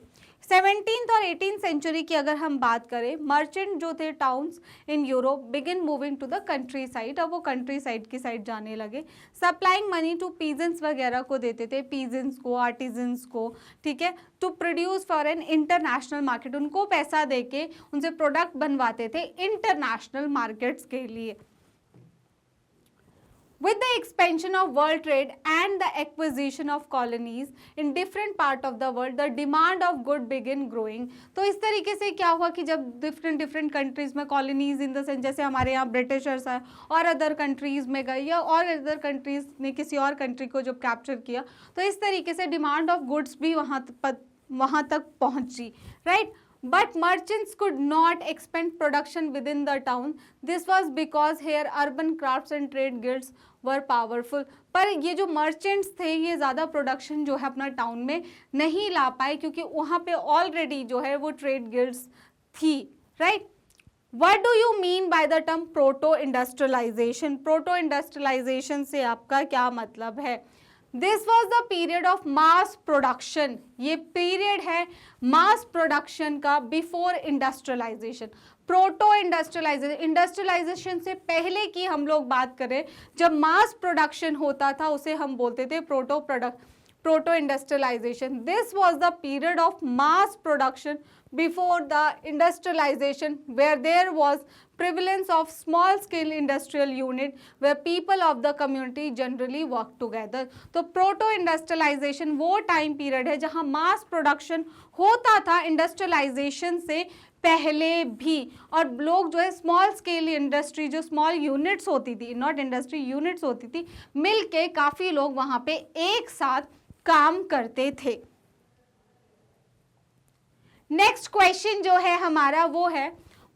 17th और 18th सेंचुरी की अगर हम बात करें, मर्चेंट जो थे towns in Europe begin moving to the country side, अब वो कंट्री साइड की साइड जाने लगे। सप्लाइंग मनी टू पीजेंट्स वगैरह को देते थे, पीजेंट्स को, आर्टिजन्स को, ठीक है, to produce for an international market, उनको पैसा देके उनसे प्रोडक्ट बनवाते थे इंटरनेशनल मार्केट्स के लिए। With the expansion of world trade and the acquisition of colonies in different part of the world, the demand of good began growing। तो इस तरीके से क्या हुआ कि जब डिफरेंट कंट्रीज में कॉलोनीज इन द सेंस, जैसे हमारे यहाँ ब्रिटिशर्स हैं और अदर कंट्रीज में गए, या और अदर कंट्रीज ने किसी और कंट्री को जब कैप्चर किया, तो इस तरीके से डिमांड ऑफ गुड्स भी वहाँ तक पहुँची, right. But merchants could not expand production within the town. This was because here urban crafts and trade guilds were powerful। पर ये जो मर्चेंट्स थे, ये ज़्यादा प्रोडक्शन जो है अपना टाउन में नहीं ला पाए, क्योंकि वहाँ पे ऑलरेडी जो है वो ट्रेड गिल्ड्स थी, right. What do you mean by the term proto industrialization? Proto industrialization से आपका क्या मतलब है? This was the period of mass production, ये पीरियड है मास प्रोडक्शन का before industrialization. Proto industrialization, industrialization से पहले की हम लोग बात करें, जब मास प्रोडक्शन होता था उसे हम बोलते थे proto industrialization. This was the period of mass production before the industrialization, where there was prevalence of small scale industrial unit where people of the community generally work together। तो proto industrialisation वो time period है जहां mass production होता था industrialisation से पहले भी, और लोग जो है स्मॉल स्केल इंडस्ट्री, जो स्मॉल यूनिट्स होती थी, नॉट इंडस्ट्री, यूनिट्स होती थी, मिलके काफ़ी लोग वहाँ पे एक साथ काम करते थे। नेक्स्ट क्वेश्चन जो है हमारा वो है,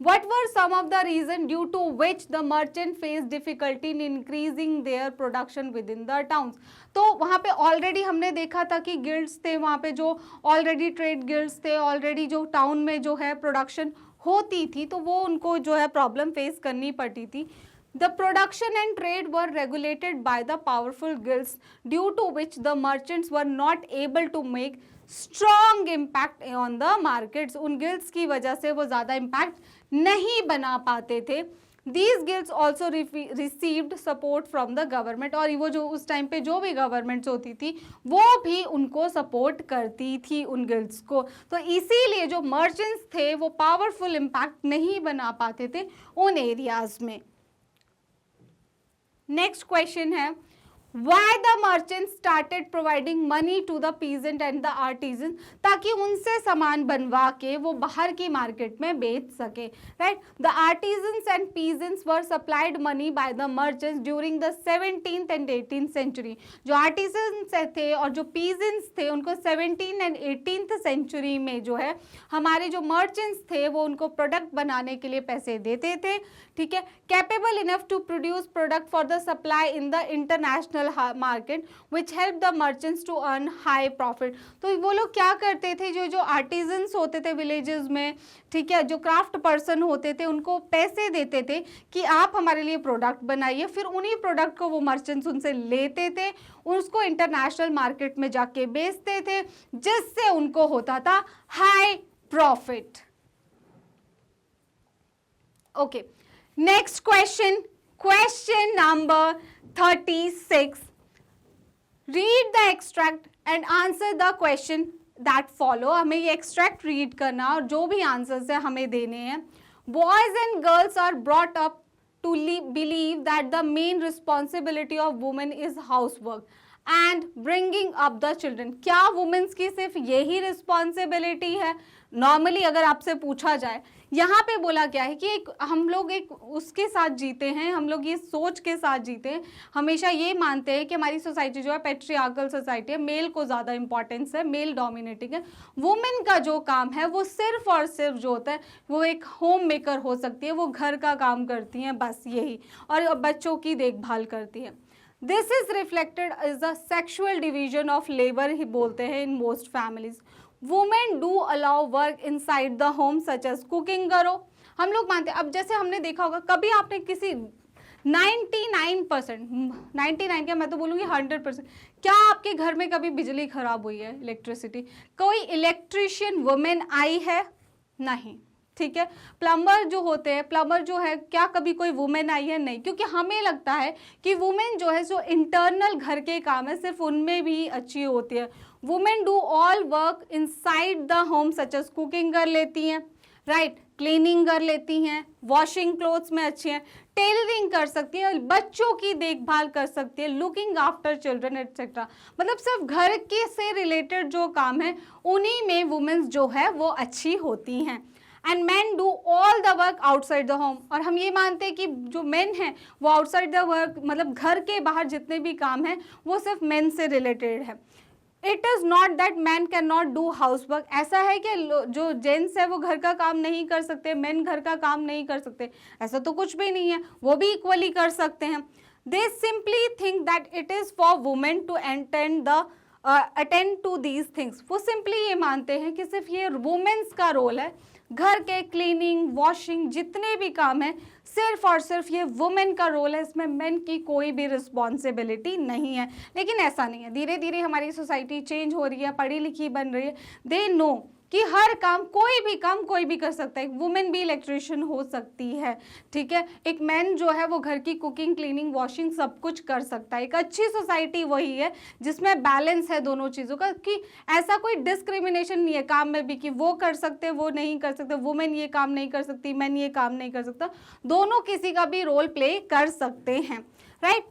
What were some of the reasons due to which the merchant faced difficulty in increasing their production within the towns? तो वहाँ पे ऑलरेडी हमने देखा था कि गिल्ड्स थे, वहाँ पे जो ऑलरेडी ट्रेड गिल्ड्स थे, ऑलरेडी जो टाउन में जो है प्रोडक्शन होती थी, तो वो उनको जो है प्रॉब्लम फेस करनी पड़ती थी। The production and trade were regulated by the powerful guilds, due to which the merchants were not able to make strong impact on the markets। उन गिल्ड्स की वजह से वो ज़्यादा इम्पैक्ट नहीं बना पाते थे। These guilds also received support from the government, और वो जो उस टाइम पे जो भी गवर्नमेंट्स होती थी वो भी उनको सपोर्ट करती थी उन गिल्ड्स को। तो इसीलिए जो मर्चेंट्स थे वो पावरफुल इम्पैक्ट नहीं बना पाते थे उन एरियाज में। नेक्स्ट क्वेश्चन है, Why the merchants started providing money to the peasant and the artisans, ताकि उनसे सामान बनवा के वो बाहर की मार्केट में बेच सके, right. The artisans and peasants were supplied money by the merchants during the 17th and 18th century। जो आर्टिजन्स थे और जो peasants थे उनको 17th and 18th सेंचुरी में जो है हमारे जो मर्चेंट्स थे वो उनको प्रोडक्ट बनाने के लिए पैसे देते थे, ठीक है। Capable enough to produce product for the supply in the international market which help the merchants to earn high profit. तो वो लोग क्या करते थे, जो आर्टिजन्स होते थे विलेजेस में, ठीक है, जो क्राफ्ट पर्सन होते थे, उनको पैसे देते थे कि आप हमारे लिए प्रोडक्ट बनाइए, फिर उन्हीं प्रोडक्ट को वो मर्चेंट्स उनसे लेते थे, उसको इंटरनेशनल मार्केट में जाके बेचते थे, जिससे उनको होता था high profit. Okay, next question, question number 36। Read the extract and answer the question that follow. हमें ये एक्सट्रैक्ट रीड करना और जो भी आंसर्स है हमें देने हैं। Boys and girls are brought up to believe that the main responsibility of women is house work and bringing up the children. क्या वुमेन्स की सिर्फ यही रिस्पॉन्सिबिलिटी है? नॉर्मली अगर आपसे पूछा जाए, यहाँ पे बोला क्या है कि हम लोग एक उसके साथ जीते हैं, हम लोग ये सोच के साथ जीते हैं, हमेशा ये मानते हैं कि हमारी सोसाइटी जो है पैट्रियार्कल सोसाइटी है, मेल को ज़्यादा इंपॉर्टेंस है, मेल डोमिनेटिंग है। वुमेन का जो काम है वो सिर्फ और सिर्फ जो होता है वो एक होम मेकर हो सकती है, वो घर का काम करती हैं, बस यही, और बच्चों की देखभाल करती है। This is reflected as the sexual division of labour ही बोलते हैं in most families. Women do allow work inside the home such as cooking करो। हम लोग मानते हैं, अब जैसे हमने देखा होगा, कभी आपने किसी 99%, 99 क्या, मैं तो बोलूँगी 100%, क्या आपके घर में कभी बिजली खराब हुई है, इलेक्ट्रिसिटी, कोई इलेक्ट्रिशियन वुमेन आई है? नहीं, ठीक है। प्लम्बर जो होते हैं, प्लम्बर जो है, क्या कभी कोई वुमेन आई है? नहीं, क्योंकि हमें लगता है कि वुमेन जो है जो इंटरनल घर के काम है सिर्फ उनमें भी अच्छी होती है। Women do all work inside the home such as cooking कर लेती हैं, राइट, क्लीनिंग कर लेती हैं, वॉशिंग क्लोथ्स में अच्छी हैं, टेलरिंग कर सकती है, बच्चों की देखभाल कर सकती है, लुकिंग आफ्टर चिल्ड्रन एटसेट्रा। मतलब सिर्फ घर के से रिलेटेड जो काम है उन्हीं में वुमेन्स जो है वो अच्छी होती हैं। And man do all the work outside the home, और हम ये मानते हैं कि जो मेन है वो आउटसाइड द वर्क, मतलब घर के बाहर जितने भी काम हैं वो सिर्फ मेन से रिलेटेड है। It is not that man can not do house work, ऐसा है कि जो जेंट्स है वो घर का काम नहीं कर सकते, मेन घर का काम नहीं कर सकते, ऐसा तो कुछ भी नहीं है, वो भी इक्वली कर सकते हैं। They simply think that it is for women to attend to these things. वो सिंपली ये मानते हैं कि सिर्फ ये वुमेन्स का रोल है, घर के क्लीनिंग, वॉशिंग, जितने भी काम है सिर्फ और सिर्फ ये वुमेन का रोल है, इसमें मेन की कोई भी रिस्पॉन्सिबिलिटी नहीं है। लेकिन ऐसा नहीं है, धीरे धीरे हमारी सोसाइटी चेंज हो रही है, पढ़ी लिखी बन रही है, दे नो कि हर काम, कोई भी काम कोई भी कर सकता है, एक वुमेन भी इलेक्ट्रिशियन हो सकती है, ठीक है। एक मैन जो है वो घर की कुकिंग, क्लीनिंग, वॉशिंग सब कुछ कर सकता है। एक अच्छी सोसाइटी वही है जिसमें बैलेंस है दोनों चीज़ों का, कि ऐसा कोई डिस्क्रिमिनेशन नहीं है काम में भी कि वो कर सकते वो नहीं कर सकते, वुमेन ये काम नहीं कर सकती, मैन ये काम नहीं कर सकता, दोनों किसी का भी रोल प्ले कर सकते हैं, right.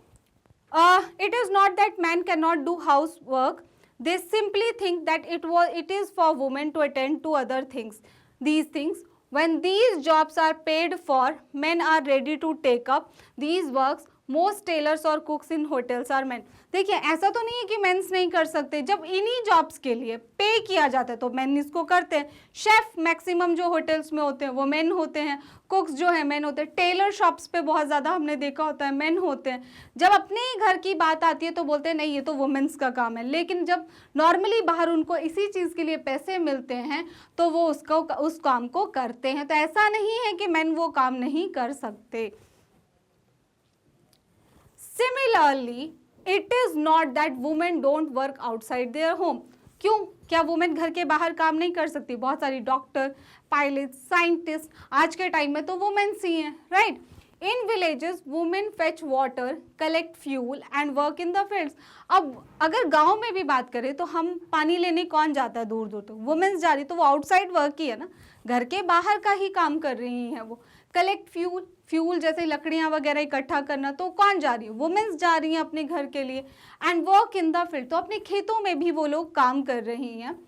It is not that man can not do house work, they simply think that it is for women to attend to other things. These things, when these jobs are paid for, men are ready to take up these works. Most tailors or cooks in hotels are men. देखिए, ऐसा तो नहीं है कि mains नहीं कर सकते, जब इन्हीं जॉब्स के लिए पे किया जाता है तो मेन इसको करते हैं। शेफ मैक्सिमम जो होटल्स में होते हैं वो मेन होते हैं, कुक्स जो है मेन होते हैं, टेलर शॉप्स पे बहुत ज़्यादा हमने देखा होता है मेन होते हैं। जब अपने ही घर की बात आती है तो बोलते हैं नहीं ये तो वुमेन्स का काम है, लेकिन जब नॉर्मली बाहर उनको इसी चीज़ के लिए पैसे मिलते हैं तो वो उस काम को करते हैं। तो ऐसा नहीं है कि मेन वो काम नहीं कर सकते। Similarly, it is not that women don't work outside their home. क्यों? क्या वुमेन घर के बाहर काम नहीं कर सकती? बहुत सारी डॉक्टर, पायलट, साइंटिस्ट आज के टाइम में तो वुमेन्स ही हैं, right. In villages women fetch water, collect fuel and work in the fields. अब अगर गांव में भी बात करें तो हम पानी लेने कौन जाता है दूर दूर तक? वुमेन्स जा रही, तो वो आउटसाइड वर्क ही है ना, घर के बाहर का ही काम कर रही हैं वो। कलेक्ट फ्यूल, फ्यूल जैसे लकड़ियाँ वगैरह इकट्ठा करना, तो कौन जा रही है? वुमेन्स जा रही हैं अपने घर के लिए। And work in the field, तो अपने खेतों में भी वो लोग काम कर रही हैं।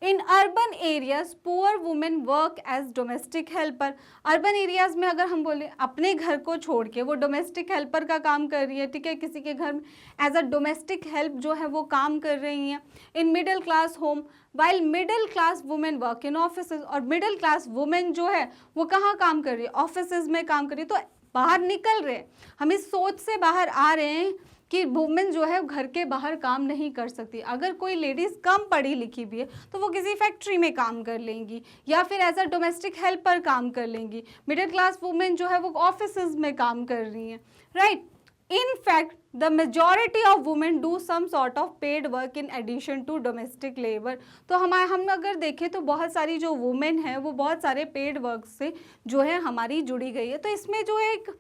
In urban areas poor women work as domestic helper. Urban areas में अगर हम बोले अपने घर को छोड़ के वो डोमेस्टिक हेल्पर का काम कर रही है, ठीक है, किसी के घर में एज अ डोमेस्टिक हेल्प जो है वो काम कर रही हैं। In middle class home, while middle class women work in offices, और मिडिल क्लास वुमेन जो है वो कहाँ काम कर रही है? ऑफिसेज में काम कर रही है। तो बाहर निकल रहे हैं, हम इस सोच से बाहर आ रहे हैं कि वुमेन जो है घर के बाहर काम नहीं कर सकती। अगर कोई लेडीज़ कम पढ़ी लिखी भी है तो वो किसी फैक्ट्री में काम कर लेंगी या फिर एज अ डोमेस्टिक हेल्पर काम कर लेंगी। मिडिल क्लास वुमेन जो है वो ऑफिसेज में काम कर रही हैं, right. In fact the majority of women do some sort of paid work in addition to domestic labour. तो हम अगर देखें तो बहुत सारी जो वुमेन है वो बहुत सारे पेड वर्क से जो है हमारी जुड़ी गई है। तो इसमें जो एक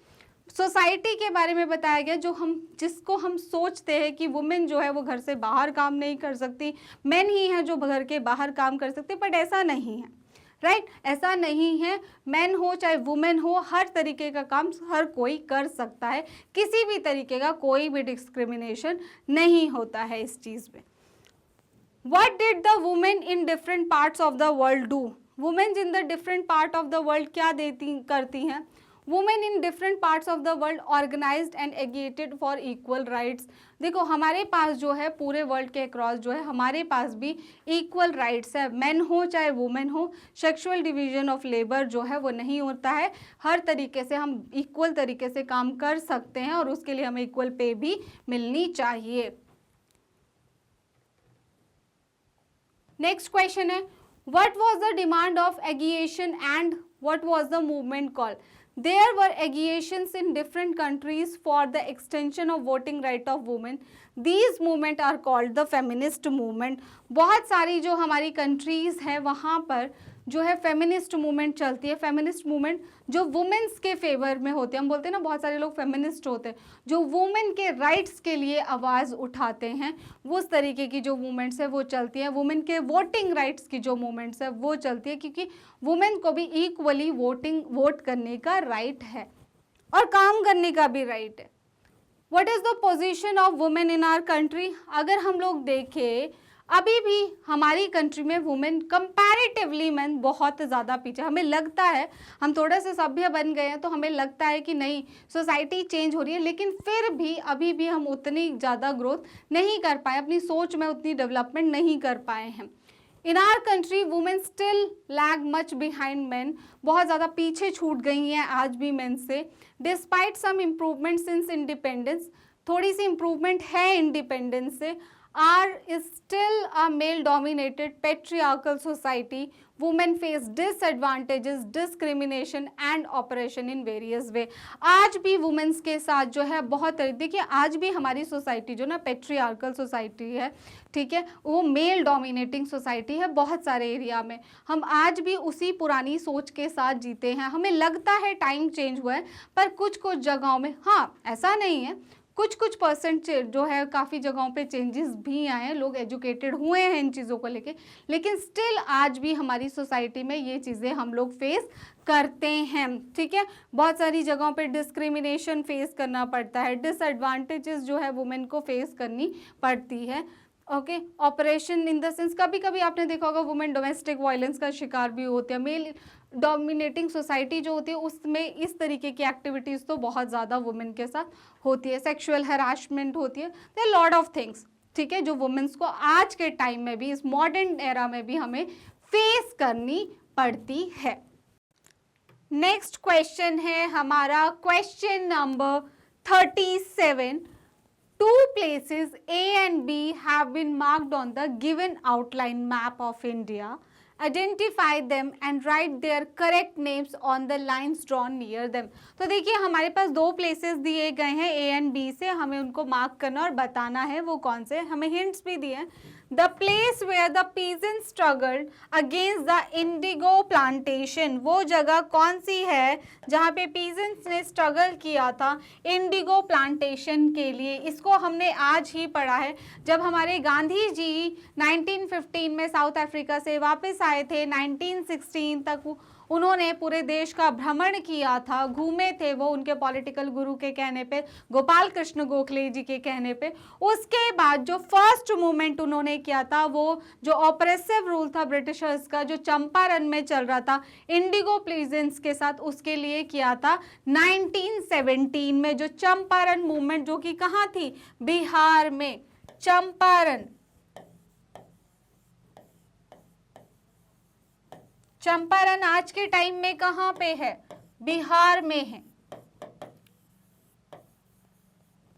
सोसाइटी के बारे में बताया गया, जिसको हम सोचते हैं कि वुमेन जो है वो घर से बाहर काम नहीं कर सकती, मेन ही हैं जो घर के बाहर काम कर सकते, बट ऐसा नहीं है, राइट। ऐसा नहीं है, मैन हो चाहे वुमेन हो, हर तरीके का काम हर कोई कर सकता है, किसी भी तरीके का कोई भी डिस्क्रिमिनेशन नहीं होता है इस चीज़ में। What did the women in different parts of the world do? Women in the different part of the world क्या करती हैं? Women in different parts of the world organised and agitated for equal rights. देखो हमारे पास जो है पूरे world के across जो है हमारे पास भी इक्वल राइट्स है, मैन हो चाहे वुमेन हो। सेक्सुअल डिवीजन ऑफ लेबर जो है वो नहीं होता है, हर तरीके से हम इक्वल तरीके से काम कर सकते हैं और उसके लिए हमें इक्वल पे भी मिलनी चाहिए। नेक्स्ट क्वेश्चन है, what was the demand of agitation and what was the movement called? There were agiations in different countries for the extension of voting right of women. These movement are called the feminist movement. बहुत सारी जो हमारी countries हैं वहाँ पर जो है feminist movement चलती है. फेमिनिस्ट मूवमेंट जो वुमेन्स के फेवर में होते हैं, हम बोलते हैं ना बहुत सारे लोग फेमिनिस्ट होते हैं, जो वुमेन के राइट्स के लिए आवाज़ उठाते हैं, वो उस तरीके की जो मूवमेंट्स है वो चलती हैं. वुमेन के वोटिंग राइट्स की जो मूवमेंट्स है वो चलती है, क्योंकि वुमेन को भी इक्वली वोट करने का राइट है और काम करने का भी राइट है. What is the position of women in our country? अगर हम लोग देखें अभी भी हमारी कंट्री में वुमेन कंपैरेटिवली मैन बहुत ज़्यादा पीछे. हमें लगता है हम थोड़ा सा सभ्य बन गए हैं तो हमें लगता है कि नहीं सोसाइटी चेंज हो रही है, लेकिन फिर भी अभी भी हम उतनी ज़्यादा ग्रोथ नहीं कर पाए, अपनी सोच में उतनी डेवलपमेंट नहीं कर पाए हैं. In our country women still lag much behind man. बहुत ज़्यादा पीछे छूट गई हैं आज भी मैन से. डिस्पाइट सम इम्प्रूवमेंट सिंस इंडिपेंडेंस, थोड़ी सी इम्प्रूवमेंट है इंडिपेंडेंस से. are is still a male dominated patriarchal society. Women face disadvantages, discrimination and oppression in various way. आज भी वुमेन्स के साथ जो है बहुत, देखिए आज भी हमारी सोसाइटी जो ना पेट्रियार्कल सोसाइटी है, ठीक है, वो मेल डोमिनेटिंग सोसाइटी है बहुत सारे एरिया में. हम आज भी उसी पुरानी सोच के साथ जीते हैं. हमें लगता है टाइम चेंज हुआ है, पर कुछ कुछ जगहों में, हाँ ऐसा नहीं है, कुछ परसेंट जो है काफ़ी जगहों पे चेंजेस भी आए हैं, लोग एजुकेटेड हुए हैं इन चीज़ों को लेके, लेकिन स्टिल आज भी हमारी सोसाइटी में ये चीज़ें हम लोग फेस करते हैं. ठीक है, बहुत सारी जगहों पे डिस्क्रिमिनेशन फेस करना पड़ता है, डिसएडवांटेजेस जो है वुमेन को फेस करनी पड़ती है. Okay, operation in the sense कभी कभी आपने देखा होगा वुमेन डोमेस्टिक वायलेंस का शिकार भी होते हैं. मेल डोमिनेटिंग सोसाइटी जो होती है उसमें इस तरीके की एक्टिविटीज़ तो बहुत ज़्यादा वुमेन के साथ होती है. सेक्सुअल हरासमेंट होती है, देयर लॉट ऑफ थिंग्स, ठीक है, जो वुमेन्स को आज के टाइम में भी, इस मॉडर्न एरा में भी हमें फेस करनी पड़ती है. नेक्स्ट क्वेश्चन है हमारा question number 37. Two places A and B have been marked on the given outline map of India. Identify them and write their correct names on the lines drawn near them. तो देखिए हमारे पास दो places दिए गए हैं A and B से, हमें उनको मार्क करना और बताना है वो कौन से. हमें हिंट्स भी दिए हैं. The place where the peasants struggled against the indigo plantation, वो जगह कौन सी है जहाँ पे peasants ने स्ट्रगल किया था इंडिगो प्लांटेशन के लिए. इसको हमने आज ही पढ़ा है जब हमारे गांधी जी 1915 में साउथ अफ्रीका से वापस आए थे. 1916 तक उन्होंने पूरे देश का भ्रमण किया था, घूमे थे वो उनके पॉलिटिकल गुरु के कहने पे, गोपाल कृष्ण गोखले जी के कहने पे. उसके बाद जो फर्स्ट मूवमेंट उन्होंने किया था, वो जो ऑपरेसिव रूल था ब्रिटिशर्स का जो चंपारण में चल रहा था इंडिगो प्लीजेंस के साथ, उसके लिए किया था 1917 में. जो चंपारण मूवमेंट जो कि कहाँ थी, बिहार में. चंपारण, चंपारण आज के टाइम में कहाँ पे है, बिहार में है,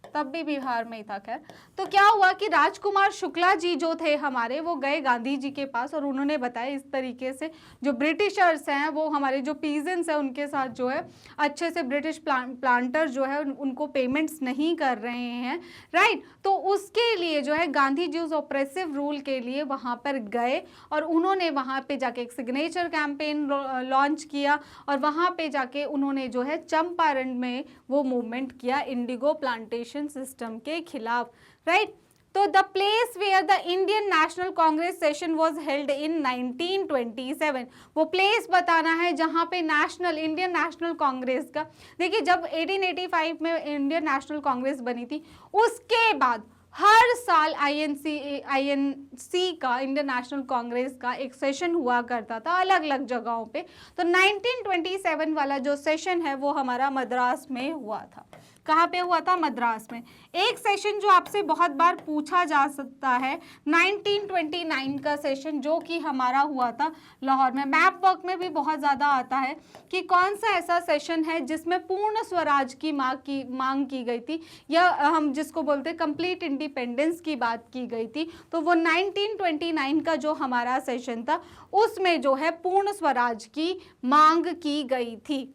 तब भी बिहार में ही था. खैर, तो क्या हुआ कि राजकुमार शुक्ला जी जो थे हमारे, वो गए गांधी जी के पास और उन्होंने बताया इस तरीके से जो ब्रिटिशर्स हैं वो हमारे जो पीजेंट्स हैं उनके साथ जो है अच्छे से ब्रिटिश प्लांटर जो है उनको पेमेंट्स नहीं कर रहे हैं, राइट. तो उसके लिए जो है गांधी जी उस ऑपरेसिव रूल के लिए वहाँ पर गए और उन्होंने वहाँ पे जाके एक सिग्नेचर कैंपेन लॉन्च किया और वहाँ पे जाके उन्होंने जो है चंपारण में वो मूवमेंट किया इंडिगो प्लांटेशन सिस्टम के खिलाफ, राइट. तो the place where the Indian National Congress session was held in 1927, वो प्लेस बताना है जहां पे इंडियन नेशनल कांग्रेस का, देखिए जब 1885 में इंडियन नेशनल कांग्रेस बनी थी उसके बाद हर साल आईएनसी का, इंडियन नेशनल कांग्रेस का एक सेशन हुआ करता था अलग अलग जगहों पे. तो 1927 वाला जो सेशन है वो हमारा मद्रास में हुआ था. कहाँ पे हुआ था? मद्रास में। एक सेशन जो आपसे बहुत बार पूछा जा सकता है 1929 का सेशन जो कि हमारा हुआ था लाहौर में। मैप वर्क में भी बहुत ज़्यादा आता है कि कौन सा ऐसा सेशन है जिसमें पूर्ण स्वराज की मांग की गई थी, या हम जिसको बोलते हैं कंप्लीट इंडिपेंडेंस की बात की गई थी। तो वो 1929 का जो हमारा सेशन था उसमें जो है पूर्ण स्वराज की मांग की गई थी।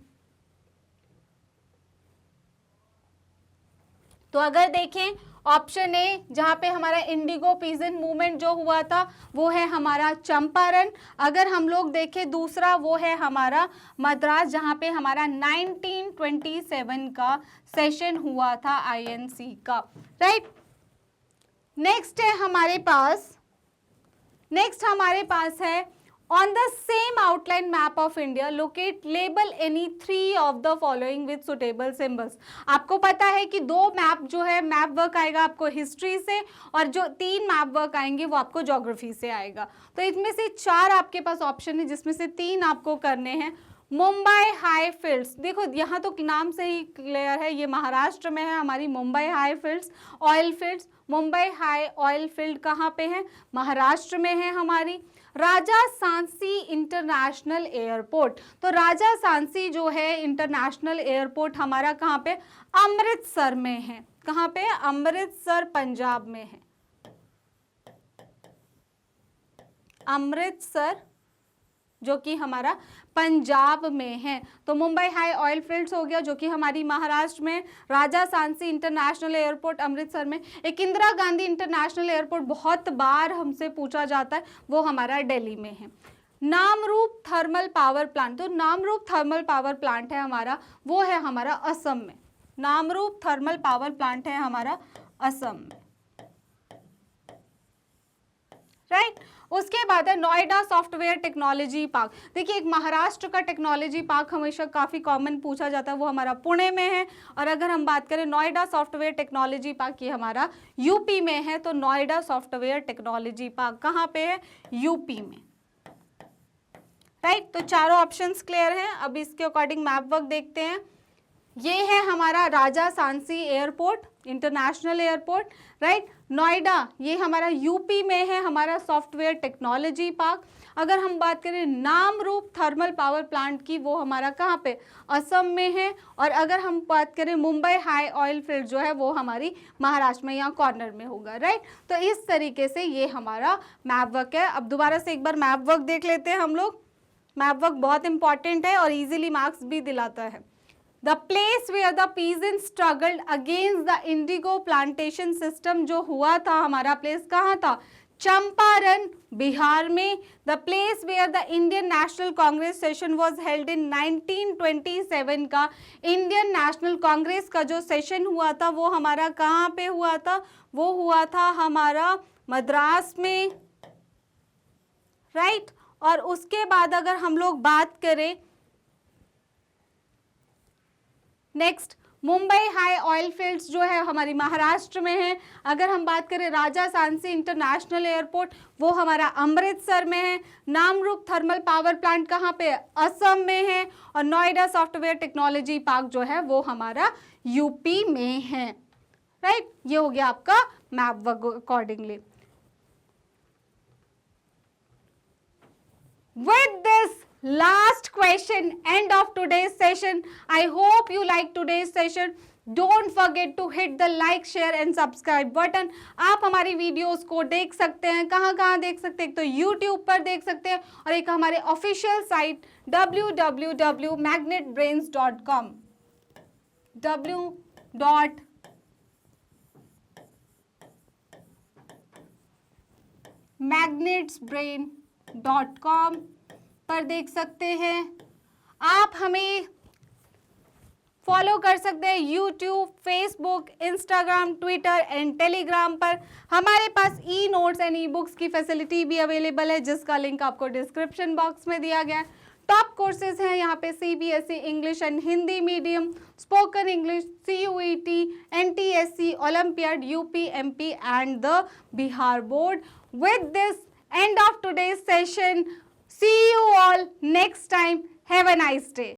तो अगर देखें ऑप्शन ए जहां पे हमारा इंडिगो पीजन मूवमेंट जो हुआ था वो है हमारा चंपारण। अगर हम लोग देखें दूसरा वो है हमारा मद्रास जहां पे हमारा 1927 का सेशन हुआ था INC का, राइट। नेक्स्ट हमारे पास है On the same outline map of India, locate label any three of the following with suitable symbols. आपको पता है कि दो मैप जो है मैप वर्क आएगा आपको हिस्ट्री से, और जो 3 मैप वर्क आएंगे वो आपको ज्योग्राफी से आएगा। तो इसमें से 4 आपके पास ऑप्शन है जिसमें से 3 आपको करने हैं। मुंबई हाई फील्ड्स, देखो यहाँ तो नाम से ही क्लियर है, ये महाराष्ट्र में है हमारी Mumbai high fields oil fields. Mumbai high oil field कहाँ पे है? महाराष्ट्र में है हमारी। राजा सांसी इंटरनेशनल एयरपोर्ट, तो राजा सांसी जो है इंटरनेशनल एयरपोर्ट हमारा कहाँ पे? अमृतसर में है। कहाँ पे? अमृतसर पंजाब में है। अमृतसर जो कि हमारा पंजाब में है। तो मुंबई हाई ऑयल फील्ड्स हो गया जो कि हमारी महाराष्ट्र में। राजा सांसी इंटरनेशनल एयरपोर्ट अमृतसर में। एक इंदिरा गांधी इंटरनेशनल एयरपोर्ट बहुत बार हमसे पूछा जाता है, वो हमारा दिल्ली में है। नामरूप थर्मल पावर प्लांट, तो नामरूप थर्मल पावर प्लांट है हमारा, वो है हमारा असम में। नामरूप थर्मल पावर प्लांट है हमारा असम में, राइट। उसके बाद है नोएडा सॉफ्टवेयर टेक्नोलॉजी पार्क। देखिए एक महाराष्ट्र का टेक्नोलॉजी पार्क हमेशा काफ़ी कॉमन पूछा जाता है, वो हमारा पुणे में है। और अगर हम बात करें नोएडा सॉफ्टवेयर टेक्नोलॉजी पार्क, ये हमारा यूपी में है। तो नोएडा सॉफ्टवेयर टेक्नोलॉजी पार्क कहाँ पे है? यूपी में, राइट। तो चारों ऑप्शंस क्लियर हैं। अब इसके अकॉर्डिंग मैप वर्क देखते हैं। ये है हमारा Raja Sansi airport international airport, right. Noida ये हमारा यूपी में है हमारा सॉफ्टवेयर टेक्नोलॉजी पार्क। अगर हम बात करें नामरूप थर्मल पावर प्लांट की, वो हमारा कहाँ पे? असम में है। और अगर हम बात करें मुंबई हाई ऑयल फील्ड जो है वो हमारी महाराष्ट्र में, यहाँ कॉर्नर में होगा, राइट। तो इस तरीके से ये हमारा मैप वर्क है। अब दोबारा से एक बार मैप वर्क देख लेते हैं हम लोग। मैप वर्क बहुत इंपॉर्टेंट है और इजीली मार्क्स भी दिलाता है। The place where the peasants struggled against the indigo plantation system जो हुआ था हमारा प्लेस कहाँ था? चंपारण बिहार में। The place where the Indian National Congress session was held in 1927 का इंडियन नेशनल कांग्रेस का जो सेशन हुआ था वो हमारा कहाँ पे हुआ था? वो हुआ था हमारा मद्रास में, राइट। और उसके बाद अगर हम लोग बात करें next, Mumbai high oil fields जो है हमारी महाराष्ट्र में है। अगर हम बात करें राजा सांसी इंटरनेशनल एयरपोर्ट, वो हमारा अमृतसर में है। नामरूप थर्मल पावर प्लांट कहाँ पे? असम में है। और नोएडा सॉफ्टवेयर टेक्नोलॉजी पार्क जो है वो हमारा यूपी में है, राइट। ये हो गया आपका map work accordingly. With this last question, end of today's session. I hope you like today's session. Don't forget to hit the like, share and subscribe button. आप हमारी वीडियोस को देख सकते हैं, कहाँ देख सकते हैं? तो YouTube पर देख सकते हैं, और एक हमारे ऑफिशियल साइट www.magnetbrains.com magnetsbrain.com पर देख सकते हैं। आप हमें फॉलो कर सकते हैं YouTube, Facebook, Instagram, Twitter and Telegram पर। हमारे पास e notes and e books की फैसिलिटी भी अवेलेबल है जिसका लिंक आपको डिस्क्रिप्शन बॉक्स में दिया गया है। टॉप कोर्सेज हैं यहाँ पे CBSE English and Hindi medium, spoken English, CUET, NTSC, olympiad, UPMP and the Bihar board. With this, end of today's session. See you all next time. Have a nice day.